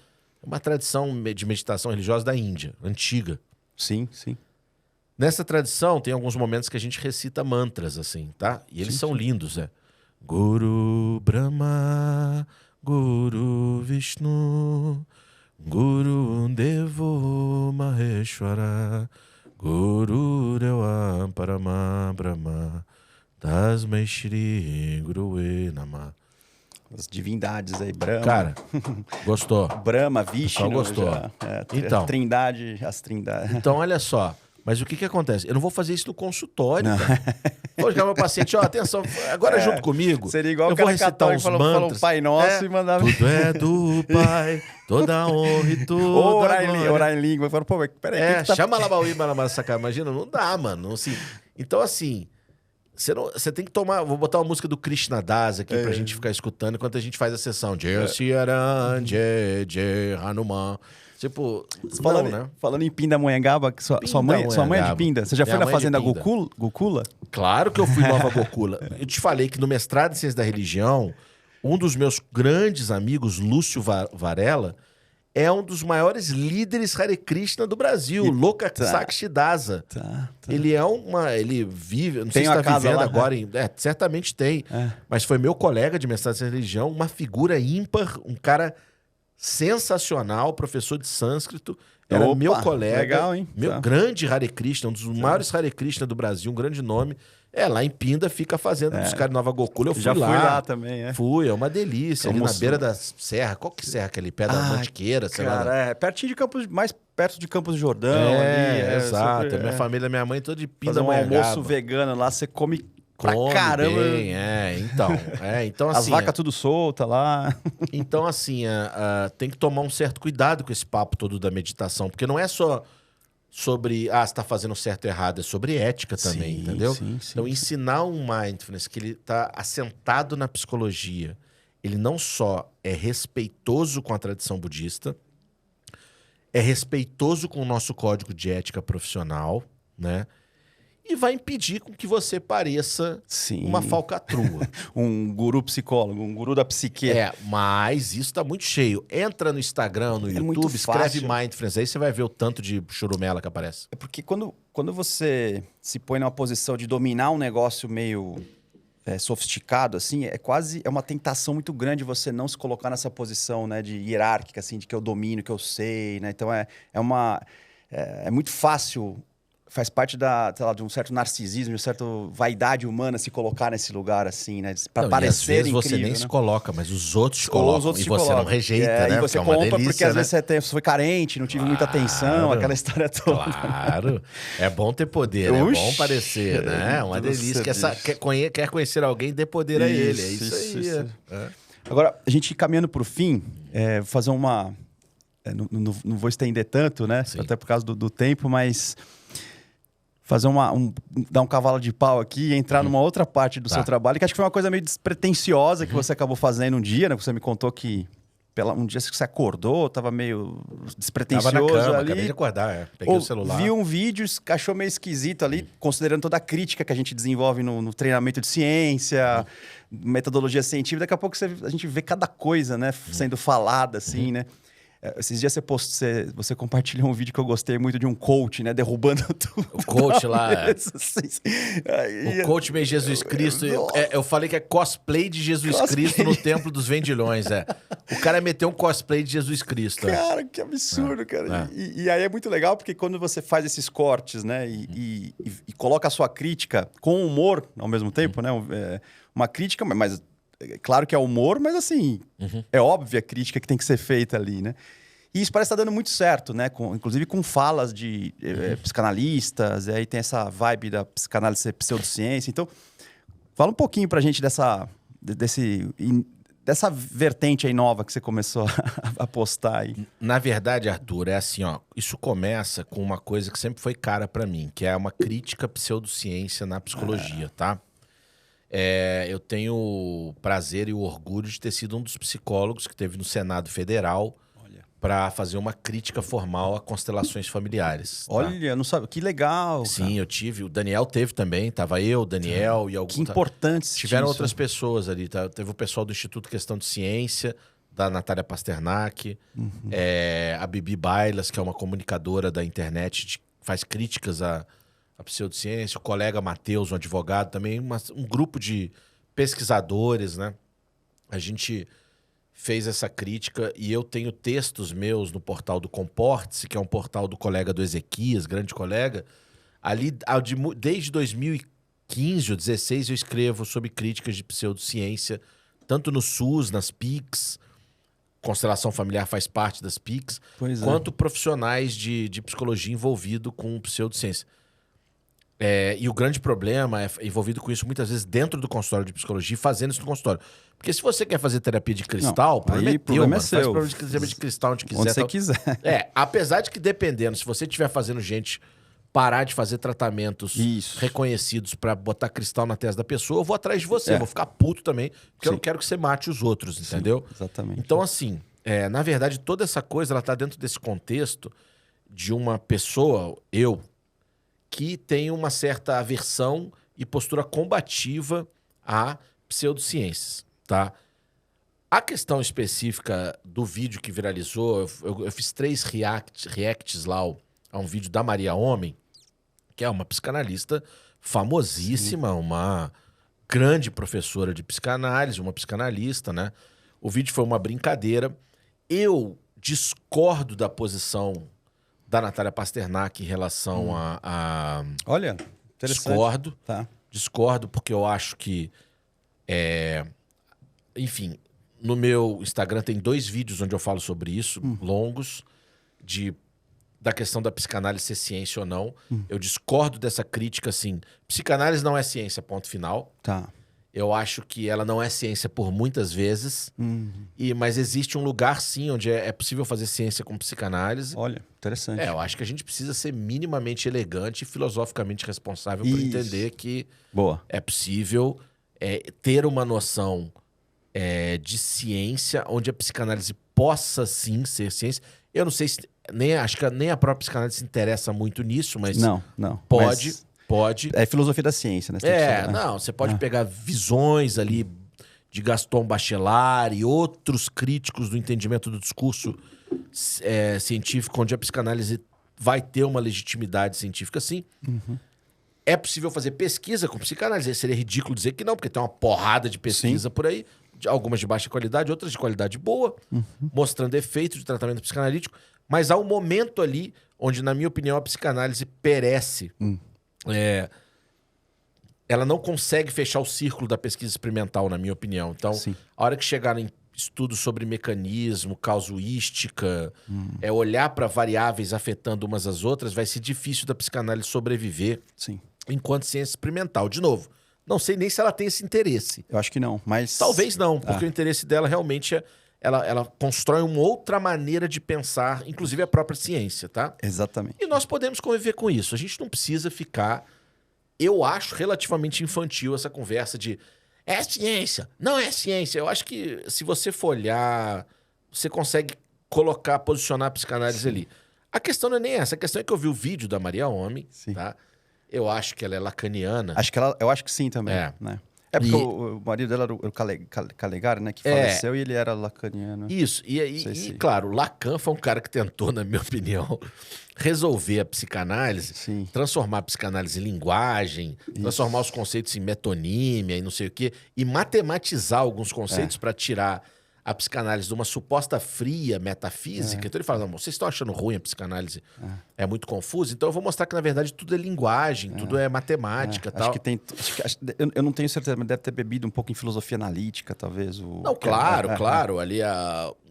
uma tradição de meditação religiosa da Índia, antiga. Sim. Nessa tradição, tem alguns momentos que a gente recita mantras, assim, tá? E eles são lindos, né? Guru Brahma, Guru Vishnu, Guru Devo Maheshwara, Guru Deva Parama Brahma, Tasmai Shri Guruve Namah. As divindades aí, Brahma. Cara, gostou? Brahma, Vishnu. Gostou. Então. Trindade, as trindades. Então, olha só. Mas o que acontece? Eu não vou fazer isso no consultório, cara. Vou ligar meu paciente, atenção, agora junto comigo. Seria igual eu o cara vou recitar uns falou Pai Nosso e mandava... Tudo é do Pai, toda honra e tudo. Orar em língua. Eu falo, pô, peraí. Chama Labauí, Malamassacar. Imagina, não dá, mano. Assim, então, assim, você tem que tomar... Vou botar uma música do Krishna Das aqui pra gente ficar escutando enquanto a gente faz a sessão. Jai Siaran, Jai Hanuman... Tipo, falando em Pindamonhangaba, que sua mãe é de Pinda. Você já foi na fazenda Gokula? Claro que eu fui Nova Gokula. Eu te falei que no mestrado em Ciência da Religião, um dos meus grandes amigos, Lúcio Varela, é um dos maiores líderes Hare Krishna do Brasil, Lokasakshidasa. Ele ele vive, não sei se está vivendo lá, agora, certamente tem, mas foi meu colega de mestrado em Ciência da Religião, uma figura ímpar, um cara sensacional, professor de sânscrito, Era Opa, meu colega, legal, hein? meu Tá. grande Hare Krishna, um dos maiores Hare Krishna do Brasil, um grande nome. Lá em Pinda fica fazendo dos caras de Nova Gokula. Eu fui Já lá. fui lá também, é. Fui, é uma delícia. Ali na Almoço. beira da serra. Qual que serra que é ali? Pé da Mantiqueira, sei lá. Cara, pertinho de Campos, mais perto de Campos do Jordão. Ali, exato. super, Minha família, minha mãe, toda de fazer um Pindamonhangaba. almoço vegano lá, você come pra Come caramba. bem, então As assim... vacas tudo solta lá. Então, assim, tem que tomar um certo cuidado com esse papo todo da meditação, porque não é só sobre, você tá fazendo certo ou errado, é sobre ética também, Sim, entendeu? sim, Então, ensinar um mindfulness que ele tá assentado na psicologia, ele não só é respeitoso com a tradição budista, é respeitoso com o nosso código de ética profissional, né? E vai impedir com que você pareça Sim. uma falcatrua. Um guru psicólogo, um guru da psique. Mas isso tá muito cheio. Entra no Instagram, no muito YouTube, escreve fácil. Mindfulness, aí você vai ver o tanto de churumela que aparece. É porque quando você se põe numa posição de dominar um negócio meio sofisticado, assim, é uma tentação muito grande você não se colocar nessa posição, né, de hierárquica, assim, de que eu domino, que eu sei, né? Então é muito fácil. Faz parte sei lá, de um certo narcisismo, de uma certa vaidade humana se colocar nesse lugar, assim, né? Pra parecer e às vezes incrível, você nem né? se coloca, mas os outros te Ou colocam. os outros E te você colocam. não rejeita, né? E você Porque é uma compra delícia, porque às né? vezes você foi carente, não tive muita atenção, aquela história toda. Claro. É bom ter poder, é bom parecer, né? É uma delícia. Quer conhecer alguém, dê poder a ele. É isso aí. Agora, a gente caminhando pro fim, vou fazer uma... não vou estender tanto, né? Sim. Até por causa do tempo, mas... Fazer dar um cavalo de pau aqui e entrar numa outra parte do seu trabalho, que acho que foi uma coisa meio despretensiosa que você acabou fazendo um dia, né? Você me contou que um dia que você acordou, tava meio despretensioso Tava na cama, ali. acabei de acordar, peguei o celular. Viu um vídeo, achou meio esquisito ali, considerando toda a crítica que a gente desenvolve no treinamento de ciência, metodologia científica. Daqui a pouco a gente vê cada coisa, né? Sendo falada, assim, né? Esses dias você compartilhou um vídeo que eu gostei muito de um coach, né? Derrubando tudo. O coach lá. Aí, o coach meio Jesus Cristo. Eu falei que é cosplay de Jesus Cristo no Templo dos Vendilhões. O cara meteu um cosplay de Jesus Cristo. Cara, que absurdo, cara. E aí é muito legal porque quando você faz esses cortes, né? E coloca a sua crítica com humor ao mesmo tempo, né? Uma crítica, mas... Claro que é humor, mas assim, é óbvia a crítica que tem que ser feita ali, né? E isso parece estar dando muito certo, né? Inclusive com falas de psicanalistas, e aí tem essa vibe da psicanálise ser pseudociência. Então, fala um pouquinho pra gente dessa vertente aí nova que você começou a postar aí. Na verdade, Arthur, é assim, ó. Isso começa com uma coisa que sempre foi cara pra mim, que é uma crítica à pseudociência na psicologia, tá? Eu tenho o prazer e o orgulho de ter sido um dos psicólogos que teve no Senado Federal para fazer uma crítica formal a constelações familiares. Tá? Olha, não sabe, que legal. Sim, cara. eu tive. O Daniel teve também. Tava eu, o Daniel e alguns. Que importante. Tiveram outras pessoas ali. Tá? Teve o pessoal do Instituto Questão de Ciência, da Natália Pasternak, a Bibi Bailas, que é uma comunicadora da internet, faz críticas à pseudociência, o colega Matheus, um advogado também, um grupo de pesquisadores, né? A gente fez essa crítica e eu tenho textos meus no portal do Comporte-se, que é um portal do colega do Ezequias, grande colega. Ali, desde 2015 ou 2016, eu escrevo sobre críticas de pseudociência, tanto no SUS, nas PICs, Constelação Familiar faz parte das PICs, quanto profissionais de psicologia envolvidos com pseudociência. E o grande problema é envolvido com isso muitas vezes dentro do consultório de psicologia, fazendo isso no consultório. Porque se você quer fazer terapia de cristal, o problema é seu. Faz terapia de cristal onde quiser. Onde você quiser. Apesar de que dependendo, se você estiver fazendo gente parar de fazer tratamentos reconhecidos para botar cristal na testa da pessoa, eu vou atrás de você. Eu vou ficar puto também, porque eu não quero que você mate os outros, entendeu? Exatamente. Então, assim, na verdade, toda essa coisa, ela tá dentro desse contexto de uma pessoa, que tem uma certa aversão e postura combativa a pseudociências, tá? A questão específica do vídeo que viralizou, eu fiz 3 reacts lá a um vídeo da Maria Homem, que é uma psicanalista famosíssima, uma grande professora de psicanálise, uma psicanalista, né? O vídeo foi uma brincadeira. Eu discordo da posição da Natália Pasternak em relação a... Olha, interessante. Discordo. Tá. Discordo porque eu acho que... Enfim, no meu Instagram tem 2 vídeos onde eu falo sobre isso, longos, da questão da psicanálise ser ciência ou não. Eu discordo dessa crítica, assim, psicanálise não é ciência, ponto final. Tá. Eu acho que ela não é ciência por muitas vezes, mas existe um lugar, sim, onde é possível fazer ciência com psicanálise. Olha, interessante. Eu acho que a gente precisa ser minimamente elegante e filosoficamente responsável para entender que Boa. é possível ter uma noção de ciência onde a psicanálise possa, sim, ser ciência. Eu não sei se... acho que nem a própria psicanálise se interessa muito nisso, mas... Não. Pode... Mas Pode. é filosofia da ciência, né? Você tem que saber, né? Não, você pode pegar visões ali de Gaston Bachelard e outros críticos do entendimento do discurso científico, onde a psicanálise vai ter uma legitimidade científica, sim. É possível fazer pesquisa com psicanálise. Seria ridículo dizer que não, porque tem uma porrada de pesquisa por aí, algumas de baixa qualidade, outras de qualidade boa, mostrando efeitos de tratamento psicanalítico, mas há um momento ali onde, na minha opinião, a psicanálise perece. Ela não consegue fechar o círculo da pesquisa experimental, na minha opinião. Então, a hora que chegar em estudos sobre mecanismo, casuística, olhar para variáveis afetando umas às outras, vai ser difícil da psicanálise sobreviver enquanto ciência experimental. De novo, não sei nem se ela tem esse interesse. Eu acho que não, mas... Talvez não, porque o interesse dela realmente ela constrói uma outra maneira de pensar, inclusive a própria ciência, tá? Exatamente. E nós podemos conviver com isso. A gente não precisa ficar... Eu acho relativamente infantil essa conversa de é ciência, não é ciência. Eu acho que se você for olhar, você consegue posicionar a psicanálise ali. A questão não é nem essa. A questão é que eu vi o vídeo da Maria Homem, tá? Eu acho que ela é lacaniana. Eu acho que sim também, né? É porque o marido dela era o Calegari, né? Que faleceu e ele era lacaniano. Isso. Claro, o Lacan foi um cara que tentou, na minha opinião, resolver a psicanálise, transformar a psicanálise em linguagem, transformar os conceitos em metonímia e não sei o quê, e matematizar alguns conceitos para tirar a psicanálise de uma suposta fria metafísica. Então ele fala, não, vocês estão achando ruim a psicanálise, é muito confusa, então eu vou mostrar que, na verdade, tudo é linguagem, tudo é matemática e tal. Acho que tem... eu não tenho certeza, mas deve ter bebido um pouco em filosofia analítica, talvez. Não, claro. Ali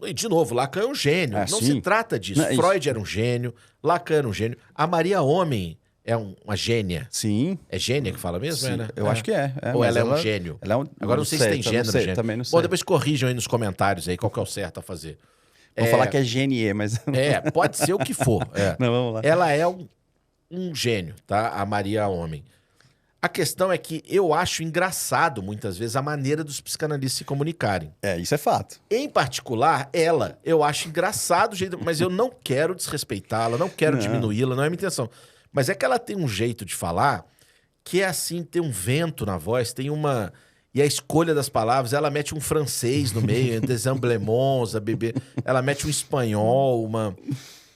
E, de novo, Lacan é um gênio. Não se trata disso. Freud era um gênio, Lacan era um gênio. A Maria Homem é uma gênia. Sim. É gênia que fala mesmo, né? Eu acho que é. Ou ela é um gênio? Agora não sei se tem gênero. Também não sei. Bom, depois corrijam aí nos comentários aí qual que é o certo a fazer. Vou falar que é gênie, mas... pode ser o que for. Não, vamos lá. Ela é um gênio, tá? A Maria Homem. A questão é que eu acho engraçado, muitas vezes, a maneira dos psicanalistas se comunicarem. Isso é fato. Em particular, eu acho engraçado o jeito... Mas eu não quero desrespeitá-la, não quero diminuí-la, não é a minha intenção. Mas é que ela tem um jeito de falar que é assim, tem um vento na voz, tem uma... E a escolha das palavras, ela mete um francês no meio, des emblemons, a bebê... Ela mete um espanhol,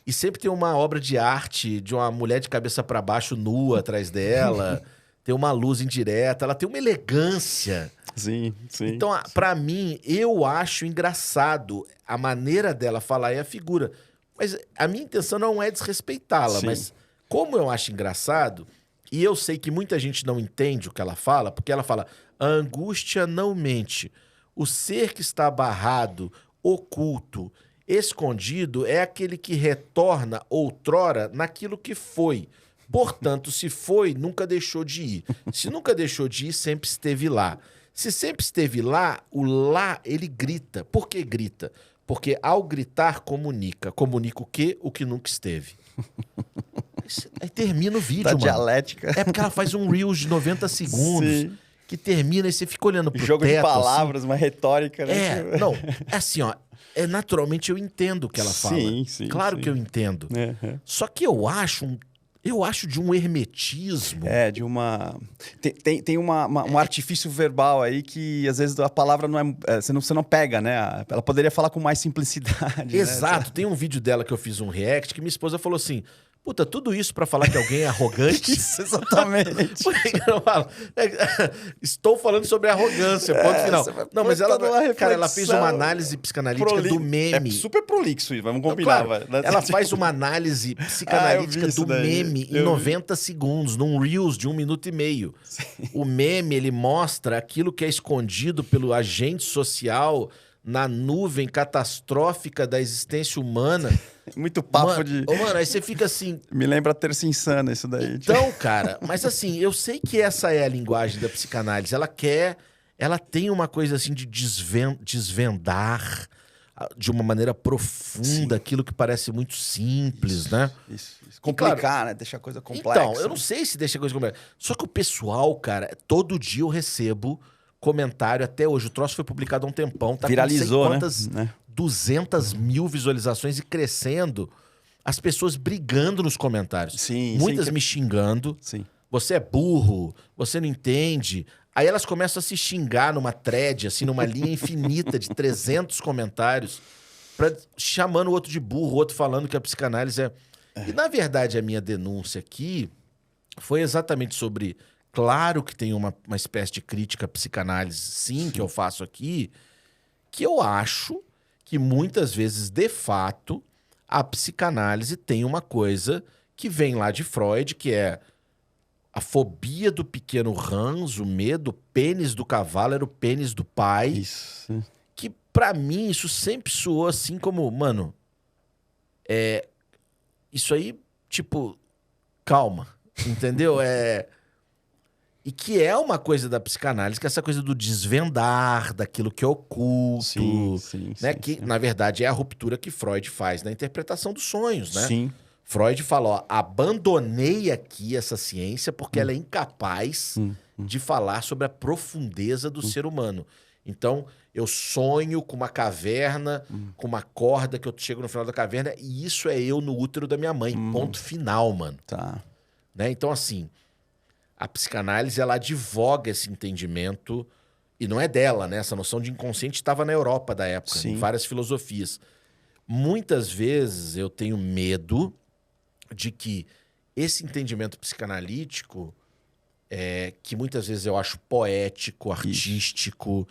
E sempre tem uma obra de arte de uma mulher de cabeça para baixo, nua, atrás dela. Tem uma luz indireta, ela tem uma elegância. Sim. Então, pra mim, eu acho engraçado a maneira dela falar e a figura. Mas a minha intenção não é desrespeitá-la, mas como eu acho engraçado, e eu sei que muita gente não entende o que ela fala, porque ela fala, a angústia não mente. O ser que está barrado, oculto, escondido, é aquele que retorna outrora naquilo que foi. Portanto, se foi, nunca deixou de ir. Se nunca deixou de ir, sempre esteve lá. Se sempre esteve lá, o lá, ele grita. Por que grita? Porque ao gritar, comunica. Comunica o quê? O que nunca esteve. Aí termina o vídeo, mano. Dialética. É porque ela faz um Reels de 90 segundos, que termina e você fica olhando pro jogo teto, de palavras, assim. Uma retórica, né? Não, é assim, ó. Naturalmente eu entendo o que ela fala. Claro que eu entendo. Só que eu acho de um hermetismo. De uma... Tem um artifício verbal aí que, às vezes, a palavra não é... Você não pega, né? Ela poderia falar com mais simplicidade. Exato. Né? Tem um vídeo dela que eu fiz um react que minha esposa falou assim, Puta, tudo isso pra falar que alguém é arrogante? Isso, exatamente. Por que eu não falo? Estou falando sobre arrogância, ponto final. Não, mas ela fez uma análise psicanalítica do meme. É super prolixo isso, vamos Então, combinar. claro, vai. ela faz uma análise psicanalítica do meme em 90 segundos, num Reels de 1 minuto e meio. Sim. O meme, ele mostra aquilo que é escondido pelo agente social na nuvem catastrófica da existência humana. Muito papo Mano, aí você fica assim... Me lembra Terça Insana isso daí. Então, cara, mas assim, eu sei que essa é a linguagem da psicanálise. Ela tem uma coisa assim de desvendar de uma maneira profunda aquilo que parece muito simples, né? Isso. Complicar, claro, né? Deixar a coisa complexa. Então, eu não sei se deixa a coisa complexa. Só que o pessoal, cara, todo dia eu recebo comentário até hoje. O troço foi publicado há um tempão. Tá viralizou, com não sei quantas, né? 200 mil visualizações e crescendo. As pessoas brigando nos comentários. Sim, muitas me xingando. Sim. Você é burro, você não entende. Aí elas começam a se xingar numa thread, assim, numa linha infinita de 300 comentários, chamando o outro de burro, o outro falando que a psicanálise é... E, na verdade, a minha denúncia aqui foi exatamente sobre... Claro que tem uma espécie de crítica à psicanálise, sim, que eu faço aqui, que eu acho que muitas vezes, de fato, a psicanálise tem uma coisa que vem lá de Freud, que é a fobia do pequeno Hans, o medo, o pênis do cavalo era o pênis do pai. Isso. Que, pra mim, isso sempre soou assim como, mano, isso aí, tipo, calma, entendeu? E que é uma coisa da psicanálise, que é essa coisa do desvendar, daquilo que é oculto, sim, né? Que, na verdade, é a ruptura que Freud faz na interpretação dos sonhos, né? Sim. Freud fala, ó, abandonei aqui essa ciência porque ela é incapaz de falar sobre a profundeza do ser humano. Então, eu sonho com uma caverna, com uma corda que eu chego no final da caverna e isso é eu no útero da minha mãe. Ponto final, mano. Tá. Né? Então, assim... A psicanálise, ela advoga esse entendimento, e não é dela, né? Essa noção de inconsciente estava na Europa da época, em várias filosofias. Muitas vezes eu tenho medo de que esse entendimento psicanalítico, que muitas vezes eu acho poético, artístico,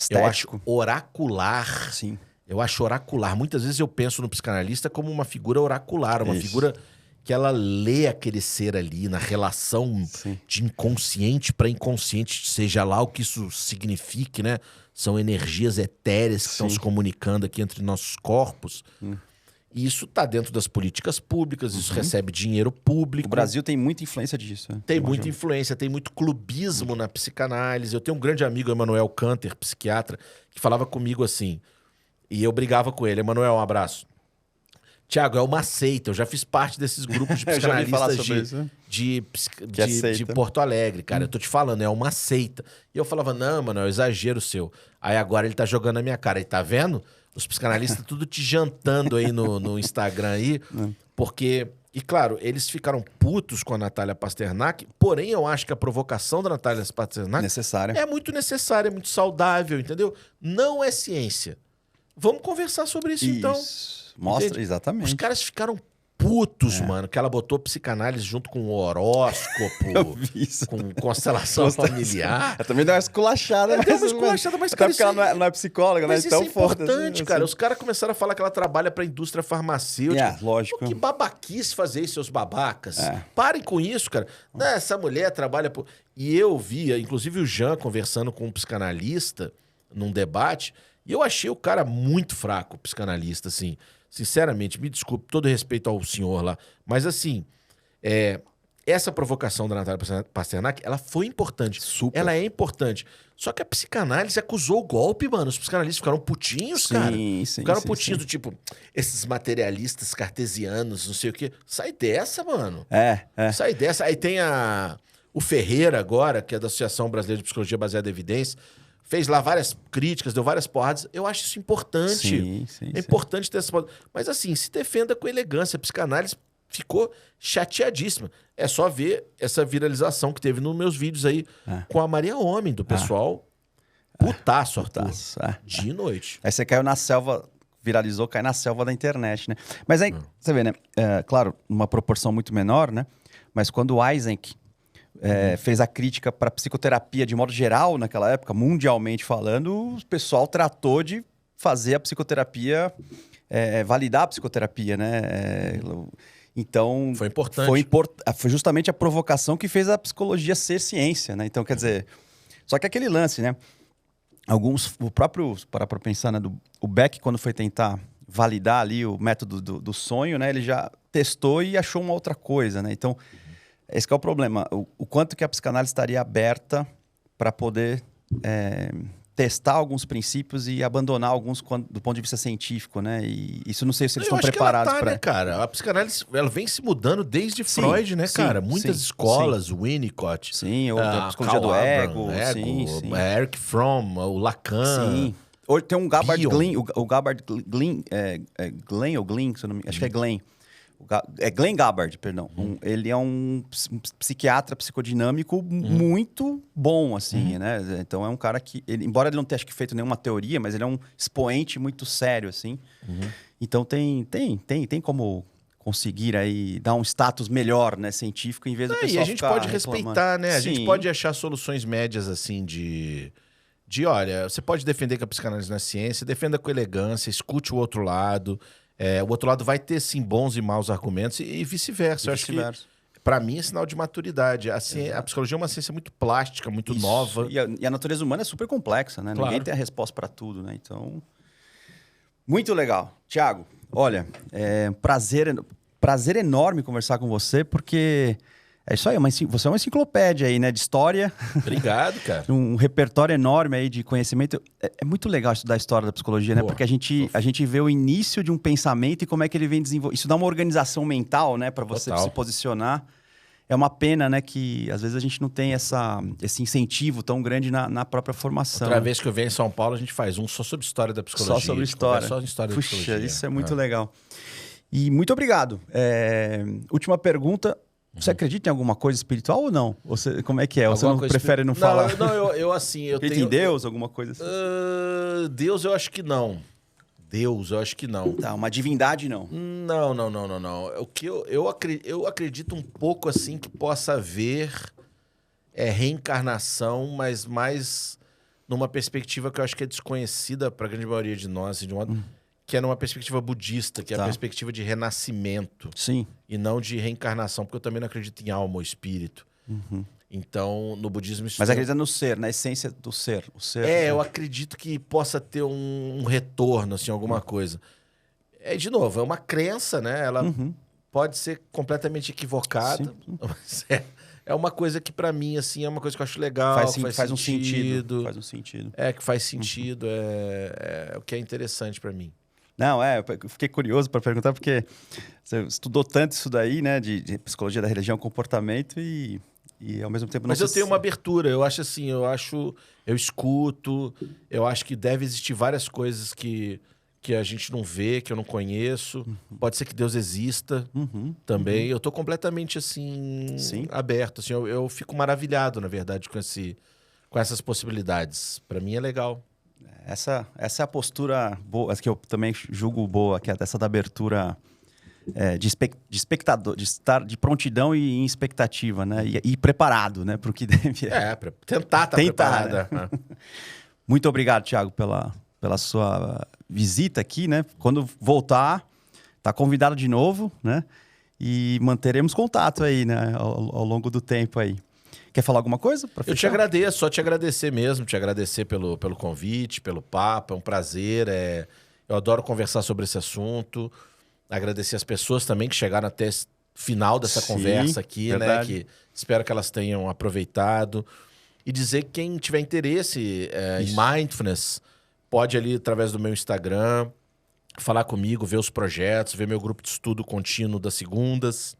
eu acho oracular. Sim. Eu acho oracular. Muitas vezes eu penso no psicanalista como uma figura oracular, uma figura... que ela lê aquele ser ali na relação de inconsciente para inconsciente, seja lá o que isso signifique, né? São energias etéreas que estão se comunicando aqui entre nossos corpos. E isso está dentro das políticas públicas, isso recebe dinheiro público. O Brasil tem muita influência disso. Tem muita influência, tem muito clubismo na psicanálise. Eu tenho um grande amigo, Emanuel Kanter, psiquiatra, que falava comigo assim, e eu brigava com ele. Emanuel, um abraço. Tiago, é uma seita. Eu já fiz parte desses grupos de psicanalistas de Porto Alegre, cara. Eu tô te falando, é uma seita. E eu falava, não, mano, é um exagero seu. Aí agora ele tá jogando na minha cara. E tá vendo? Os psicanalistas tudo te jantando aí no Instagram aí. Porque... E claro, eles ficaram putos com a Natália Pasternak, porém eu acho que a provocação da Natália Pasternak é muito necessária, é muito saudável, entendeu? Não é ciência. Vamos conversar sobre isso. Então. Mostra, entende? Exatamente. Os caras ficaram putos, mano, que ela botou psicanálise junto com o horóscopo, com constelação familiar. Ela também deu uma esculachada. Deu uma esculachada, mas até porque ela não é psicóloga, né? Então, isso é importante, cara. Os caras começaram a falar que ela trabalha pra indústria farmacêutica. Lógico. Pô, que babaquice fazer isso, seus babacas. Parem com isso, cara. Não, essa mulher trabalha por... E eu via, inclusive o Jean conversando com um psicanalista num debate, e eu achei o cara muito fraco, o psicanalista, assim. Sinceramente, me desculpe, todo respeito ao senhor lá, mas assim, essa provocação da Natália Pasternak, ela foi importante. Super. Ela é importante. Só que a psicanálise acusou o golpe, mano. Os psicanalistas ficaram putinhos, cara. Ficaram putinhos do tipo, esses materialistas cartesianos, não sei o quê. Sai dessa, mano. Sai dessa. Aí tem o Ferreira agora, que é da Associação Brasileira de Psicologia Baseada em Evidências, fez lá várias críticas, deu várias porradas. Eu acho isso importante. É importante ter essa... Mas assim, se defenda com elegância. A psicanálise ficou chateadíssima. É só ver essa viralização que teve nos meus vídeos aí com a Maria Homem, do pessoal. Putaço, Arthur. De noite. Aí você caiu na selva viralizou, cai na selva da internet, né? Mas aí, você vê, né? Claro, numa proporção muito menor, né? Mas quando o Eysenck fez a crítica para psicoterapia de modo geral, naquela época, mundialmente falando, o pessoal tratou de fazer a psicoterapia, validar a psicoterapia, né? Então, foi importante. Foi justamente a provocação que fez a psicologia ser ciência, né? Então, quer dizer... Só que aquele lance, né? O próprio, para pensar, né? O Beck, quando foi tentar validar ali o método do sonho, né? Ele já testou e achou uma outra coisa, né? Então, esse que é o problema. O quanto que a psicanálise estaria aberta para poder testar alguns princípios e abandonar alguns do ponto de vista científico, né? E isso não sei se eles estão preparados para... né, cara? A psicanálise, ela vem se mudando desde Freud, né, cara? Muitas escolas, Winnicott. Sim, a psicologia do ego. Sim. Eric Fromm, o Lacan. Sim. Hoje tem um Gabbard Glynn, o Gabbard Glynn, Glenn ou Glynn, se eu não me... acho que é Glenn. Glenn Gabbard, perdão. Ele é um psiquiatra psicodinâmico muito bom, assim, né? Então é um cara que, embora ele não tenha acho que, feito nenhuma teoria, mas ele é um expoente muito sério, assim. Então tem como conseguir aí dar um status melhor, né, científico, em vez do pessoal e a gente pode respeitar, né? A Sim. gente pode achar soluções médias, assim, de olha, você pode defender que a psicanálise não é ciência, defenda com elegância, escute o outro lado. O outro lado vai ter, sim, bons e maus argumentos e vice-versa. Eu acho que, para mim, é sinal de maturidade. Assim, a psicologia é uma ciência muito plástica, muito nova. E a natureza humana é super complexa, né? Claro. Ninguém tem a resposta para tudo, né? Então, muito legal. Tiago, olha, prazer enorme conversar com você, porque... É isso aí, você é uma enciclopédia aí, né? De história. Obrigado, cara. Um repertório enorme aí de conhecimento. É muito legal estudar a história da psicologia, né? Porque a gente vê o início de um pensamento e como é que ele vem desenvolvendo. Isso dá uma organização mental, né? Para você se posicionar. É uma pena, né? Que às vezes a gente não tem esse incentivo tão grande na própria formação. Outra vez que eu venho em São Paulo, a gente faz um só sobre história da psicologia. Só sobre história. Só história da psicologia. Puxa, isso é muito legal. E muito obrigado. Última pergunta. Você acredita em alguma coisa espiritual ou não? Como é que é? Ou você não prefere não falar? Não, eu assim... Eu acredita em Deus, alguma coisa assim? Deus, eu acho que não. Tá, uma divindade, não. Não. O que eu acredito um pouco, assim, que possa haver reencarnação, mas mais numa perspectiva que eu acho que é desconhecida para a grande maioria de nós, assim, de um modo... que é numa perspectiva budista, que é a perspectiva de renascimento. Sim. E não de reencarnação, porque eu também não acredito em alma ou espírito. Então, no budismo... Mas acredita no ser, na essência do ser. O ser eu acredito que possa ter um retorno, assim, alguma coisa. De novo, é uma crença, né? Ela pode ser completamente equivocada. Mas é uma coisa que, pra mim, assim, é uma coisa que eu acho legal. Faz um sentido. Faz um sentido. Que faz sentido. É o que é interessante pra mim. Não, eu fiquei curioso para perguntar, porque você estudou tanto isso daí, né, de psicologia da religião, comportamento e ao mesmo tempo... Mas eu tenho uma abertura, eu acho assim, eu escuto, eu acho que deve existir várias coisas que a gente não vê, que eu não conheço. Pode ser que Deus exista também. Eu tô completamente, assim, aberto. Assim, eu fico maravilhado, na verdade, com essas possibilidades. Para mim é legal. Essa é a postura boa, que eu também julgo boa, que é essa da abertura de espectador, de estar de prontidão e em expectativa, né? E preparado, né? Para o que deve... Para tentar estar preparada. Né? Muito obrigado, Tiago, pela sua visita aqui, né? Quando voltar, tá convidado de novo, né? E manteremos contato aí, né? Ao longo do tempo aí. Quer falar alguma coisa? Eu te agradeço, só te agradecer mesmo, te agradecer pelo convite, pelo papo, é um prazer. Eu adoro conversar sobre esse assunto. Agradecer as pessoas também que chegaram até esse final dessa conversa aqui, verdade. né? Que espero que elas tenham aproveitado. E dizer que quem tiver interesse em mindfulness, pode ali através do meu Instagram falar comigo, ver os projetos, ver meu grupo de estudo contínuo das segundas.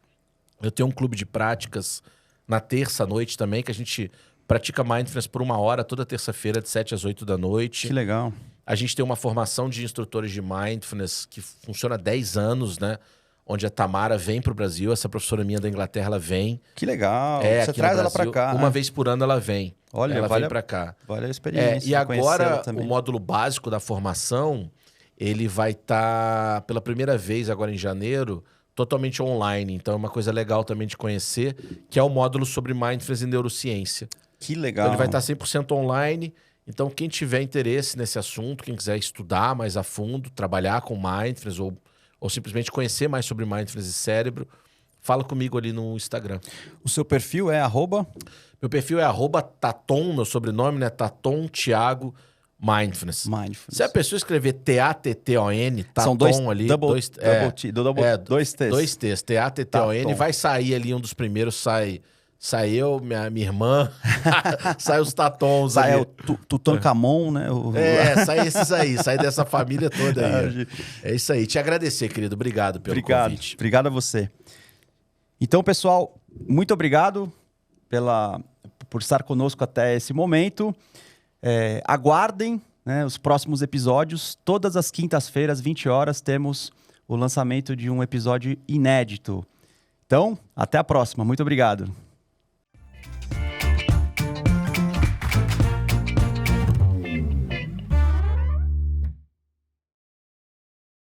Eu tenho um clube de práticas na terça-noite também, que a gente pratica mindfulness por 1 hora, toda terça-feira, de 7 às 8 da noite. Que legal. A gente tem uma formação de instrutores de mindfulness que funciona há 10 anos, né? Onde a Tamara vem para o Brasil, essa professora minha da Inglaterra, ela vem. Que legal. Você traz ela para cá. Uma vez por ano ela vem. Olha, ela vem para cá. Vale a experiência. E agora, o módulo básico da formação, ele vai estar, pela primeira vez agora em janeiro, totalmente online. Então é uma coisa legal também de conhecer, que é o módulo sobre Mindfulness e Neurociência. Que legal. Então ele vai estar 100% online. Então quem tiver interesse nesse assunto, quem quiser estudar mais a fundo, trabalhar com Mindfulness ou simplesmente conhecer mais sobre Mindfulness e cérebro, fala comigo ali no Instagram. O seu perfil é @? Meu perfil é @Taton, meu sobrenome, né? Taton Thiago Mindfulness. Se a pessoa escrever T-A-T-T-O-N, Taton são dois, ali... dois T's. Dois T's, T-A-T-T-O-N, vai sair ali um dos primeiros, sai eu, minha irmã, sai os Tatons sai ali. o Tutankhamon, né? Sai esses aí, sai dessa família toda aí. É isso aí. Te agradecer, querido. Obrigado pelo convite. Obrigado a você. Então, pessoal, muito obrigado por estar conosco até esse momento. Aguardem, né, os próximos episódios. Todas as quintas-feiras, 20 horas, temos o lançamento de um episódio inédito. Então, até a próxima. Muito obrigado.